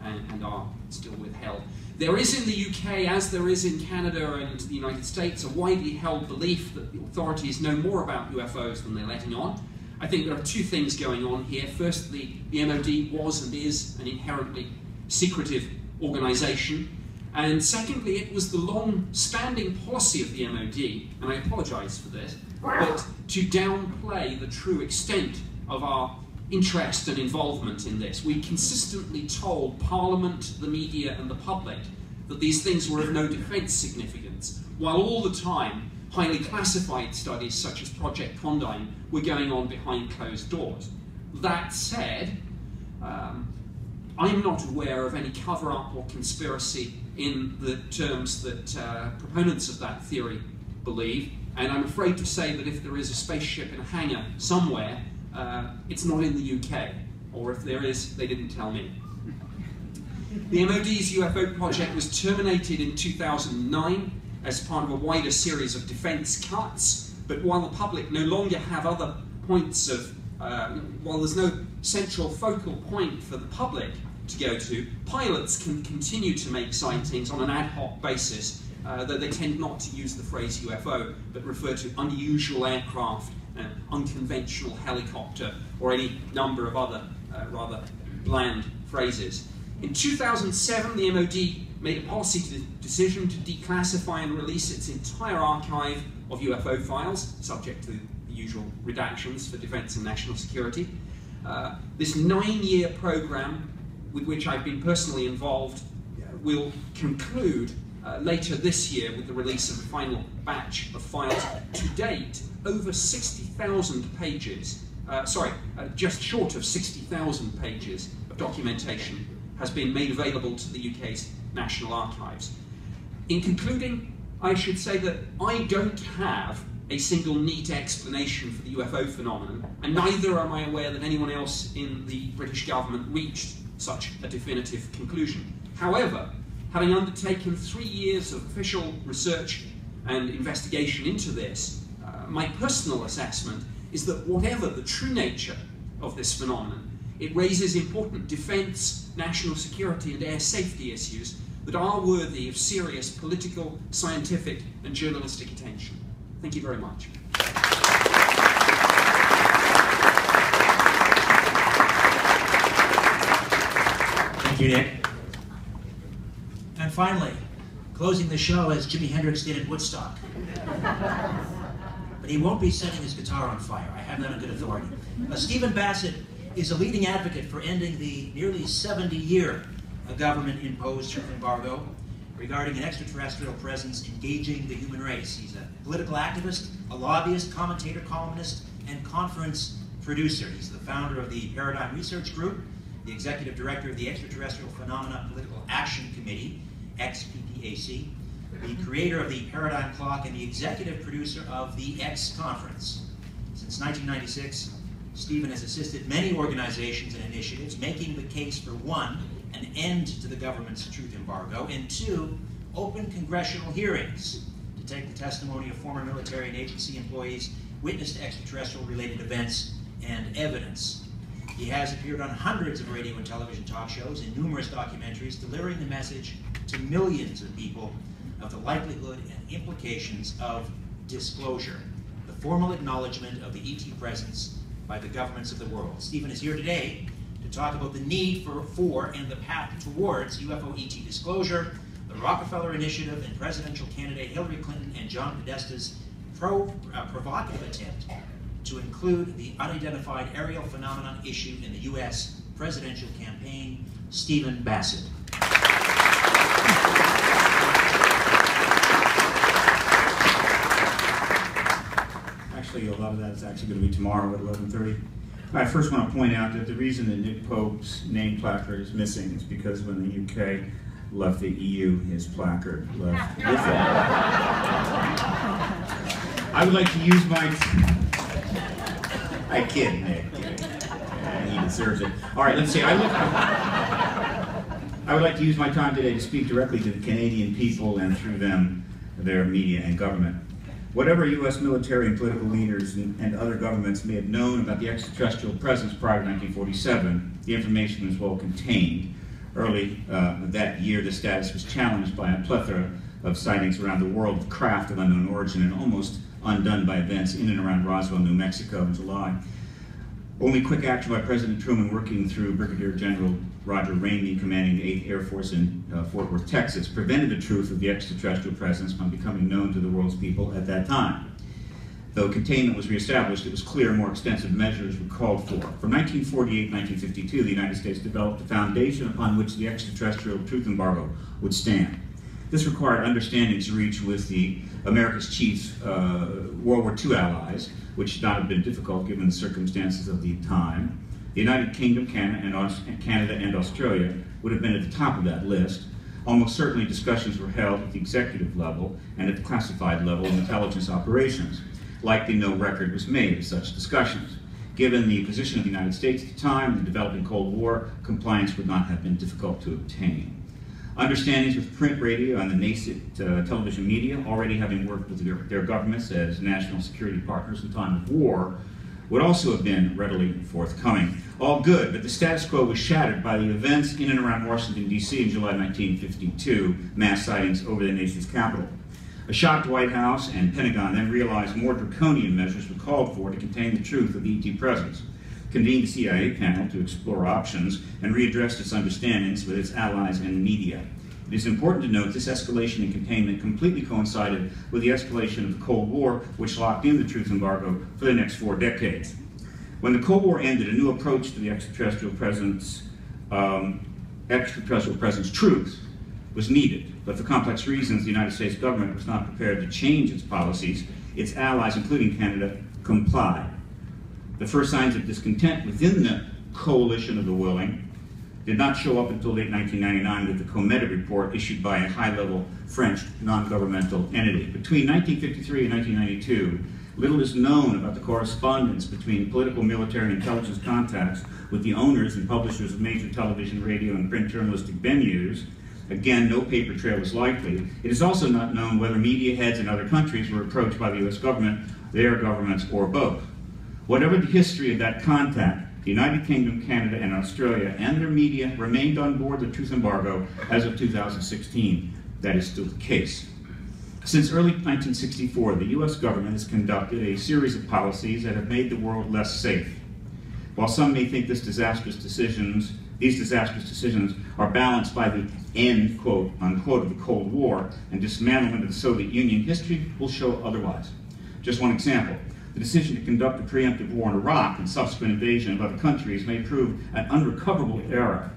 and are still withheld. There is in the UK, as there is in Canada and the United States, a widely held belief that the authorities know more about UFOs than they're letting on. I think there are 2 things going on here. Firstly, the MOD was and is an inherently secretive organisation. And secondly, it was the long-standing policy of the MOD, and I apologise for this, but to downplay the true extent of our interest and involvement in this. We consistently told Parliament, the media and the public that these things were of no defence significance, while all the time highly classified studies such as Project Condign were going on behind closed doors. That said, I'm not aware of any cover-up or conspiracy in the terms that proponents of that theory believe, and I'm afraid to say that if there is a spaceship in a hangar somewhere, it's not in the UK, or if there is, they didn't tell me. The MOD's UFO project was terminated in 2009 as part of a wider series of defence cuts, but while the public no longer have other points of, while there's no central focal point for the public to go to, pilots can continue to make sightings on an ad hoc basis, though they tend not to use the phrase UFO, but refer to unusual aircraft, unconventional helicopter, or any number of other rather bland phrases. In 2007, the MOD made a policy decision to declassify and release its entire archive of UFO files, subject to the usual redactions for defense and national security. This 9-year program, with which I've been personally involved, will conclude later this year with the release of the final batch of files. To date, over 60,000 pages, just short of 60,000 pages of documentation has been made available to the UK's National Archives. In concluding, I should say that I don't have a single neat explanation for the UFO phenomenon, and neither am I aware that anyone else in the British government reached such a definitive conclusion. However, having undertaken 3 years of official research and investigation into this, my personal assessment is that whatever the true nature of this phenomenon, it raises important defense, national security and air safety issues that are worthy of serious political, scientific and journalistic attention. Thank you very much. Thank you, Nick. And finally, closing the show as Jimi Hendrix did at Woodstock. But he won't be setting his guitar on fire. I have that on good authority. Stephen Bassett is a leading advocate for ending the nearly 70-year government-imposed truth embargo regarding an extraterrestrial presence engaging the human race. He's a political activist, a lobbyist, commentator, columnist, and conference producer. He's the founder of the Paradigm Research Group, the executive director of the Extraterrestrial Phenomena Political Action Committee, XPPAC, the creator of the Paradigm Clock, and the executive producer of the X Conference. Since 1996, Stephen has assisted many organizations and initiatives making the case for, 1, an end to the government's truth embargo, and 2, open congressional hearings to take the testimony of former military and agency employees, witness to extraterrestrial-related events and evidence. He has appeared on hundreds of radio and television talk shows and numerous documentaries, delivering the message to millions of people of the likelihood and implications of disclosure, the formal acknowledgement of the ET presence by the governments of the world. Stephen is here today to talk about the need for and the path towards UFO ET disclosure, the Rockefeller Initiative, and presidential candidate Hillary Clinton and John Podesta's provocative attempt to include the unidentified aerial phenomenon issue in the U.S. presidential campaign. Stephen Bassett. Actually, a lot of that is actually going to be tomorrow at 11:30. I first want to point out that the reason that Nick Pope's name placard is missing is because when the UK left the EU, his placard left with it. I would like to use my... I kid, Nick. He deserves it. All right, let's see. I would like to use my time today to speak directly to the Canadian people and through them, their media and government. Whatever U.S. military and political leaders and other governments may have known about the extraterrestrial presence prior to 1947, the information was well contained. Early that year, the status was challenged by a plethora of sightings around the world of craft of unknown origin and almost undone by events in and around Roswell, New Mexico in July. Only quick action by President Truman, working through Brigadier General Roger Ramey, commanding the 8th Air Force in Fort Worth, Texas, prevented the truth of the extraterrestrial presence from becoming known to the world's people at that time. Though containment was reestablished, it was clear more extensive measures were called for. From 1948 to 1952, the United States developed a foundation upon which the extraterrestrial truth embargo would stand. This required understanding to reach with the America's chief World War II allies, which should not have been difficult given the circumstances of the time. The United Kingdom, Canada, and Australia would have been at the top of that list. Almost certainly discussions were held at the executive level and at the classified level of intelligence operations. Likely no record was made of such discussions. Given the position of the United States at the time, the developing Cold War, compliance would not have been difficult to obtain. Understandings with print radio and the nascent television media, already having worked with their governments as national security partners in time of war, would also have been readily forthcoming. All good, but the status quo was shattered by the events in and around Washington, D.C. in July 1952, mass sightings over the nation's capital. A shocked White House and Pentagon then realized more draconian measures were called for to contain the truth of the ET presence, convened a CIA panel to explore options, and readdressed its understandings with its allies and media. It is important to note this escalation and containment completely coincided with the escalation of the Cold War, which locked in the truth embargo for the next 4 decades. When the Cold War ended, a new approach to the extraterrestrial presence truth was needed, but for complex reasons, the United States government was not prepared to change its policies. Its allies, including Canada, complied. The first signs of discontent within the coalition of the willing did not show up until late 1999 with the Cometa report issued by a high-level French non-governmental entity. Between 1953 and 1992, little is known about the correspondence between political, military, and intelligence contacts with the owners and publishers of major television, radio, and print journalistic venues. Again, no paper trail is likely. It is also not known whether media heads in other countries were approached by the U.S. government, their governments, or both. Whatever the history of that contact, the United Kingdom, Canada, and Australia and their media remained on board the truth embargo as of 2016. That is still the case. Since early 1964, the U.S. government has conducted a series of policies that have made the world less safe. While some may think these disastrous decisions are balanced by the end, quote, unquote, of the Cold War and dismantlement of the Soviet Union, history will show otherwise. Just one example. The decision to conduct a preemptive war in Iraq and subsequent invasion of other countries may prove an unrecoverable error,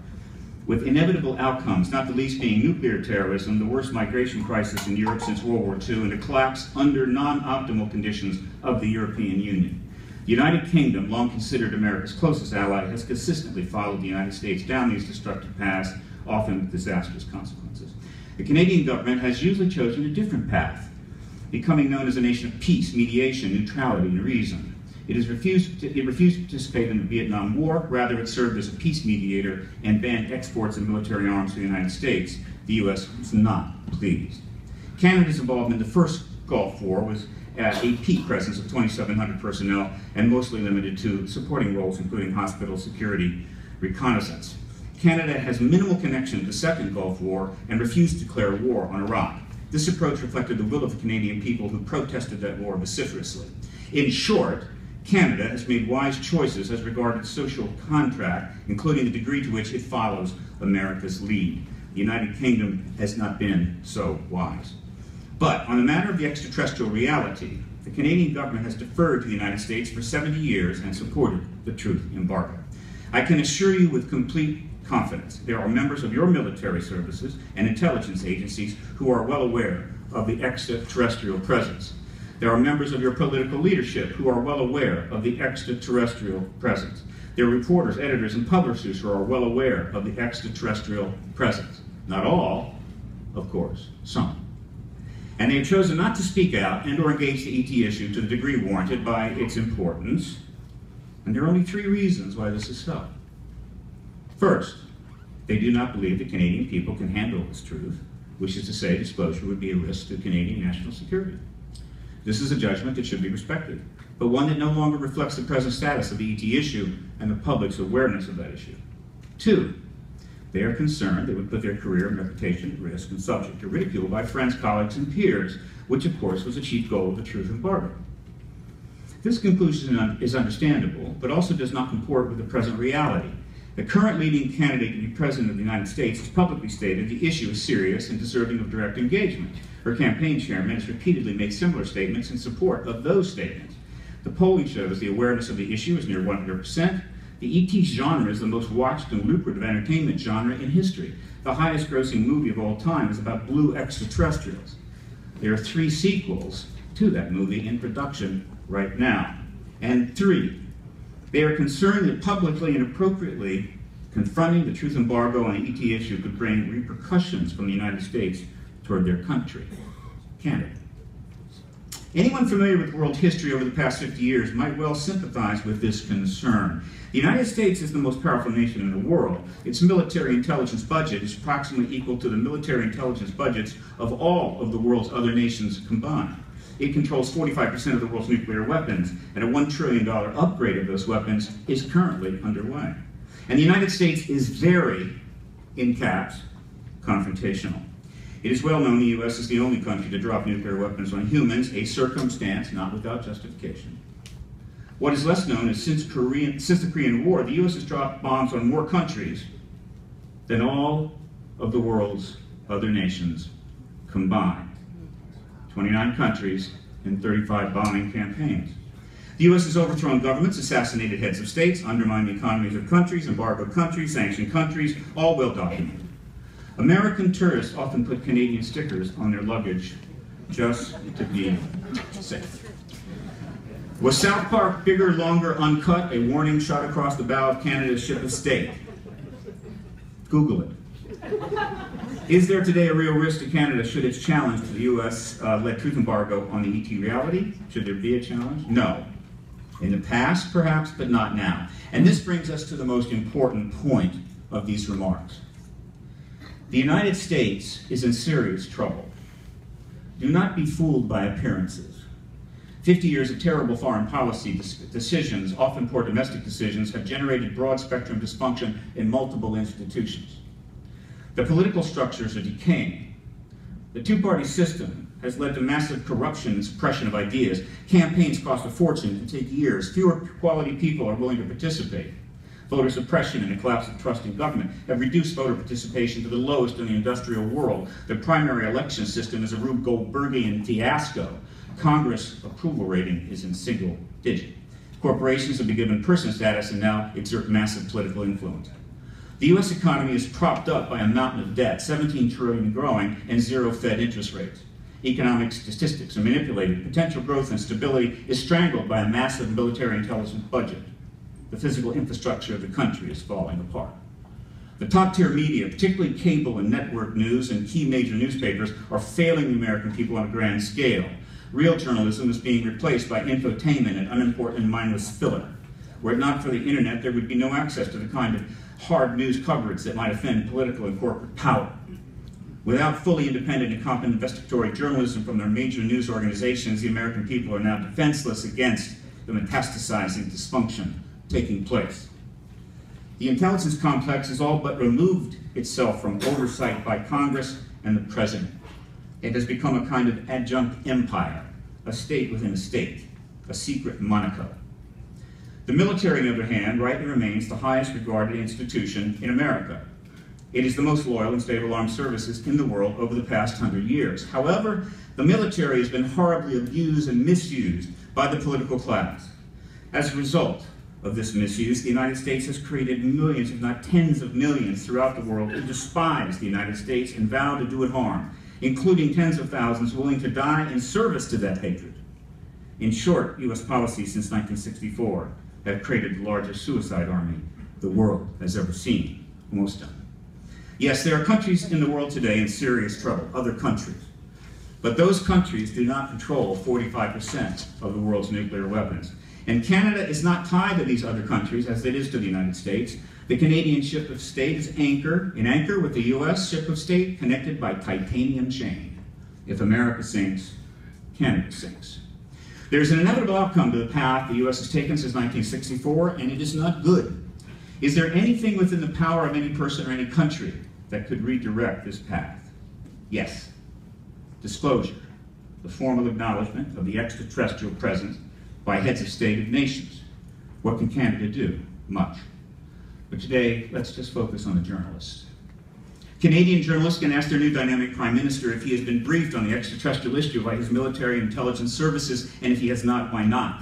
with inevitable outcomes, not the least being nuclear terrorism, the worst migration crisis in Europe since World War II, and a collapse under non-optimal conditions of the European Union. The United Kingdom, long considered America's closest ally, has consistently followed the United States down these destructive paths, often with disastrous consequences. The Canadian government has usually chosen a different path, becoming known as a nation of peace, mediation, neutrality, and reason. It refused to participate in the Vietnam War. Rather, it served as a peace mediator and banned exports of military arms to the United States. The U.S. was not pleased. Canada's involvement in the first Gulf War was at a peak presence of 2,700 personnel and mostly limited to supporting roles, including hospital security reconnaissance. Canada has minimal connection to the Second Gulf War and refused to declare war on Iraq. This approach reflected the will of the Canadian people who protested that war vociferously. In short, Canada has made wise choices as regarded social contract, including the degree to which it follows America's lead. The United Kingdom has not been so wise. But on the matter of the extraterrestrial reality, the Canadian government has deferred to the United States for 70 years and supported the truth embargo. I can assure you with complete confidence there are members of your military services and intelligence agencies who are well aware of the extraterrestrial presence. There are members of your political leadership who are well aware of the extraterrestrial presence. There are reporters, editors, and publishers who are well aware of the extraterrestrial presence. Not all, of course, some. And they have chosen not to speak out and or engage the ET issue to the degree warranted by its importance. And there are only 3 reasons why this is so. First, they do not believe the Canadian people can handle this truth, which is to say disclosure would be a risk to Canadian national security. This is a judgment that should be respected, but one that no longer reflects the present status of the ET issue and the public's awareness of that issue. 2, they are concerned they would put their career and reputation at risk and subject to ridicule by friends, colleagues, and peers, which of course was the chief goal of the truth embargo. This conclusion is understandable, but also does not comport with the present reality. The current leading candidate to be president of the United States has publicly stated the issue is serious and deserving of direct engagement. Her campaign chairman has repeatedly made similar statements in support of those statements. The polling shows the awareness of the issue is near 100%. The ET genre is the most watched and lucrative entertainment genre in history. The highest grossing movie of all time is about blue extraterrestrials. There are 3 sequels to that movie in production right now. And 3, they are concerned that publicly and appropriately confronting the truth embargo on the ET issue could bring repercussions from the United States toward their country, Canada. Anyone familiar with world history over the past 50 years might well sympathize with this concern. The United States is the most powerful nation in the world. Its military intelligence budget is approximately equal to the military intelligence budgets of all of the world's other nations combined. It controls 45% of the world's nuclear weapons, and a $1 trillion upgrade of those weapons is currently underway. And the United States is very, in caps, confrontational. It is well known the U.S. is the only country to drop nuclear weapons on humans, a circumstance not without justification. What is less known is since the Korean War, the U.S. has dropped bombs on more countries than all of the world's other nations combined. 29 countries and 35 bombing campaigns. The U.S. has overthrown governments, assassinated heads of states, undermined the economies of countries, embargoed countries, sanctioned countries, all well documented. American tourists often put Canadian stickers on their luggage just to be safe. Was South Park bigger, longer, uncut, a warning shot across the bow of Canada's ship of state? Google it. Is there today a real risk to Canada should its challenge to the U.S.-led truth embargo on the ET reality? Should there be a challenge? No. In the past, perhaps, but not now. And this brings us to the most important point of these remarks. The United States is in serious trouble. Do not be fooled by appearances. 50 years of terrible foreign policy decisions, often poor domestic decisions, have generated broad-spectrum dysfunction in multiple institutions. The political structures are decaying. The two-party system has led to massive corruption and suppression of ideas. Campaigns cost a fortune and take years. Fewer quality people are willing to participate. Voter suppression and a collapse of trust in government have reduced voter participation to the lowest in the industrial world. The primary election system is a Rube Goldbergian fiasco. Congress approval rating is in single digit. Corporations have been given person status and now exert massive political influence. The U.S. economy is propped up by a mountain of debt, 17 trillion growing, and zero Fed interest rates. Economic statistics are manipulated. Potential growth and stability is strangled by a massive military intelligence budget. The physical infrastructure of the country is falling apart. The top-tier media, particularly cable and network news and key major newspapers, are failing the American people on a grand scale. Real journalism is being replaced by infotainment and unimportant and mindless filler. Were it not for the internet, there would be no access to the kind of hard news coverage that might offend political and corporate power. Without fully independent and competent investigatory journalism from their major news organizations, the American people are now defenseless against the metastasizing dysfunction taking place. The intelligence complex has all but removed itself from oversight by Congress and the President. It has become a kind of adjunct empire, a state within a state, a secret Monaco. The military, on the other hand, rightly remains the highest regarded institution in America. It is the most loyal and stable armed services in the world over the past 100 years. However, the military has been horribly abused and misused by the political class. As a result of this misuse, the United States has created millions, if not tens of millions, throughout the world who despise the United States and vow to do it harm, including tens of thousands willing to die in service to that hatred. In short, U.S. policies since 1964 have created the largest suicide army the world has ever seen, most of them. Yes, there are countries in the world today in serious trouble, other countries. But those countries do not control 45% of the world's nuclear weapons. And Canada is not tied to these other countries as it is to the United States. The Canadian ship of state is in anchor with the U.S. ship of state connected by titanium chain. If America sinks, Canada sinks. There's an inevitable outcome to the path the U.S. has taken since 1964, and it is not good. Is there anything within the power of any person or any country that could redirect this path? Yes. Disclosure, the formal acknowledgement of the extraterrestrial presence by heads of state of nations. What can Canada do? Much. But today, let's just focus on the journalists. Canadian journalists can ask their new dynamic Prime Minister if he has been briefed on the extraterrestrial issue by his military intelligence services, and if he has not, why not?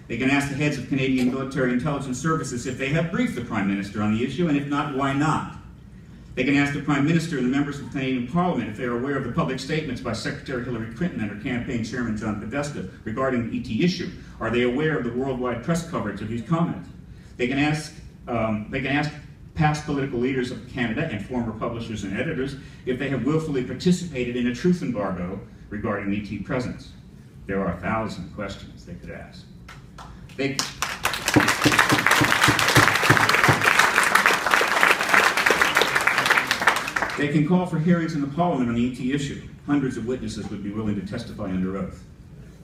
They can ask the heads of Canadian military intelligence services if they have briefed the Prime Minister on the issue, and if not, why not? They can ask the Prime Minister and the members of the Canadian Parliament if they are aware of the public statements by Secretary Hillary Clinton and her campaign chairman John Podesta regarding the ET issue. Are they aware of the worldwide press coverage of these comments? They can ask past political leaders of Canada and former publishers and editors if they have willfully participated in a truth embargo regarding ET presence. There are 1,000 questions they could ask. They can call for hearings in the Parliament on the ET issue. Hundreds of witnesses would be willing to testify under oath.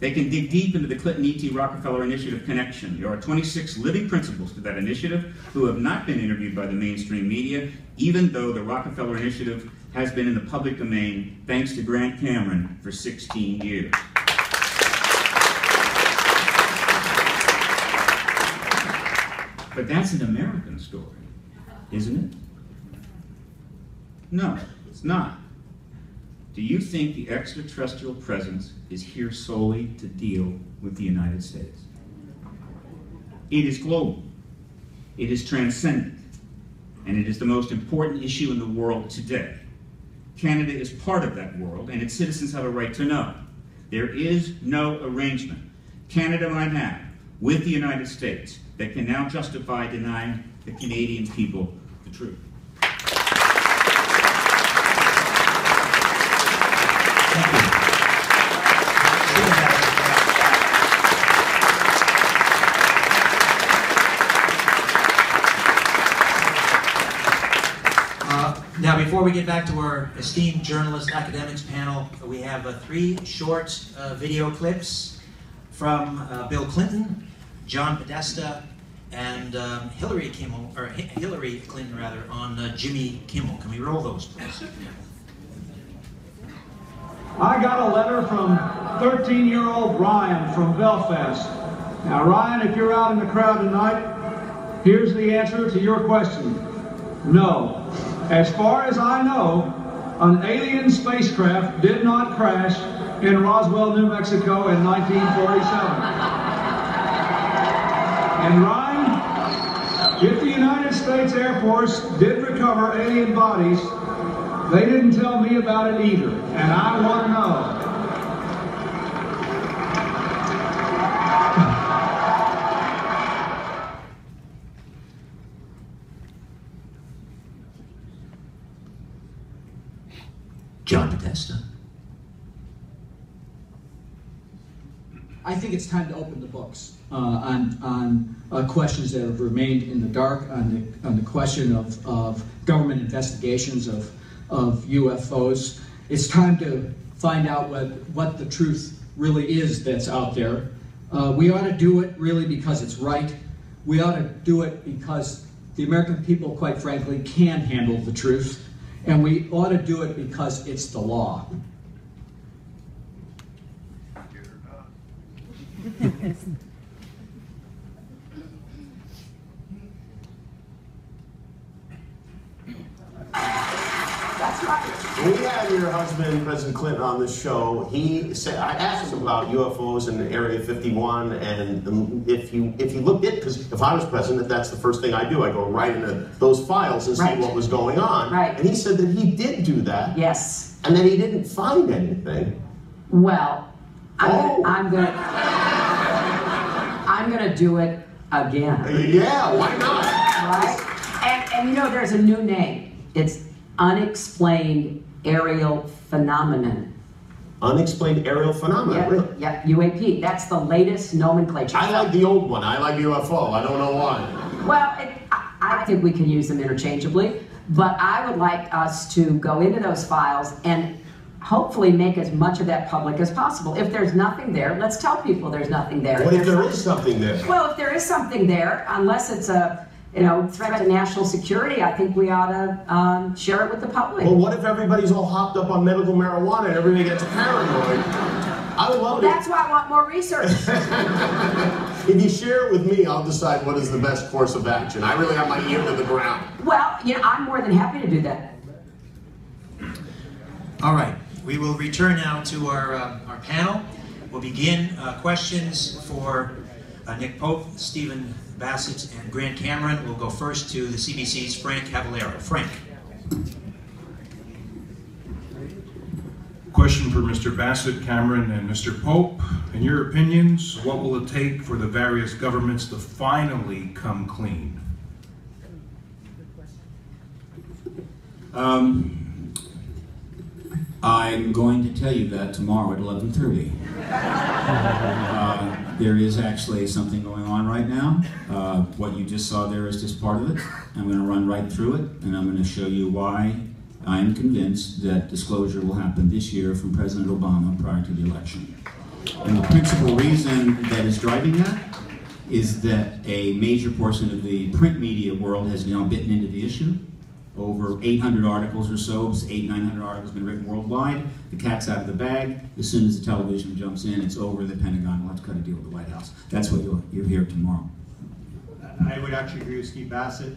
They can dig deep into the Clinton ET Rockefeller Initiative connection. There are 26 living principals to that initiative who have not been interviewed by the mainstream media, even though the Rockefeller Initiative has been in the public domain, thanks to Grant Cameron, for 16 years. But that's an American story, isn't it? No, it's not. Do you think the extraterrestrial presence is here solely to deal with the United States? It is global. It is transcendent. And it is the most important issue in the world today. Canada is part of that world, and its citizens have a right to know. There is no arrangement Canada might have with the United States that can now justify denying the Canadian people the truth. Thank you. Now, before we get back to our esteemed journalist academics panel, we have 3 short video clips from Bill Clinton, John Podesta, and Hillary Clinton, rather, on Jimmy Kimmel. Can we roll those, please? I got a letter from 13-year-old Ryan from Belfast. Now, Ryan, if you're out in the crowd tonight, here's the answer to your question. No. As far as I know, an alien spacecraft did not crash in Roswell, New Mexico in 1947. And Ryan, if the United States Air Force did recover alien bodies, they didn't tell me about it either, and I want to know. John Podesta. I think it's time to open the books on questions that have remained in the dark, on the question of government investigations of UFOs. It's time to find out what the truth really is that's out there. We ought to do it really because it's right. We ought to do it because the American people, quite frankly, can handle the truth. And we ought to do it because it's the law. When we had your husband, President Clinton, on this show, he said, I asked him about UFOs in Area 51, and if you looked at, because if I was president, that's the first thing I do. I go right into those files and see what was going on. Right. And he said that he did do that. Yes. And then he didn't find anything. Well, I'm gonna do it again. Yeah, why not? Right? And you know, there's a new name. It's unexplained aerial phenomenon. Unexplained aerial phenomenon, really? Yeah, UAP. That's the latest nomenclature. I like the old one. I like UFO. I don't know why. Well, I think we can use them interchangeably, but I would like us to go into those files and hopefully make as much of that public as possible. If there's nothing there, let's tell people there's nothing there. What if there is something there? Well, if there is something there, unless it's a threat to national security, I think we ought to share it with the public. Well, what if everybody's all hopped up on medical marijuana and everybody gets paranoid? I would love it. That's why I want more research. If you share it with me, I'll decide what is the best course of action. I really have my ear to the ground. Well, I'm more than happy to do that. All right, we will return now to our panel. We'll begin questions for Nick Pope, Stephen Bassett, and Grant Cameron. We'll go first to the CBC's Frank Cavallero. Frank. Question for Mr. Bassett, Cameron, and Mr. Pope. In your opinions, what will it take for the various governments to finally come clean? I'm going to tell you that tomorrow at 11:30. There is actually something going on right now. What you just saw there is just part of it. I'm going to run right through it, and I'm going to show you why I am convinced that disclosure will happen this year from President Obama prior to the election. And the principal reason that is driving that is that a major portion of the print media world has now bitten into the issue. Over 800 articles or so, 900 articles have been written worldwide. The cat's out of the bag. As soon as the television jumps in, it's over. The Pentagon will have to cut a deal with the White House. That's what you'll hear tomorrow. I would actually agree with Steve Bassett.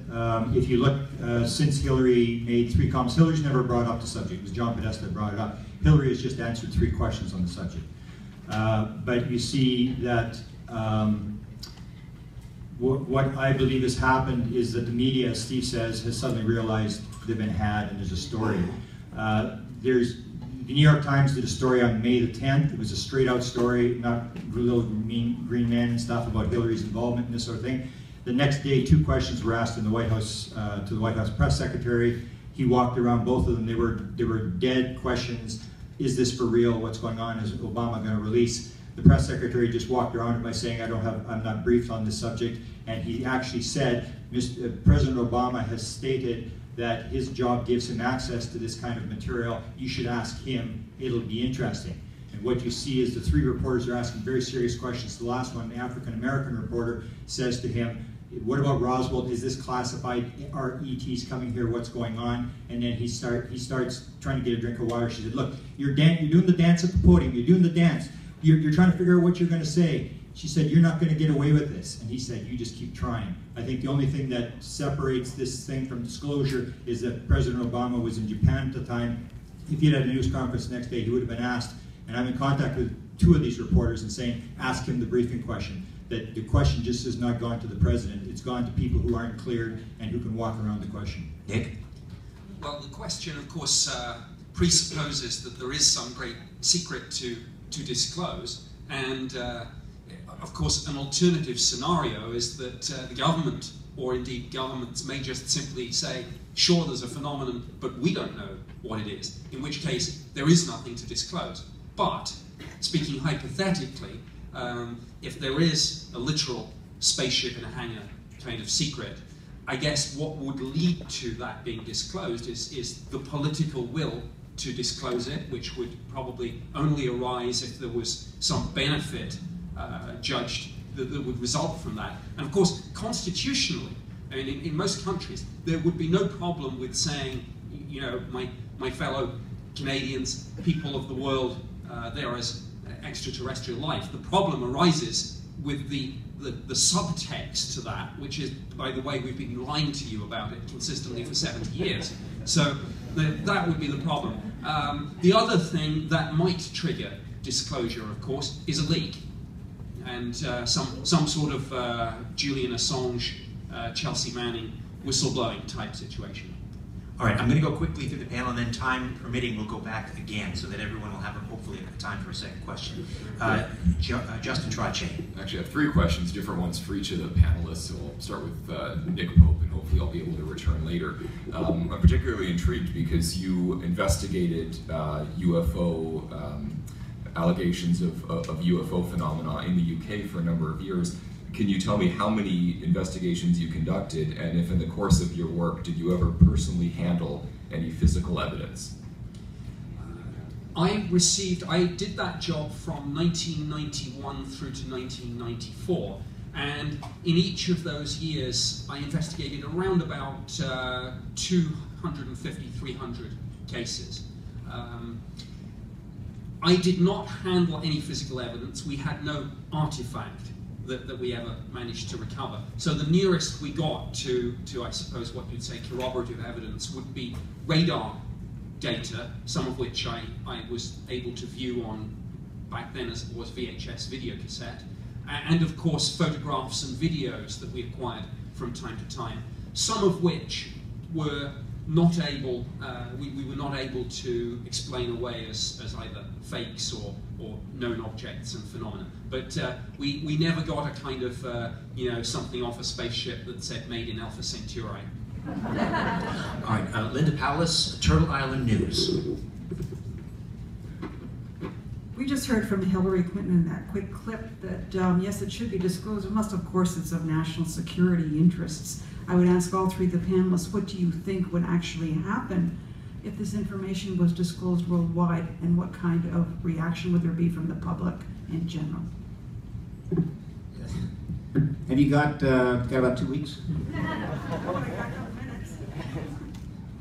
If you look, since Hillary made 3 comments, Hillary's never brought up the subject. It was John Podesta that brought it up. Hillary has just answered 3 questions on the subject. But you see that what I believe has happened is that the media, as Steve says, has suddenly realized they've been had and there's a story. The New York Times did a story on May the 10th. It was a straight out story, not little mean green men and stuff about Hillary's involvement in this sort of thing. The next day, 2 questions were asked in the White House to the White House press secretary. He walked around both of them. They were dead questions. Is this for real? What's going on? Is Obama going to release? The press secretary just walked around it by saying, I'm not briefed on this subject. And he actually said, President Obama has stated that his job gives him access to this kind of material. You should ask him. It'll be interesting. And what you see is the 3 reporters are asking very serious questions. The last one, the African-American reporter, says to him, what about Roswell? Is this classified? Are ETs coming here? What's going on? And then he starts trying to get a drink of water. She said, look, you're doing the dance at the podium. You're doing the dance. You're trying to figure out what you're going to say. She said, you're not going to get away with this. And he said, you just keep trying. I think the only thing that separates this thing from disclosure is that President Obama was in Japan at the time. If he had a news conference the next day, he would have been asked. And I'm in contact with 2 of these reporters and saying, ask him the briefing question. That the question just has not gone to the president. It's gone to people who aren't cleared and who can walk around the question. Nick? Well, the question, of course, presupposes that there is some great secret to disclose. And of course, an alternative scenario is that the government, or indeed governments, may just simply say, sure, there's a phenomenon, but we don't know what it is, in which case there is nothing to disclose. But, speaking hypothetically, if there is a literal spaceship in a hangar kind of secret, I guess what would lead to that being disclosed is the political will to disclose it, which would probably only arise if there was some benefit judged that would result from that. And of course, constitutionally, I mean, in most countries, there would be no problem with saying, you know, my fellow Canadians, people of the world, there is extraterrestrial life. The problem arises with the subtext to that, which is, by the way, we've been lying to you about it consistently for 70 years. So that would be the problem. The other thing that might trigger disclosure, of course, is a leak. And some sort of Julian Assange, Chelsea Manning, whistleblowing type situation. All right, I'm going to go quickly through the panel, and then time permitting, we'll go back again so that everyone will have hopefully time for a second question. Justin Trottier. Actually, I have 3 questions, different ones for each of the panelists. So I'll start with Nick Pope, and hopefully I'll be able to return later. I'm particularly intrigued because you investigated UFO allegations of UFO phenomena in the UK for a number of years. Can you tell me how many investigations you conducted, and if in the course of your work did you ever personally handle any physical evidence? I did that job from 1991 through to 1994, and in each of those years I investigated around about 250, 300 cases. I did not handle any physical evidence. We had no artifact that we ever managed to recover. So the nearest we got to I suppose what you'd say corroborative evidence would be radar data, some of which I was able to view on, back then as it was VHS video cassette, and of course photographs and videos that we acquired from time to time, some of which were not able, we were not able to explain away as either fakes or known objects and phenomena. But we never got a kind of, something off a spaceship that said made in Alpha Centauri. All right, Linda Powlis, Turtle Island News. We just heard from Hillary Clinton in that quick clip that, yes, it should be disclosed. It must, of course, it's of national security interests. I would ask all 3 of the panelists, what do you think would actually happen if this information was disclosed worldwide, and what kind of reaction would there be from the public in general? Have you got about 2 weeks?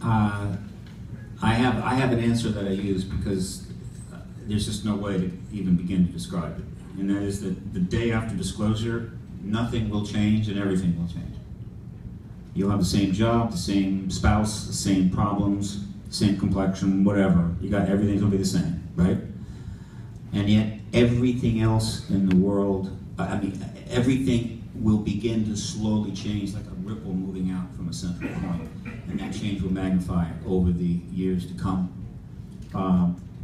I have an answer that I use because there's just no way to even begin to describe it. And that is that the day after disclosure, nothing will change and everything will change. You'll have the same job, the same spouse, the same problems, same complexion, whatever. You got everything's gonna be the same, right? And yet everything else in the world, everything will begin to slowly change like a ripple moving out from a central point. And that change will magnify over the years to come.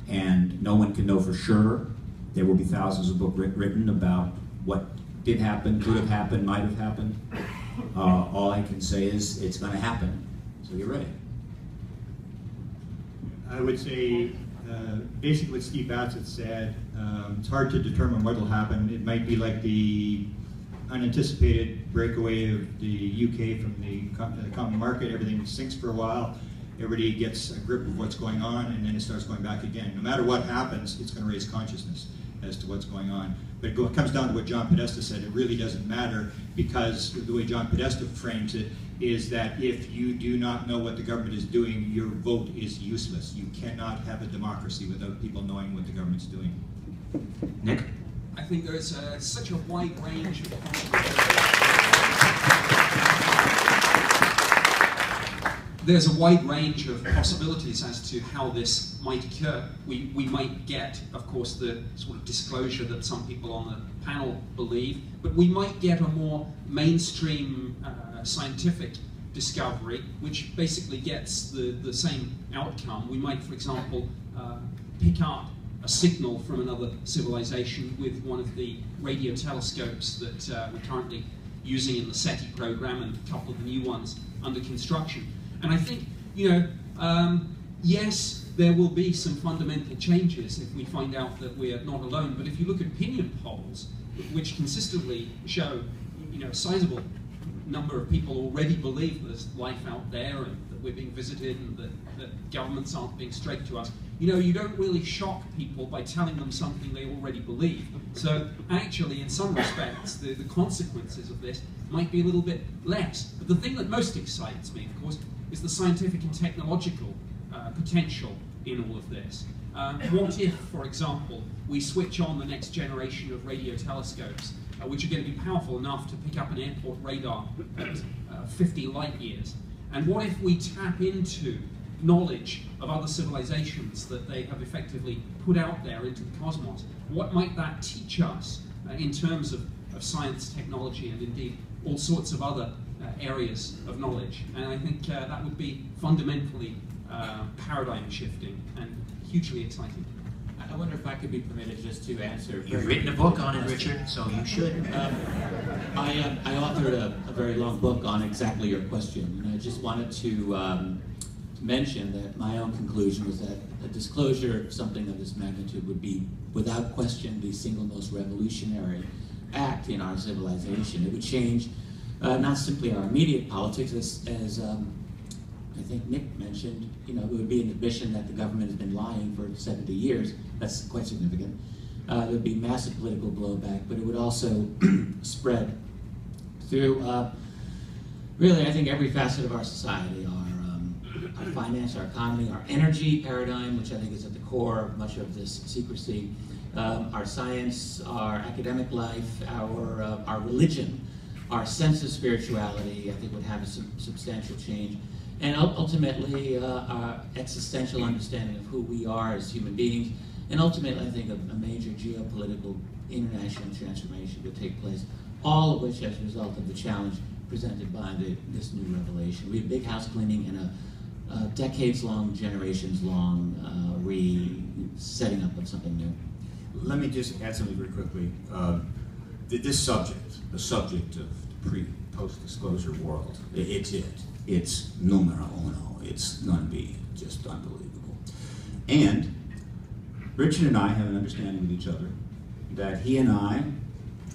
And no one can know for sure. There will be thousands of books written about what did happen, could have happened, might have happened. All I can say is it's going to happen, so get ready. I would say, basically what Steve Bassett said, it's hard to determine what will happen. It might be like the unanticipated breakaway of the UK from the common market. Everything sinks for a while. Everybody gets a grip of what's going on, and then it starts going back again. No matter what happens, it's going to raise consciousness as to what's going on. But it comes down to what John Podesta said. It really doesn't matter, because the way John Podesta frames it is that if you do not know what the government is doing, your vote is useless. You cannot have a democracy without people knowing what the government's doing. Nick? I think there is such a wide range of there's a wide range of possibilities as to how this might occur. We might get, of course, the sort of disclosure that some people on the panel believe, but we might get a more mainstream scientific discovery, which basically gets the same outcome. We might, for example, pick up a signal from another civilization with one of the radio telescopes that we're currently using in the SETI program, and a couple of the new ones under construction. And I think, yes, there will be some fundamental changes if we find out that we're not alone. But if you look at opinion polls, which consistently show, a sizable number of people already believe there's life out there, and that we're being visited, and that governments aren't being straight to us, you don't really shock people by telling them something they already believe. So actually, in some respects, the consequences of this might be a little bit less. But the thing that most excites me, of course, is the scientific and technological potential in all of this. What if, for example, we switch on the next generation of radio telescopes, which are going to be powerful enough to pick up an airport radar at 50 light years? And what if we tap into knowledge of other civilizations that they have effectively put out there into the cosmos? What might that teach us in terms of science, technology, and indeed all sorts of other areas of knowledge? And I think that would be fundamentally paradigm shifting and hugely exciting. I wonder if I could be permitted just to answer. You've written a book on it, Richard, so you should. I authored a very long book on exactly your question, and I just wanted to mention that my own conclusion was that a disclosure of something of this magnitude would be, without question, the single most revolutionary act in our civilization. It would change not simply our immediate politics, as I think Nick mentioned, it would be an admission that the government has been lying for 70 years. That's quite significant. There would be massive political blowback, but it would also spread through, really, I think, every facet of our society, our finance, our economy, our energy paradigm, which I think is at the core of much of this secrecy, our science, our academic life, our religion, our sense of spirituality, I think would have a substantial change. And ultimately, our existential understanding of who we are as human beings, and ultimately, I think a major geopolitical international transformation would take place, all of which as a result of the challenge presented by this new revelation. We have big house cleaning and a decades-long, generations-long setting up of something new. Let me just add something very quickly. This subject, the subject of the pre-post-disclosure world, it's it. It's numero uno. It's gonna be just unbelievable. And Richard and I have an understanding with each other that he and I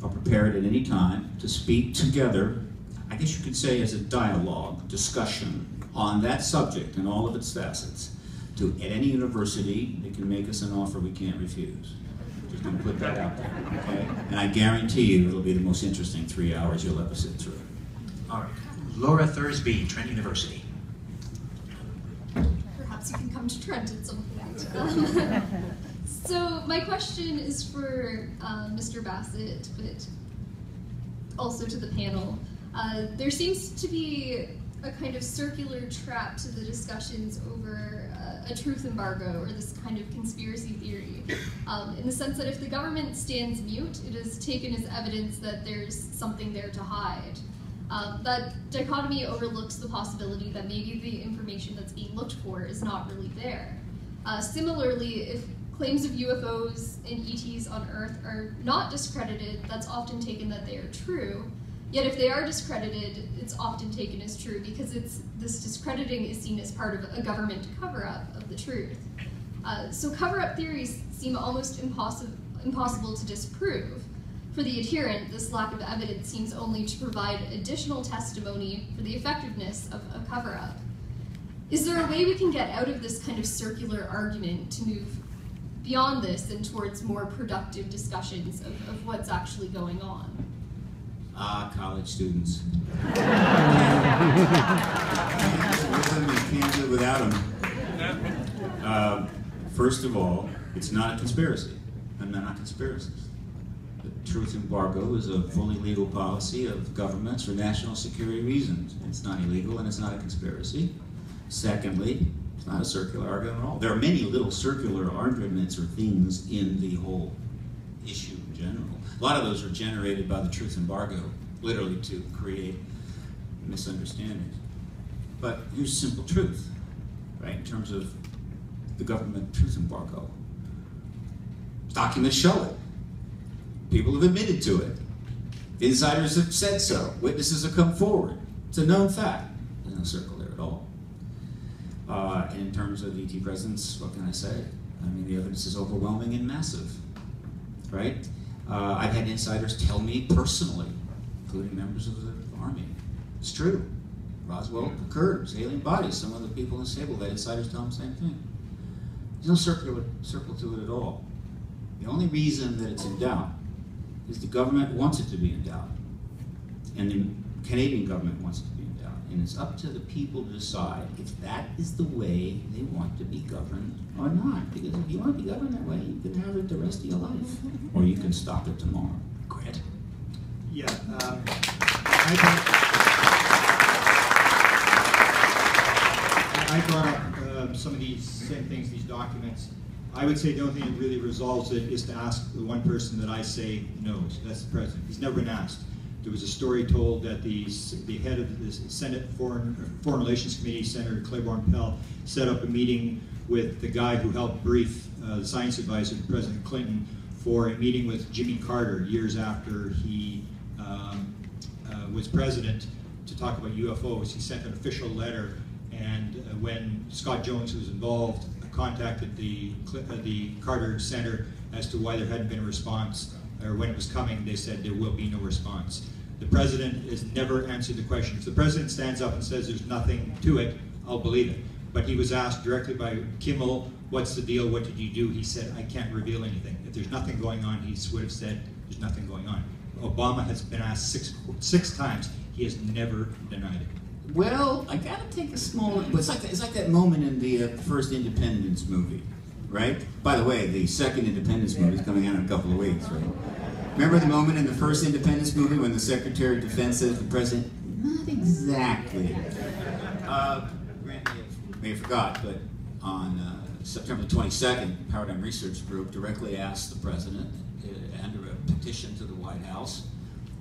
are prepared at any time to speak together, I guess you could say as a dialogue, discussion on that subject and all of its facets to at any university that can make us an offer we can't refuse. Just gonna put that out there, okay? And I guarantee you it'll be the most interesting 3 hours you'll ever sit through. All right. Laura Thursby, Trent University. Perhaps you can come to Trent at some point. So my question is for Mr. Bassett, but also to the panel. There seems to be a kind of circular trap to the discussions over a truth embargo or this kind of conspiracy theory, in the sense that if the government stands mute, it is taken as evidence that there's something there to hide. That dichotomy overlooks the possibility that maybe the information that's being looked for is not really there. Similarly, if claims of UFOs and ETs on Earth are not discredited, that's often taken that they are true. Yet if they are discredited, it's often taken as true because this discrediting is seen as part of a government cover-up of the truth. So cover-up theories seem almost impossible to disprove. For the adherent, this lack of evidence seems only to provide additional testimony for the effectiveness of a cover-up. Is there a way we can get out of this kind of circular argument to move beyond this and towards more productive discussions of what's actually going on? College students. You can't live without them. First of all, it's not a conspiracy. I'm not conspiracies. The truth embargo is a fully legal policy of governments for national security reasons. It's not illegal and it's not a conspiracy. Secondly, it's not a circular argument at all. There are many little circular arguments or things in the whole issue in general. A lot of those are generated by the truth embargo, literally to create misunderstandings. But here's simple truth, right, in terms of the government truth embargo. Documents show it. People have admitted to it. Insiders have said so. Witnesses have come forward. It's a known fact. There's no circle there at all. In terms of ET presence, what can I say? I mean, the evidence is overwhelming and massive, right? I've had insiders tell me personally, including members of the Army, it's true. Roswell occurred, it was alien bodies. Some of the people in Sable, that insiders tell them the same thing. There's no circle to it at all. The only reason that it's in doubt is the government wants it to be in doubt. And the Canadian government wants it to be in doubt. And it's up to the people to decide if that is the way they want to be governed or not. Because if you want to be governed that way, you can have it the rest of your life. Or you can stop it tomorrow. Grant? Yeah. I brought up some of these same things, these documents. I would say the only thing that really resolves it is to ask the one person that I say knows. That's the president. He's never been asked. There was a story told that the head of the Senate Foreign Relations Committee, Senator Claiborne Pell, set up a meeting with the guy who helped brief the science advisor to President Clinton for a meeting with Jimmy Carter years after he was president to talk about UFOs. He sent an official letter, and when Scott Jones, who was involved, contacted the Carter Center as to why there hadn't been a response, or when it was coming, they said there will be no response. The president has never answered the question. If the president stands up and says there's nothing to it, I'll believe it. But he was asked directly by Kimmel, what's the deal, what did you do? He said, I can't reveal anything. If there's nothing going on, he would have said, there's nothing going on. Obama has been asked six times. He has never denied it. Well, I gotta take a small. It's like that moment in the first Independence movie, right? By the way, the second Independence movie is coming out in a couple of weeks, right? Remember the moment in the first Independence movie when the Secretary of Defense says to the President, "Not exactly." Grant may have forgot, but on September 22nd, Paradigm Research Group directly asked the President under a petition to the White House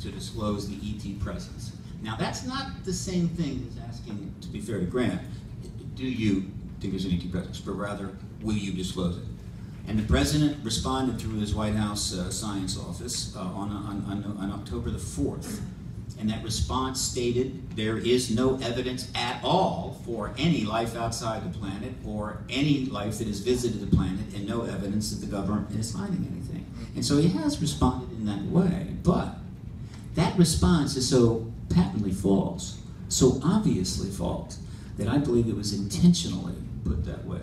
to disclose the ET presence. Now, that's not the same thing as asking, to be fair to Grant, do you think there's an ET presence, but rather, will you disclose it? And the President responded through his White House Science Office on October the 4th. And that response stated, there is no evidence at all for any life outside the planet or any life that has visited the planet, and no evidence that the government is finding anything. And so he has responded in that way, but that response is so patently false, so obviously false, that I believe it was intentionally put that way,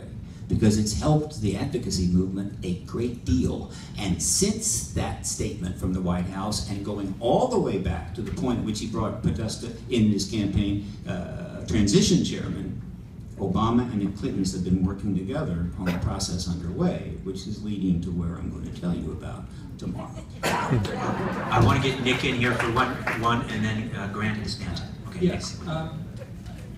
because it's helped the advocacy movement a great deal. And since that statement from the White House, and going all the way back to the point at which he brought Podesta in his campaign transition chairman, Obama and the Clintons have been working together on the process underway, which is leading to where I'm going to tell you about tomorrow. I want to get Nick in here for one and then Grant and Stanton. Okay, yes.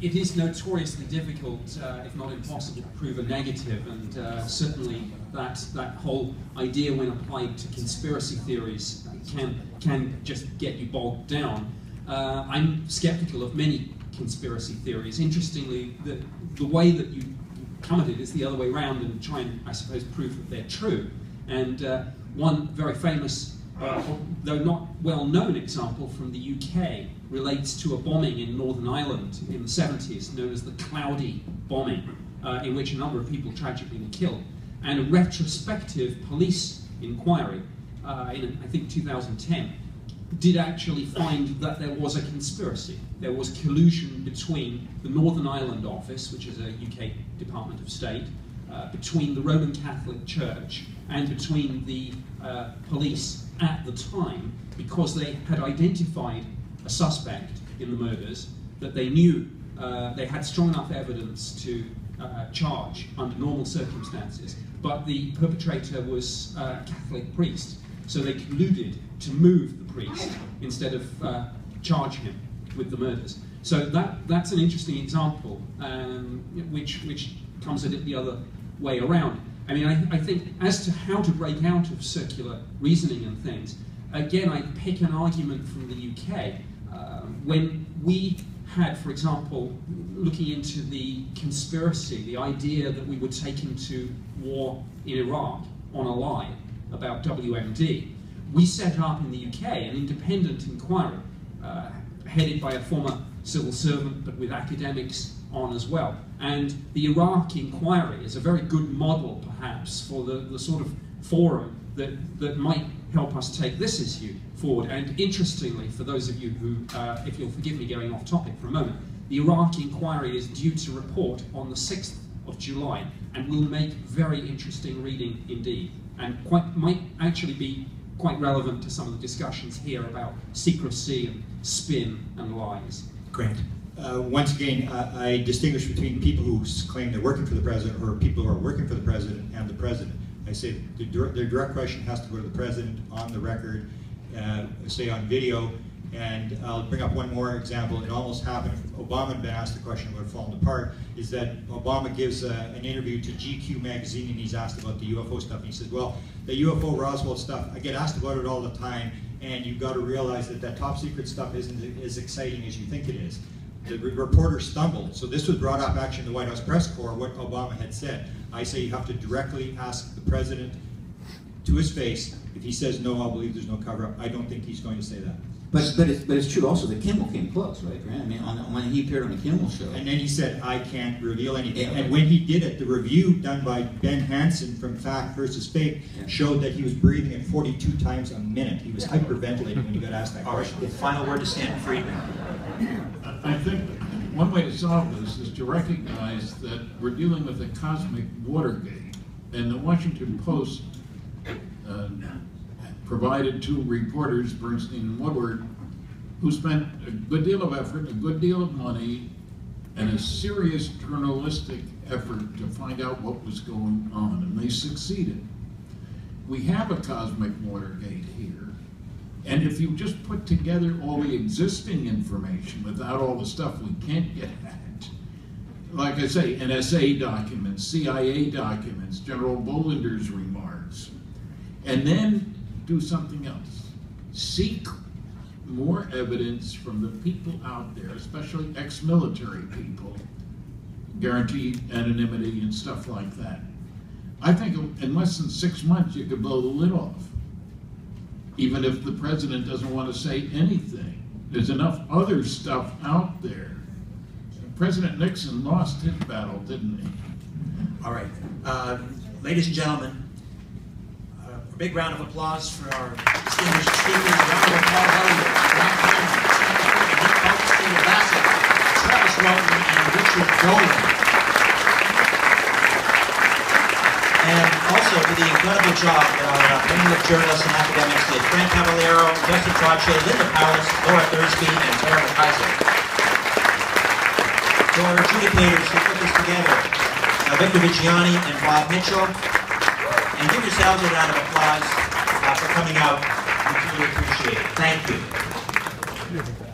it is notoriously difficult, if not impossible, to prove a negative, and certainly that whole idea, when applied to conspiracy theories, can just get you bogged down. I'm skeptical of many conspiracy theories. Interestingly, the way that you come at it is the other way around, and try and, I suppose, prove that they're true. And one very famous, though not well-known example from the UK relates to a bombing in Northern Ireland in the 70s, known as the Cloudy bombing, in which a number of people tragically were killed. And a retrospective police inquiry in, I think, 2010, did actually find that there was a conspiracy. There was collusion between the Northern Ireland office, which is a UK Department of State, between the Roman Catholic Church, and between the police at the time, because they had identified a suspect in the murders that they knew they had strong enough evidence to charge under normal circumstances, but the perpetrator was a Catholic priest, so they colluded to move the priest instead of charge him with the murders. So that's an interesting example, which comes at it the other way around. I mean, I think as to how to break out of circular reasoning and things, again, I pick an argument from the UK. When we had, for example, looking into the conspiracy, the idea that we would take into war in Iraq on a lie about WMD, we set up in the UK an independent inquiry headed by a former civil servant, but with academics on as well. And the Iraq inquiry is a very good model, perhaps, for the sort of forum that might help us take this issue forward. And interestingly, for those of you who, if you'll forgive me going off topic for a moment, the Iraq inquiry is due to report on the 6th of July and will make very interesting reading indeed, and might actually be quite relevant to some of the discussions here about secrecy and spin and lies. Grant. Once again, I distinguish between people who claim they're working for the president or people who are working for the president and the president. I say the direct question has to go to the president on the record, say on video. And I'll bring up one more example. It almost happened if Obama had been asked the question, would have fallen apart, is that Obama gives an interview to GQ magazine, and he's asked about the UFO stuff. And he says, well, the UFO Roswell stuff, I get asked about it all the time, and you've got to realize that top secret stuff isn't as exciting as you think it is. The reporter stumbled. So this was brought up actually in the White House press corps, what Obama had said. I say you have to directly ask the president to his face. If he says no, I'll believe there's no cover-up. I don't think he's going to say that. But it's true also that Kimmel came close, right, Grant? I mean, when he appeared on the Kimmel show. And then he said, I can't reveal anything. Yeah, and when he did it, the review done by Ben Hansen from Fact versus Fake showed that he was breathing at 42 times a minute. He was hyperventilating when he got asked that question. Right. Final word to Stanton Freeman. I think one way to solve this is to recognize that we're dealing with a cosmic Watergate, and the Washington Post provided two reporters, Bernstein and Woodward, who spent a good deal of effort, a good deal of money, and a serious journalistic effort to find out what was going on, and they succeeded. We have a cosmic Watergate here, and if you just put together all the existing information without all the stuff we can't get at, like I say, NSA documents, CIA documents, General Bollinger's remarks, and then do something else. Seek more evidence from the people out there, especially ex-military people, guaranteed anonymity and stuff like that. I think in less than 6 months you could blow the lid off, even if the president doesn't want to say anything. There's enough other stuff out there. President Nixon lost his battle, didn't he? All right. Ladies and gentlemen, a big round of applause for our distinguished speakers, Dr. Paul Hellier, Senior Bassett, Travis Rowan, and Richard Dolan. And also for the incredible job that our panel of journalists and academics did: Frank Caballero, Justin Trache, Linda Powers, Laura Thursby, and Tara McKaiser. To our adjudicators who put this together, Victor Vigiani and Bob Mitchell. And give yourselves a round of applause for coming out. We truly appreciate it. Thank you.